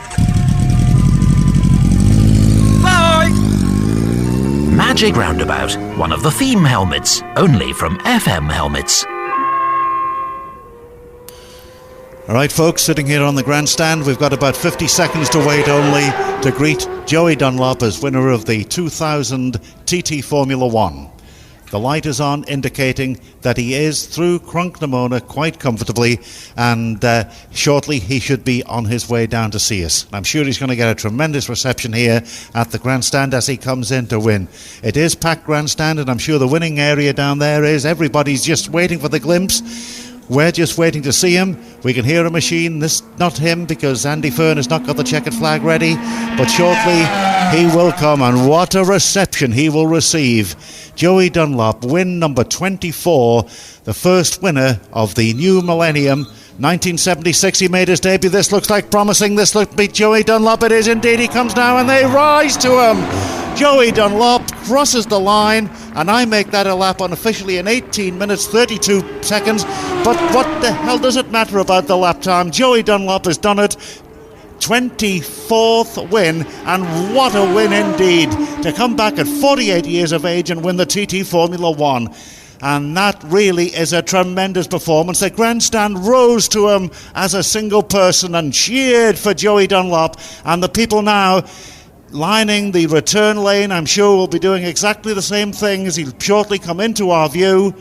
[SPEAKER 21] Bye!
[SPEAKER 4] Magic Roundabout, one of the theme helmets, only from FM Helmets.
[SPEAKER 3] All right, folks, sitting here on the grandstand, we've got about 50 seconds to wait only to greet Joey Dunlop as winner of the 2000 TT Formula One. The light is on, indicating that he is through Crunknamona quite comfortably, and shortly he should be on his way down to see us. I'm sure he's going to get a tremendous reception here at the grandstand as he comes in to win. It is packed grandstand, and I'm sure the winning area down there is. Everybody's just waiting for the glimpse. We're just waiting to see him. We can hear a machine. This not him, because Andy Fern has not got the checkered flag ready, but shortly he will come, and what a reception he will receive. Joey Dunlop, win number 24, the first winner of the new millennium. 1976 he made his debut. This looks like promising. This looks like Joey Dunlop. It is indeed. He comes now and they rise to him. Joey Dunlop crosses the line, and I make that a lap unofficially in 18 minutes 32 seconds. But what the hell does it matter about the lap time? Joey Dunlop has done it. 24th win, and what a win indeed, to come back at 48 years of age and win the TT Formula One. And that really is a tremendous performance. The grandstand rose to him as a single person and cheered for Joey Dunlop, and the people now lining the return lane, I'm sure, will be doing exactly the same thing as he'll shortly come into our view.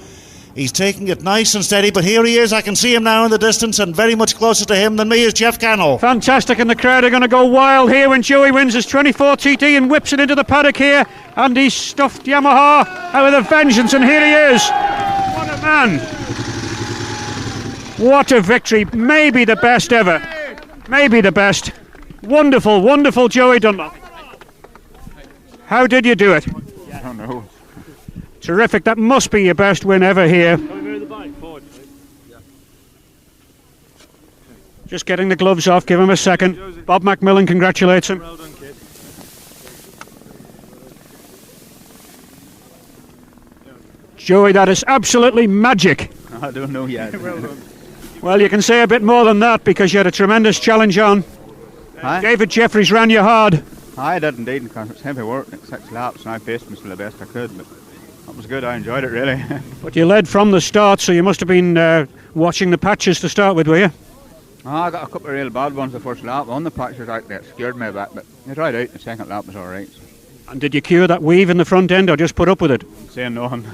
[SPEAKER 3] He's taking it nice and steady, but here he is. I can see him now in the distance, and very much closer to him than me is Jeff Cannell.
[SPEAKER 12] Fantastic, and the crowd are going to go wild here when Joey wins his 24 TT and whips it into the paddock here, and he's stuffed Yamaha out with a vengeance, and here he is. What a man. What a victory. Maybe the best ever. Maybe the best. Wonderful, wonderful Joey Dunlop. How did you do it?
[SPEAKER 17] I don't know.
[SPEAKER 12] Terrific. That must be your best win ever here. Just getting the gloves off. Give him a second. Bob Macmillan congratulates him.
[SPEAKER 17] Well done, kid.
[SPEAKER 12] Joey, that is absolutely magic.
[SPEAKER 17] I don't know yet.
[SPEAKER 12] Well, you can say a bit more than that, because you had a tremendous challenge on.
[SPEAKER 17] Aye.
[SPEAKER 12] David Jeffries ran you hard.
[SPEAKER 17] I did indeed, because it's heavy work, like 6 laps, and I paced myself the best I could, but that was good. I enjoyed it, really.
[SPEAKER 12] But you led from the start, so you must have been watching the patches to start with, were you?
[SPEAKER 17] I got a couple of real bad ones the first lap. On the patches, that scared me a bit, but it right out. The second lap was all right.
[SPEAKER 12] And did you cure that weave in the front end, or just put up with it?
[SPEAKER 17] Saying nothing.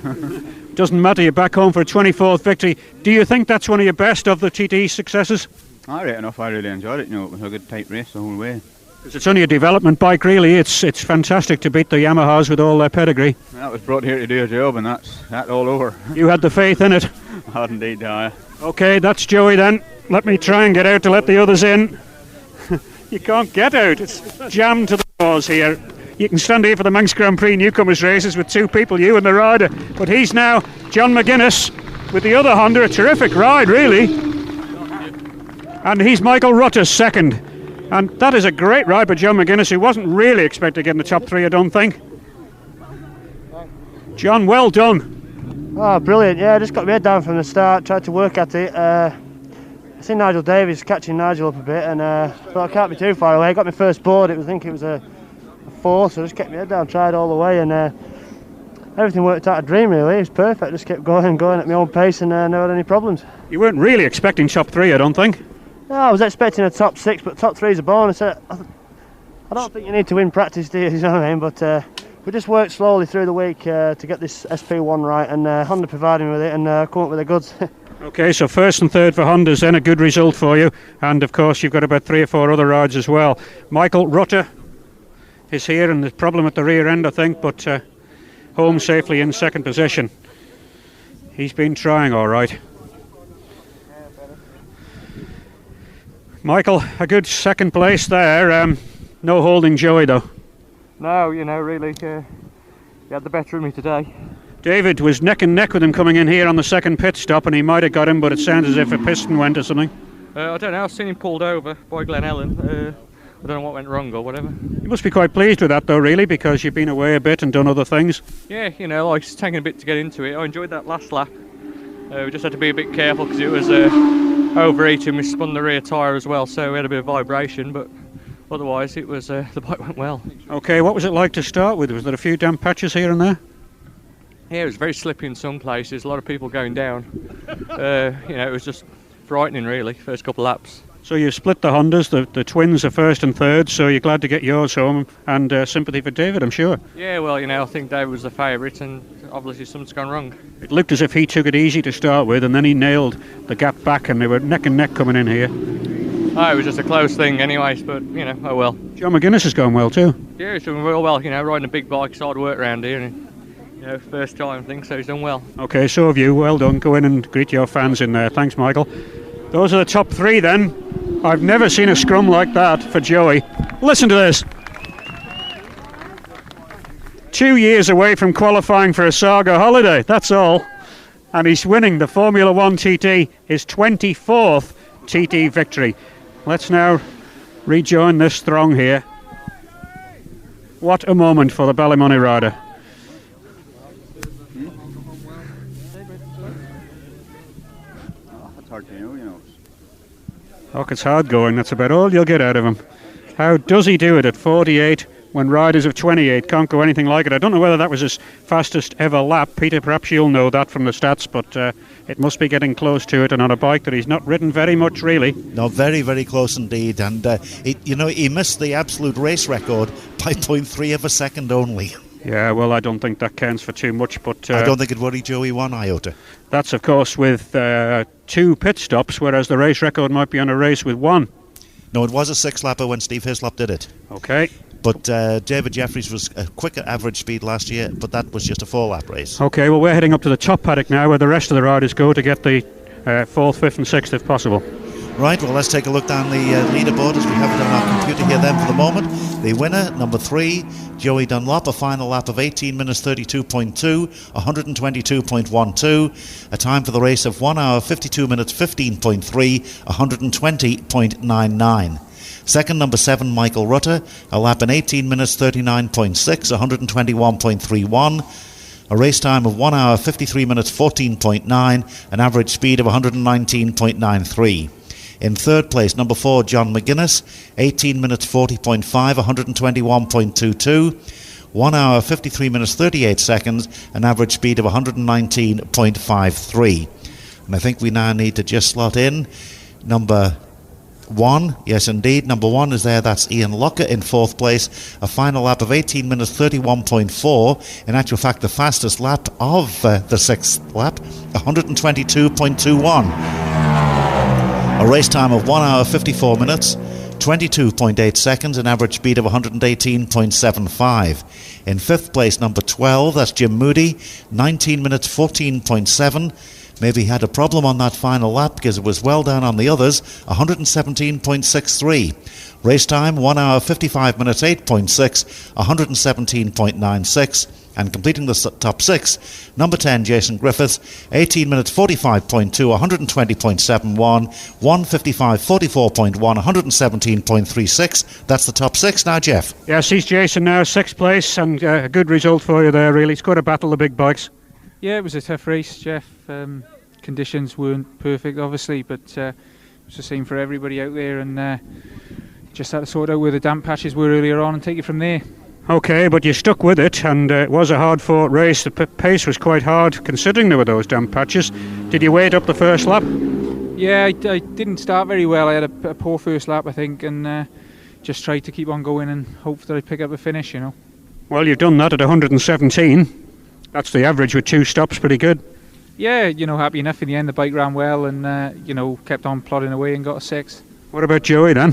[SPEAKER 12] Doesn't matter, you're back home for a 24th victory. Do you think that's one of your best of the TT successes?
[SPEAKER 17] I reckon enough. I really enjoyed it. You know, it was a good tight race the whole way.
[SPEAKER 12] It's only a development bike, really. It's fantastic to beat the Yamahas with all their pedigree.
[SPEAKER 17] That was brought here to do a job, and that's all over.
[SPEAKER 12] You had the faith in it.
[SPEAKER 17] I had indeed,
[SPEAKER 12] OK, that's Joey then. Let me try and get out to let the others in. You can't get out. It's jammed to the doors here. you can stand here for the Manx Grand Prix newcomers races with two people, you and the rider. But he's now John McGuinness with the other Honda. A terrific ride, really. And he's Michael Rutter's second. And that is a great ride by John McGuinness, who wasn't really expected to get in the top three, I don't think. John, well done.
[SPEAKER 1] Oh, brilliant. Yeah, I just got my head down from the start, tried to work at it. I see Nigel Davies catching Nigel up a bit, and thought I can't be too far away. I got my first board, I think it was a 4, so I just kept my head down, tried all the way, and everything worked out a dream, really. It was perfect. Just kept going at my own pace and never had any problems.
[SPEAKER 12] You weren't really expecting top three, I don't think.
[SPEAKER 1] No, I was expecting a top 6, but top 3 is a bonus. I don't think you need to win practice, do you? You know what I mean? But we just worked slowly through the week to get this SP1 right, and Honda provided me with it and come up with the goods.
[SPEAKER 12] Okay, so first and third for Honda's then, a good result for you. And of course you've got about 3 or 4 other rides as well. Michael Rutter is here, and there's a problem at the rear end, I think, but home safely in second position. He's been trying all right. Michael, a good second place there. No holding Joey though.
[SPEAKER 22] No, really, he had the better of me today.
[SPEAKER 12] David was neck and neck with him coming in here on the second pit stop, and he might have got him, but it sounds as if a piston went or something.
[SPEAKER 22] I don't know, I've seen him pulled over by Glen Ellen. I don't know what went wrong or whatever.
[SPEAKER 12] You must be quite pleased with that though, really, because you've been away a bit and done other things.
[SPEAKER 22] Yeah, like it's taken a bit to get into it. I enjoyed that last lap. We just had to be a bit careful because it was overheating. We spun the rear tyre as well, so we had a bit of vibration, but otherwise it was the bike went well.
[SPEAKER 12] Okay, what was it like to start with? Was there a few damp patches here and there?
[SPEAKER 22] Yeah, it was very slippy in some places, a lot of people going down. It was just frightening really, first couple of laps.
[SPEAKER 12] So you split the Hondas, the twins are first and third, so you're glad to get yours home, and sympathy for David, I'm sure.
[SPEAKER 22] Yeah, well, I think David was the favourite, and obviously something's gone wrong.
[SPEAKER 12] It looked as if he took it easy to start with, and then he nailed the gap back, and they were neck and neck coming in here.
[SPEAKER 22] Oh, it was just a close thing anyways, but, oh well.
[SPEAKER 12] John McGuinness has gone well too.
[SPEAKER 22] Yeah, he's doing real well, riding a big bike, it's hard work around here, and, first time thing, so he's done well.
[SPEAKER 12] Okay, so have you, well done. Go in and greet your fans in there. Thanks, Michael. Those are the top 3 then. I've never seen a scrum like that for Joey. Listen to this. 2 years away from qualifying for a Saga holiday, that's all. And he's winning the Formula 1 TT, his 24th TT victory. Let's now rejoin this throng here. What a moment for the Ballymoney rider.
[SPEAKER 13] That's hard to know,
[SPEAKER 12] Oh, it's hard going, that's about all you'll get out of him. How does he do it at 48 when riders of 28 can't go anything like it? I don't know whether that was his fastest ever lap. Peter, perhaps you'll know that from the stats, but it must be getting close to it, and on a bike that he's not ridden very much, really.
[SPEAKER 3] No, very, very close indeed. And, he missed the absolute race record by 0.3 of a second only.
[SPEAKER 12] Yeah, well, I don't think that counts for too much, but...
[SPEAKER 3] I don't think it worried Joey one iota.
[SPEAKER 12] That's, of course, with 2 pit stops, whereas the race record might be on a race with 1.
[SPEAKER 3] No, it was a 6-lapper when Steve Hislop did it.
[SPEAKER 12] Okay.
[SPEAKER 3] But David Jeffries was a quicker average speed last year, but that was just a 4-lap race.
[SPEAKER 12] Okay, well, we're heading up to the top paddock now, where the rest of the riders go to get the 4th, 5th and 6th, if possible.
[SPEAKER 3] Right, well, let's take a look down the leaderboard as we have it on our computer here then for the moment. The winner, number 3, Joey Dunlop, a final lap of 18 minutes 32.2, 122.12, a time for the race of 1 hour 52 minutes 15.3, 120.99. Second, number 7, Michael Rutter, a lap in 18 minutes 39.6, 121.31. A race time of 1 hour 53 minutes 14.9, an average speed of 119.93. In third place, number 4, John McGuinness, 18 minutes 40.5, 121.22, 1 hour 53 minutes 38 seconds, an average speed of 119.53. And I think we now need to just slot in number 1. Yes, indeed, number 1 is there. That's Ian Locker in 4th place. A final lap of 18 minutes 31.4. In actual fact, the fastest lap of the 6th lap, 122.21. A race time of 1 hour 54 minutes, 22.8 seconds, an average speed of 118.75. In 5th place, number 12, that's Jim Moody, 19 minutes 14.7, maybe had a problem on that final lap because it was well down on the others, 117.63. Race time, 1 hour 55 minutes 8.6, 117.96. And completing the top 6, number 10, Jason Griffiths, 18 minutes 45.2, 120.71, 155.44.1, 117.36. That's the top 6 now, Jeff.
[SPEAKER 12] Yes, he's Jason now, 6th place, and a good result for you there, really. It's got to battle the big bikes.
[SPEAKER 2] Yeah, it was a tough race, Jeff. Conditions weren't perfect, obviously, but it was the same for everybody out there, and just had to sort out where the damp patches were earlier on and take it from there.
[SPEAKER 12] Okay, but you stuck with it, and it was a hard-fought race. The pace was quite hard, considering there were those damp patches. Did you wait up the first lap?
[SPEAKER 2] Yeah, I didn't start very well. I had a poor first lap, I think, and just tried to keep on going and hope that I'd pick up the finish, you know.
[SPEAKER 12] Well, you've done that at 117. That's the average with 2 stops, pretty good.
[SPEAKER 2] Yeah, you know, happy enough in the end. The bike ran well and, you know, kept on plodding away and got a 6.
[SPEAKER 12] What about Joey then?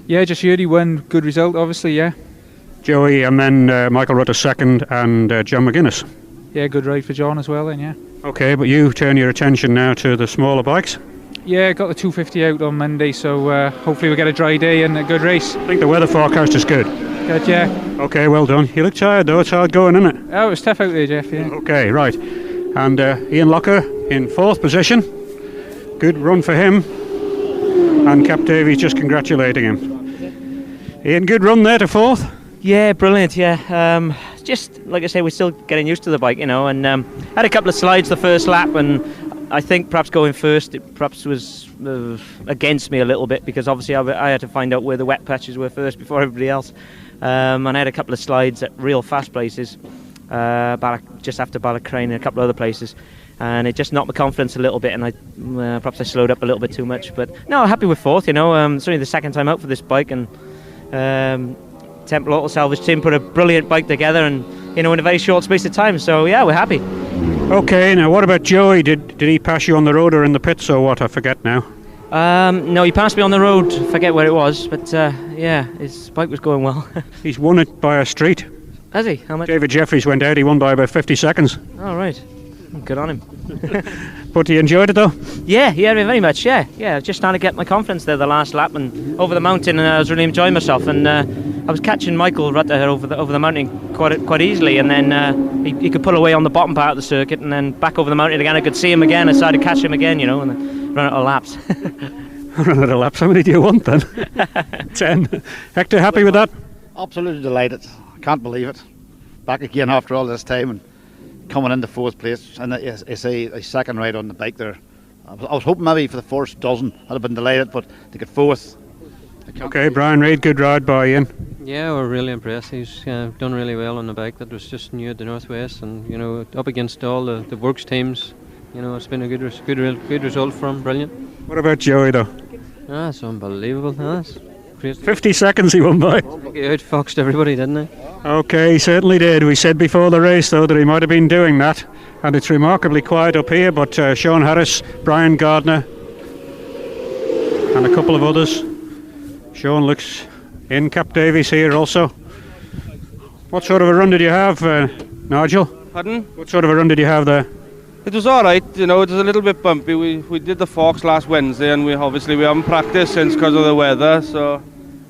[SPEAKER 2] Yeah, just heard he won. Good result, obviously, yeah.
[SPEAKER 12] Joey, and then Michael Rutter 2nd, and John McGuinness.
[SPEAKER 2] Yeah, good ride for John as well then, yeah.
[SPEAKER 12] Okay, but you turn your attention now to the smaller bikes.
[SPEAKER 2] Yeah, got the 250 out on Monday, so hopefully we'll get a dry day and a good race.
[SPEAKER 12] I think the weather forecast is good.
[SPEAKER 2] Good, yeah.
[SPEAKER 12] Okay, well done. You look tired though, it's hard going, isn't it?
[SPEAKER 2] Oh, it was tough out there, Jeff, yeah.
[SPEAKER 12] Okay, right. And Ian Locker in 4th position. Good run for him. And Cap Davies just congratulating him. Ian, good run there to 4th.
[SPEAKER 18] Yeah, brilliant, yeah. Just, like I say, we're still getting used to the bike, you know, and had a couple of slides the first lap, and I think perhaps going first, it perhaps was against me a little bit, because obviously I had to find out where the wet patches were first before everybody else. And I had a couple of slides at real fast places, just after Ballacrane and a couple of other places, and it just knocked my confidence a little bit, and perhaps I slowed up a little bit too much. But no, happy with 4th, you know. It's only the 2nd time out for this bike, and Temple Auto Salvage team put a brilliant bike together, and you know, in a very short space of time. So yeah, we're happy.
[SPEAKER 12] Okay, now what about Joey? Did he pass you on the road or in the pits or what? I forget now.
[SPEAKER 18] No, he passed me on the road. Forget where it was, but yeah, his bike was going well.
[SPEAKER 12] He's won it by a street.
[SPEAKER 18] Has he? How much?
[SPEAKER 12] David Jeffries went out. He won by about 50 seconds.
[SPEAKER 18] Oh right, good on him.
[SPEAKER 12] But you enjoyed it though?
[SPEAKER 18] Yeah, very much. Yeah. Just trying to get my confidence there the last lap and over the mountain, and I was really enjoying myself. And I was catching Michael Rutter over the mountain quite easily, and then he could pull away on the bottom part of the circuit, and then back over the mountain again. I could see him again. I started to catch him again, you know, and then run out of laps.
[SPEAKER 12] Run out of laps. How many do you want then? 10. Hector, happy with that?
[SPEAKER 23] Absolutely delighted. I can't believe it. Back again after all this time and coming into 4th place, and it's a second ride on the bike there. I was hoping maybe for the first dozen I'd have been delighted, but to get 4th.
[SPEAKER 12] Okay, Brian Reid, good ride by Ian.
[SPEAKER 24] Yeah, we're really impressed. He's done really well on the bike. That was just new at the Northwest, and you know, up against all the works teams, you know, it's been a good result for him. Brilliant.
[SPEAKER 12] What about Joey though?
[SPEAKER 24] That's unbelievable. That's crazy.
[SPEAKER 12] 50 seconds he won by.
[SPEAKER 24] He outfoxed everybody, didn't he?
[SPEAKER 12] Okay, he certainly did. We said before the race though that he might have been doing that, and it's remarkably quiet up here, but Sean Harris, Brian Gardner and a couple of others. Sean looks in. Cap Davies here also. What sort of a run did you have, Nigel?
[SPEAKER 20] Pardon?
[SPEAKER 12] What sort of a run did you have there?
[SPEAKER 20] It was all right, you know. It was a little bit bumpy. We did the forks last Wednesday, and we haven't practiced since because of the weather, so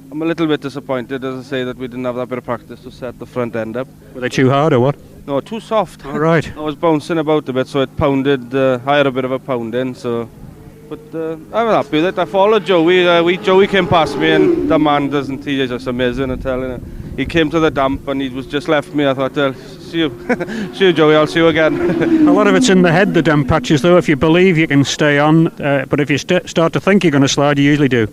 [SPEAKER 20] I'm a little bit disappointed, as I say, that we didn't have that bit of practice to set the front end up.
[SPEAKER 12] Were they too hard or what?
[SPEAKER 20] No, too soft.
[SPEAKER 12] All right.
[SPEAKER 20] I was bouncing about a bit, so it pounded. I had a bit of a pounding, so. But I'm happy with it. I followed Joey. Joey came past me, and the man doesn't. He's just amazing. I'm telling you. He came to the dump, and he was just left me. I thought, see you, see you, Joey. I'll see you again.
[SPEAKER 12] A lot of it's in the head, the damp patches, though. If you believe you can stay on, but if you start to think you're going to slide, you usually do.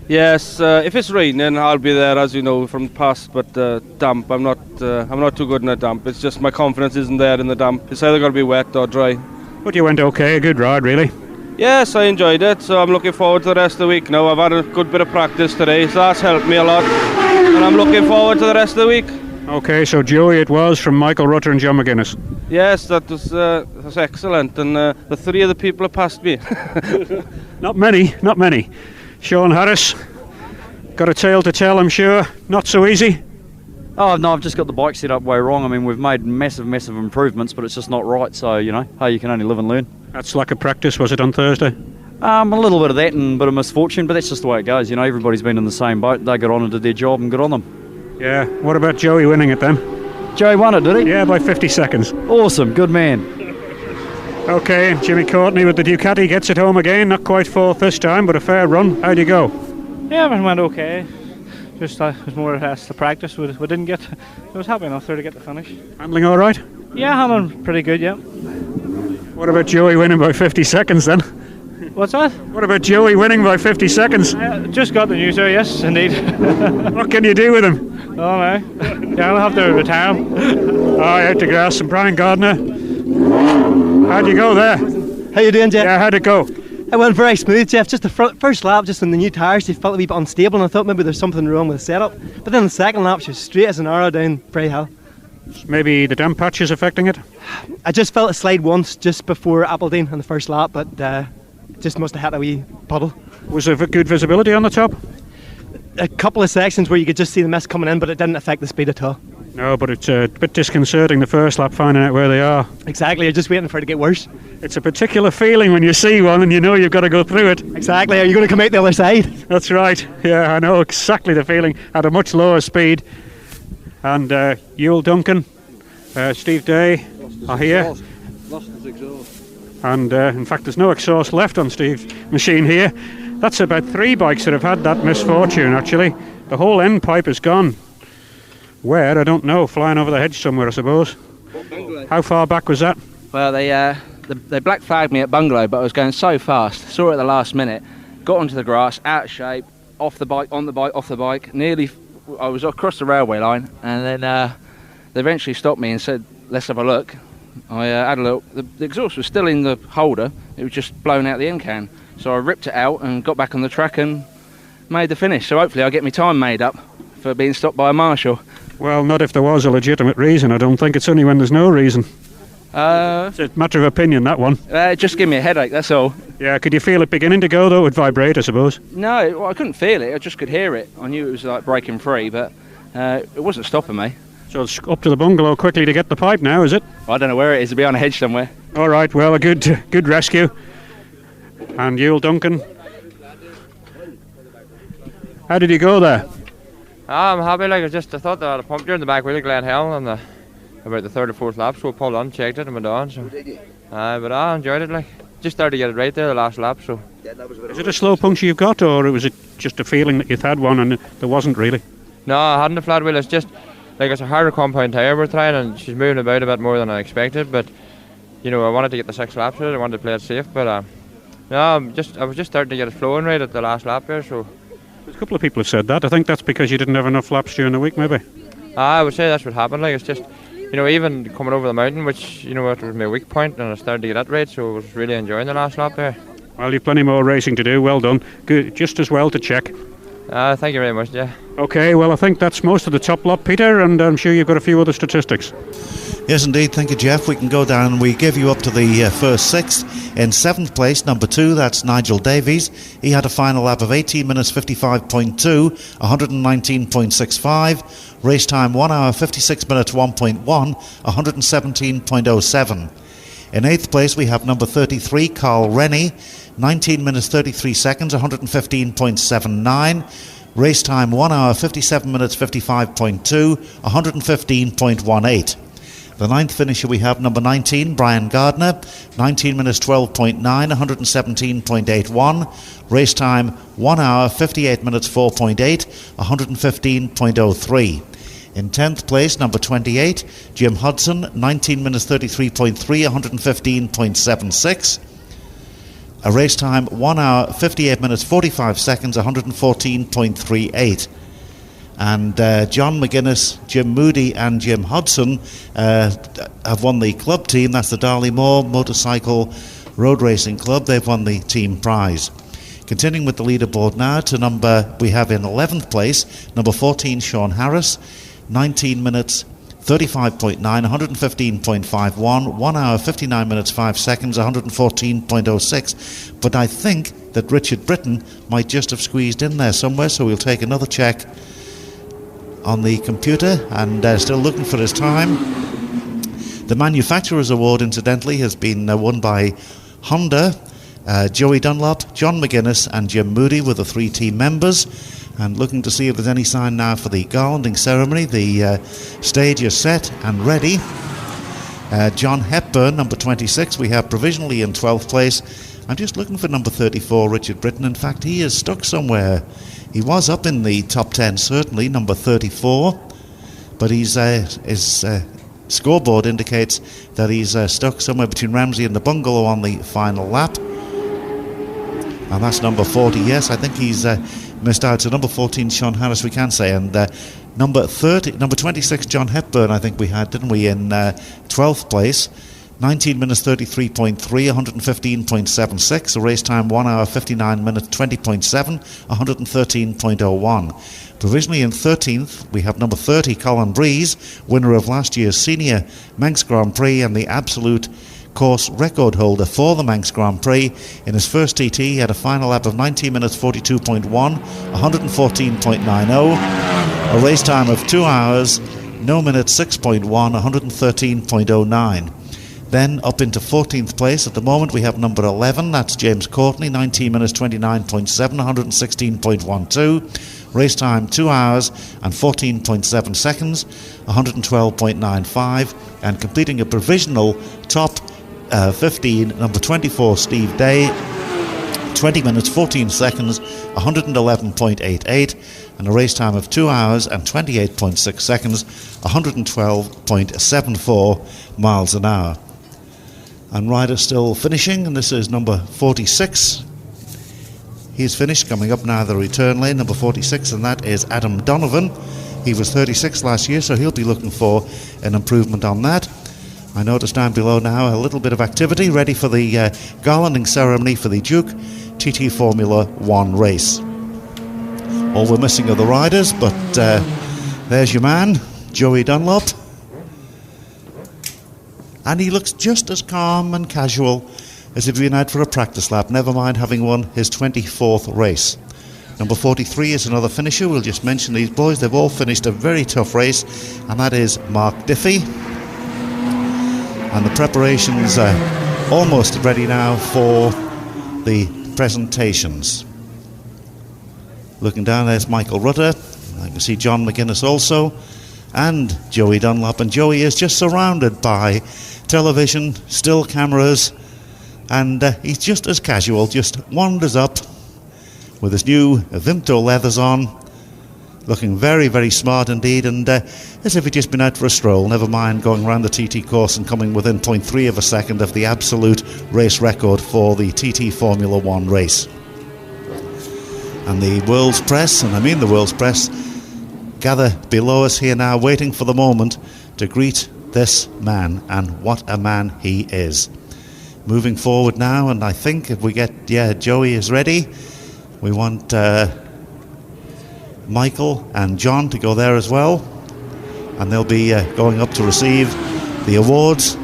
[SPEAKER 20] Yes, if it's raining, I'll be there, as you know from the past. But damp, I'm not too good in a damp. It's just my confidence isn't there in the damp. It's either got to be wet or dry.
[SPEAKER 12] But you went okay, a good ride, really.
[SPEAKER 20] Yes, I enjoyed it. So I'm looking forward to the rest of the week now. I've had a good bit of practice today, so that's helped me a lot. And I'm looking forward to the rest of the week.
[SPEAKER 12] Okay, so Joey it was from Michael Rutter and John McGuinness.
[SPEAKER 20] Yes, that was excellent. And the three of the people have passed me.
[SPEAKER 12] Not many. Sean Harris, got a tale to tell, I'm sure. Not so easy.
[SPEAKER 6] Oh no, I've just got the bike set up way wrong. I mean, we've made massive improvements, but it's just not right. So hey, you can only live and learn.
[SPEAKER 12] That's lack of practice, was it, on Thursday?
[SPEAKER 6] A little bit of that and a bit of misfortune, but that's just the way it goes. Everybody's been in the same boat. They got on and did their job, and good on them.
[SPEAKER 12] Yeah. What about Joey winning it then?
[SPEAKER 6] Joey won it, did he?
[SPEAKER 12] Yeah, by 50 seconds.
[SPEAKER 6] Awesome, good man.
[SPEAKER 12] Okay, Jimmy Courtney with the Ducati gets it home again. Not quite fourth this time, but a fair run. How'd you go?
[SPEAKER 9] Yeah, it went okay. Just it was more or less the practice. We didn't get. I was happy enough there to get the finish.
[SPEAKER 12] Handling all right?
[SPEAKER 9] Yeah, handling pretty good. Yeah.
[SPEAKER 12] What about Joey winning by 50 seconds then?
[SPEAKER 9] What's that?
[SPEAKER 12] What about Joey winning by 50 seconds?
[SPEAKER 9] Just got the news there. Yes, indeed.
[SPEAKER 12] What can you do with him?
[SPEAKER 9] Oh no, yeah, I'll have to retire him.
[SPEAKER 12] Oh, out to grass. And Brian Gardner. How'd you go there?
[SPEAKER 16] How you doing, Jeff?
[SPEAKER 12] Yeah, how'd it go?
[SPEAKER 16] It went very smooth, Jeff. Just the first lap, just on the new tyres, they felt a wee bit unstable, and I thought maybe there's something wrong with the setup. But then the second lap, she was straight as an arrow down Bray Hill.
[SPEAKER 12] Maybe the damp patch is affecting it?
[SPEAKER 16] I just felt a slide once just before Appledene on the first lap, but just must have had a wee puddle.
[SPEAKER 12] Was there good visibility on the top?
[SPEAKER 16] A couple of sections where you could just see the mist coming in, but it didn't affect the speed at all.
[SPEAKER 12] No, but it's a bit disconcerting the first lap, finding out where they are.
[SPEAKER 16] Exactly, you're just waiting for it to get worse.
[SPEAKER 12] It's a particular feeling when you see one and you know you've got to go through it.
[SPEAKER 16] Exactly, are you going to come out the other side?
[SPEAKER 12] That's right, yeah, I know exactly the feeling, at a much lower speed. And Ewell Duncan, Steve Day are here.
[SPEAKER 19] Lost his exhaust.
[SPEAKER 12] And in fact there's no exhaust left on Steve's machine here. That's about 3 bikes that have had that misfortune actually. The whole end pipe is gone. Where? I don't know. Flying over the hedge somewhere, I suppose. How far back was that?
[SPEAKER 25] Well, they black flagged me at Bungalow, but I was going so fast. Saw it at the last minute. Got onto the grass, out of shape, off the bike, on the bike, off the bike. Nearly, I was across the railway line, and then they eventually stopped me and said, "Let's have a look." I had a look. The exhaust was still in the holder. It was just blown out the end can. So I ripped it out and got back on the track and made the finish. So hopefully I'll get my time made up for being stopped by a marshal.
[SPEAKER 12] Well, not if there was a legitimate reason, I don't think. It's only when there's no reason. It's a matter of opinion, that one.
[SPEAKER 25] Just give me a headache, that's all.
[SPEAKER 12] Yeah, could you feel it beginning to go, though? It would vibrate, I suppose.
[SPEAKER 25] No, well, I couldn't feel it. I just could hear it. I knew it was like breaking free, but it wasn't stopping me.
[SPEAKER 12] So it's up to the bungalow quickly to get the pipe now, is it?
[SPEAKER 25] I don't know where it is. It'll be on a hedge somewhere.
[SPEAKER 12] All right, well, a good rescue. And Ewell Duncan. How did you go there?
[SPEAKER 26] I'm happy, like I thought that I had a puncture in the back wheel of Glen Hill on about the 3rd or 4th lap, so I pulled on, checked it and went on. So. But I enjoyed it, like just started to get it right there the last lap. So.
[SPEAKER 12] Is it a slow puncture you've got, or was it just a feeling that you'd had one and there wasn't really?
[SPEAKER 26] No, I hadn't a flat wheel. It's just like it's a harder compound tyre we're trying, and she's moving about a bit more than I expected. But I wanted to get the 6 laps with it. I wanted to play it safe, but no, I was just starting to get it flowing right at the last lap there. So.
[SPEAKER 12] A couple of people have said that. I think that's because you didn't have enough laps during the week, maybe.
[SPEAKER 26] I would say that's what happened. Like it's just, even coming over the mountain, which it was my weak point, and I started to get that right, so I was really enjoying the last lap there.
[SPEAKER 12] Well, you've plenty more racing to do. Well done. Good, just as well to check.
[SPEAKER 26] Thank you very much. Yeah.
[SPEAKER 12] Okay. Well, I think that's most of the top lot, Peter, and I'm sure you've got a few other statistics.
[SPEAKER 3] Yes, indeed. Thank you, Jeff. We can go down and we give you up to the first 6. In 7th place, number 2, that's Nigel Davies. He had a final lap of 18 minutes 55.2, 119.65. Race time 1 hour 56 minutes 1.1, 117.07. In 8th place, we have number 33, Carl Rennie. 19 minutes 33 seconds, 115.79. Race time 1 hour 57 minutes 55.2, 115.18. The 9th finisher we have number 19, Brian Gardner, 19 minutes 12.9, 117.81. Race time 1 hour 58 minutes 4.8, 115.03. In 10th place, number 28, Jim Hudson, 19 minutes 33.3, 115.76. A race time 1 hour 58 minutes 45 seconds, 114.38. And John McGuinness, Jim Moody and Jim Hudson have won the club team. That's the Darley Moor Motorcycle Road Racing Club. They've won the team prize. Continuing with the leaderboard now to we have in 11th place, number 14, Sean Harris, 19 minutes 35.9, 115.51, 1 hour 59 minutes 5 seconds, 114.06. But I think that Richard Britton might just have squeezed in there somewhere, so we'll take another check on the computer and still looking for his time. The Manufacturers Award, incidentally, has been won by Honda. Joey Dunlop, John McGuinness and Jim Moody were the 3 team members. And looking to see if there's any sign now for the garlanding ceremony. The stage is set and ready. John Hepburn, number 26, we have provisionally in 12th place. I'm just looking for number 34, Richard Britton. In fact, he is stuck somewhere. He was up in the top 10, certainly, number 34. But his scoreboard indicates that he's stuck somewhere between Ramsey and the bungalow on the final lap. And that's number 40, yes, I think he's missed out. So number 14, Sean Harris, we can say. And number 26, John Hepburn, I think we had, didn't we, in 12th place. 19 minutes 33.3, 115.76, a race time 1 hour 59 minutes 20.7, 113.01. Provisionally in 13th, we have number 30, Colin Breeze, winner of last year's Senior Manx Grand Prix and the absolute course record holder for the Manx Grand Prix. In his first TT, he had a final lap of 19 minutes 42.1, 114.90, a race time of 2 hours, no minutes 6.1, 113.09. Then up into 14th place. At the moment we have number 11, that's James Courtney, 19 minutes 29.7, 116.12. Race time 2 hours and 14.7 seconds, 112.95. And completing a provisional top 15, number 24, Steve Day, 20 minutes 14 seconds, 111.88. And a race time of 2 hours and 28.6 seconds, 112.74 miles an hour. And riders still finishing, and this is number 46. He's finished. Coming up now the return lane, number 46, and that is Adam Donovan. He was 36 last year, so he'll be looking for an improvement on that. I notice down below now a little bit of activity ready for the garlanding ceremony for the Duke TT Formula 1 race. All we're missing are the riders, but there's your man, Joey Dunlop. And he looks just as calm and casual as if he'd been out for a practice lap, never mind having won his 24th race. Number 43 is another finisher. We'll just mention these boys. They've all finished a very tough race, and that is Mark Diffie. And the preparations are almost ready now for the presentations. Looking down, there's Michael Rutter. I can see John McGuinness also, and Joey Dunlop. And Joey is just surrounded by television, still cameras, and he's just as casual, just wanders up with his new Vimto leathers on, looking very, very smart indeed, and as if he'd just been out for a stroll, never mind going around the TT course and coming within 0.3 of a second of the absolute race record for the TT Formula 1 race. And the world's press, and I mean the world's press, gather below us here now, waiting for the moment to greet this man, and what a man he is. Moving forward now, and I think if we get, Joey is ready. We want Michael and John to go there as well, and they'll be going up to receive the awards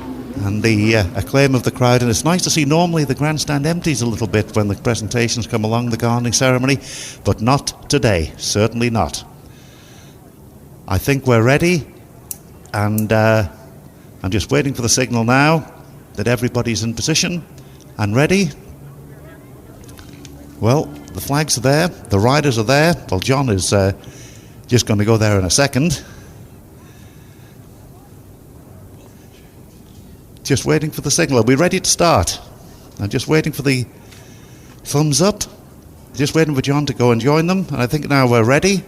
[SPEAKER 3] and the acclaim of the crowd. And it's nice to see, normally the grandstand empties a little bit when the presentations come along, the garlanding ceremony, but not today, certainly not. I think we're ready, and I'm just waiting for the signal now that everybody's in position and ready. Well, the flags are there, the riders are there. Well, John is just going to go there in a second. Just waiting for the signal. Are we ready to start? I'm just waiting for the thumbs up. Just waiting for John to go and join them. And I think now we're ready.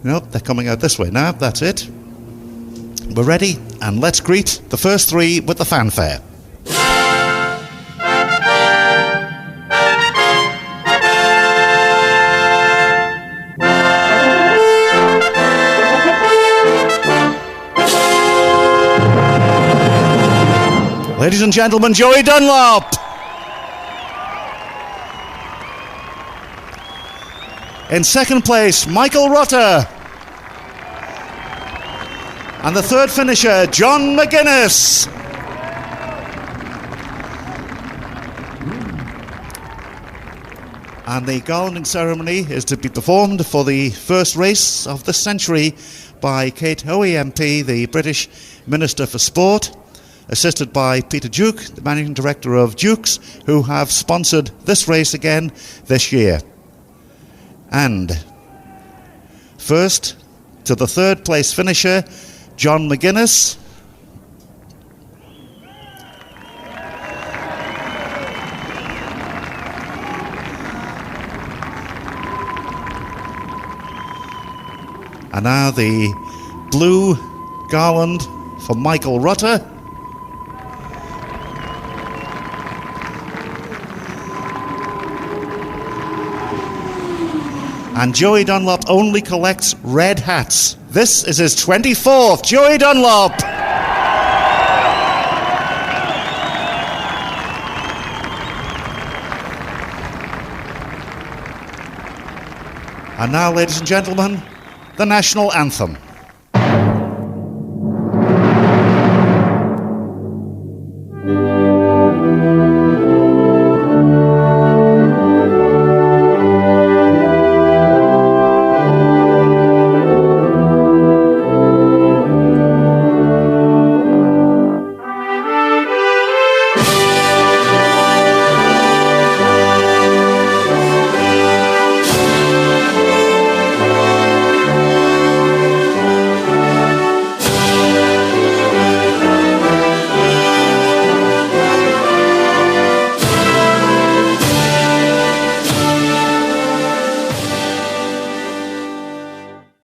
[SPEAKER 3] Nope, they're coming out this way now. That's it. We're ready, and let's greet the first three with the fanfare. Ladies and gentlemen, Joey Dunlop. In second place, Michael Rutter. And the third finisher, John McGuinness. And the garlanding ceremony is to be performed for the first race of the century by Kate Hoey MP, the British Minister for Sport, assisted by Peter Duke, the Managing Director of Dukes, who have sponsored this race again this year. And first to the third place finisher, John McGuinness. And now the blue garland for Michael Rutter. And Joey Dunlop only collects red hats. This is his 24th. Joey Dunlop! And now, ladies and gentlemen, the national anthem.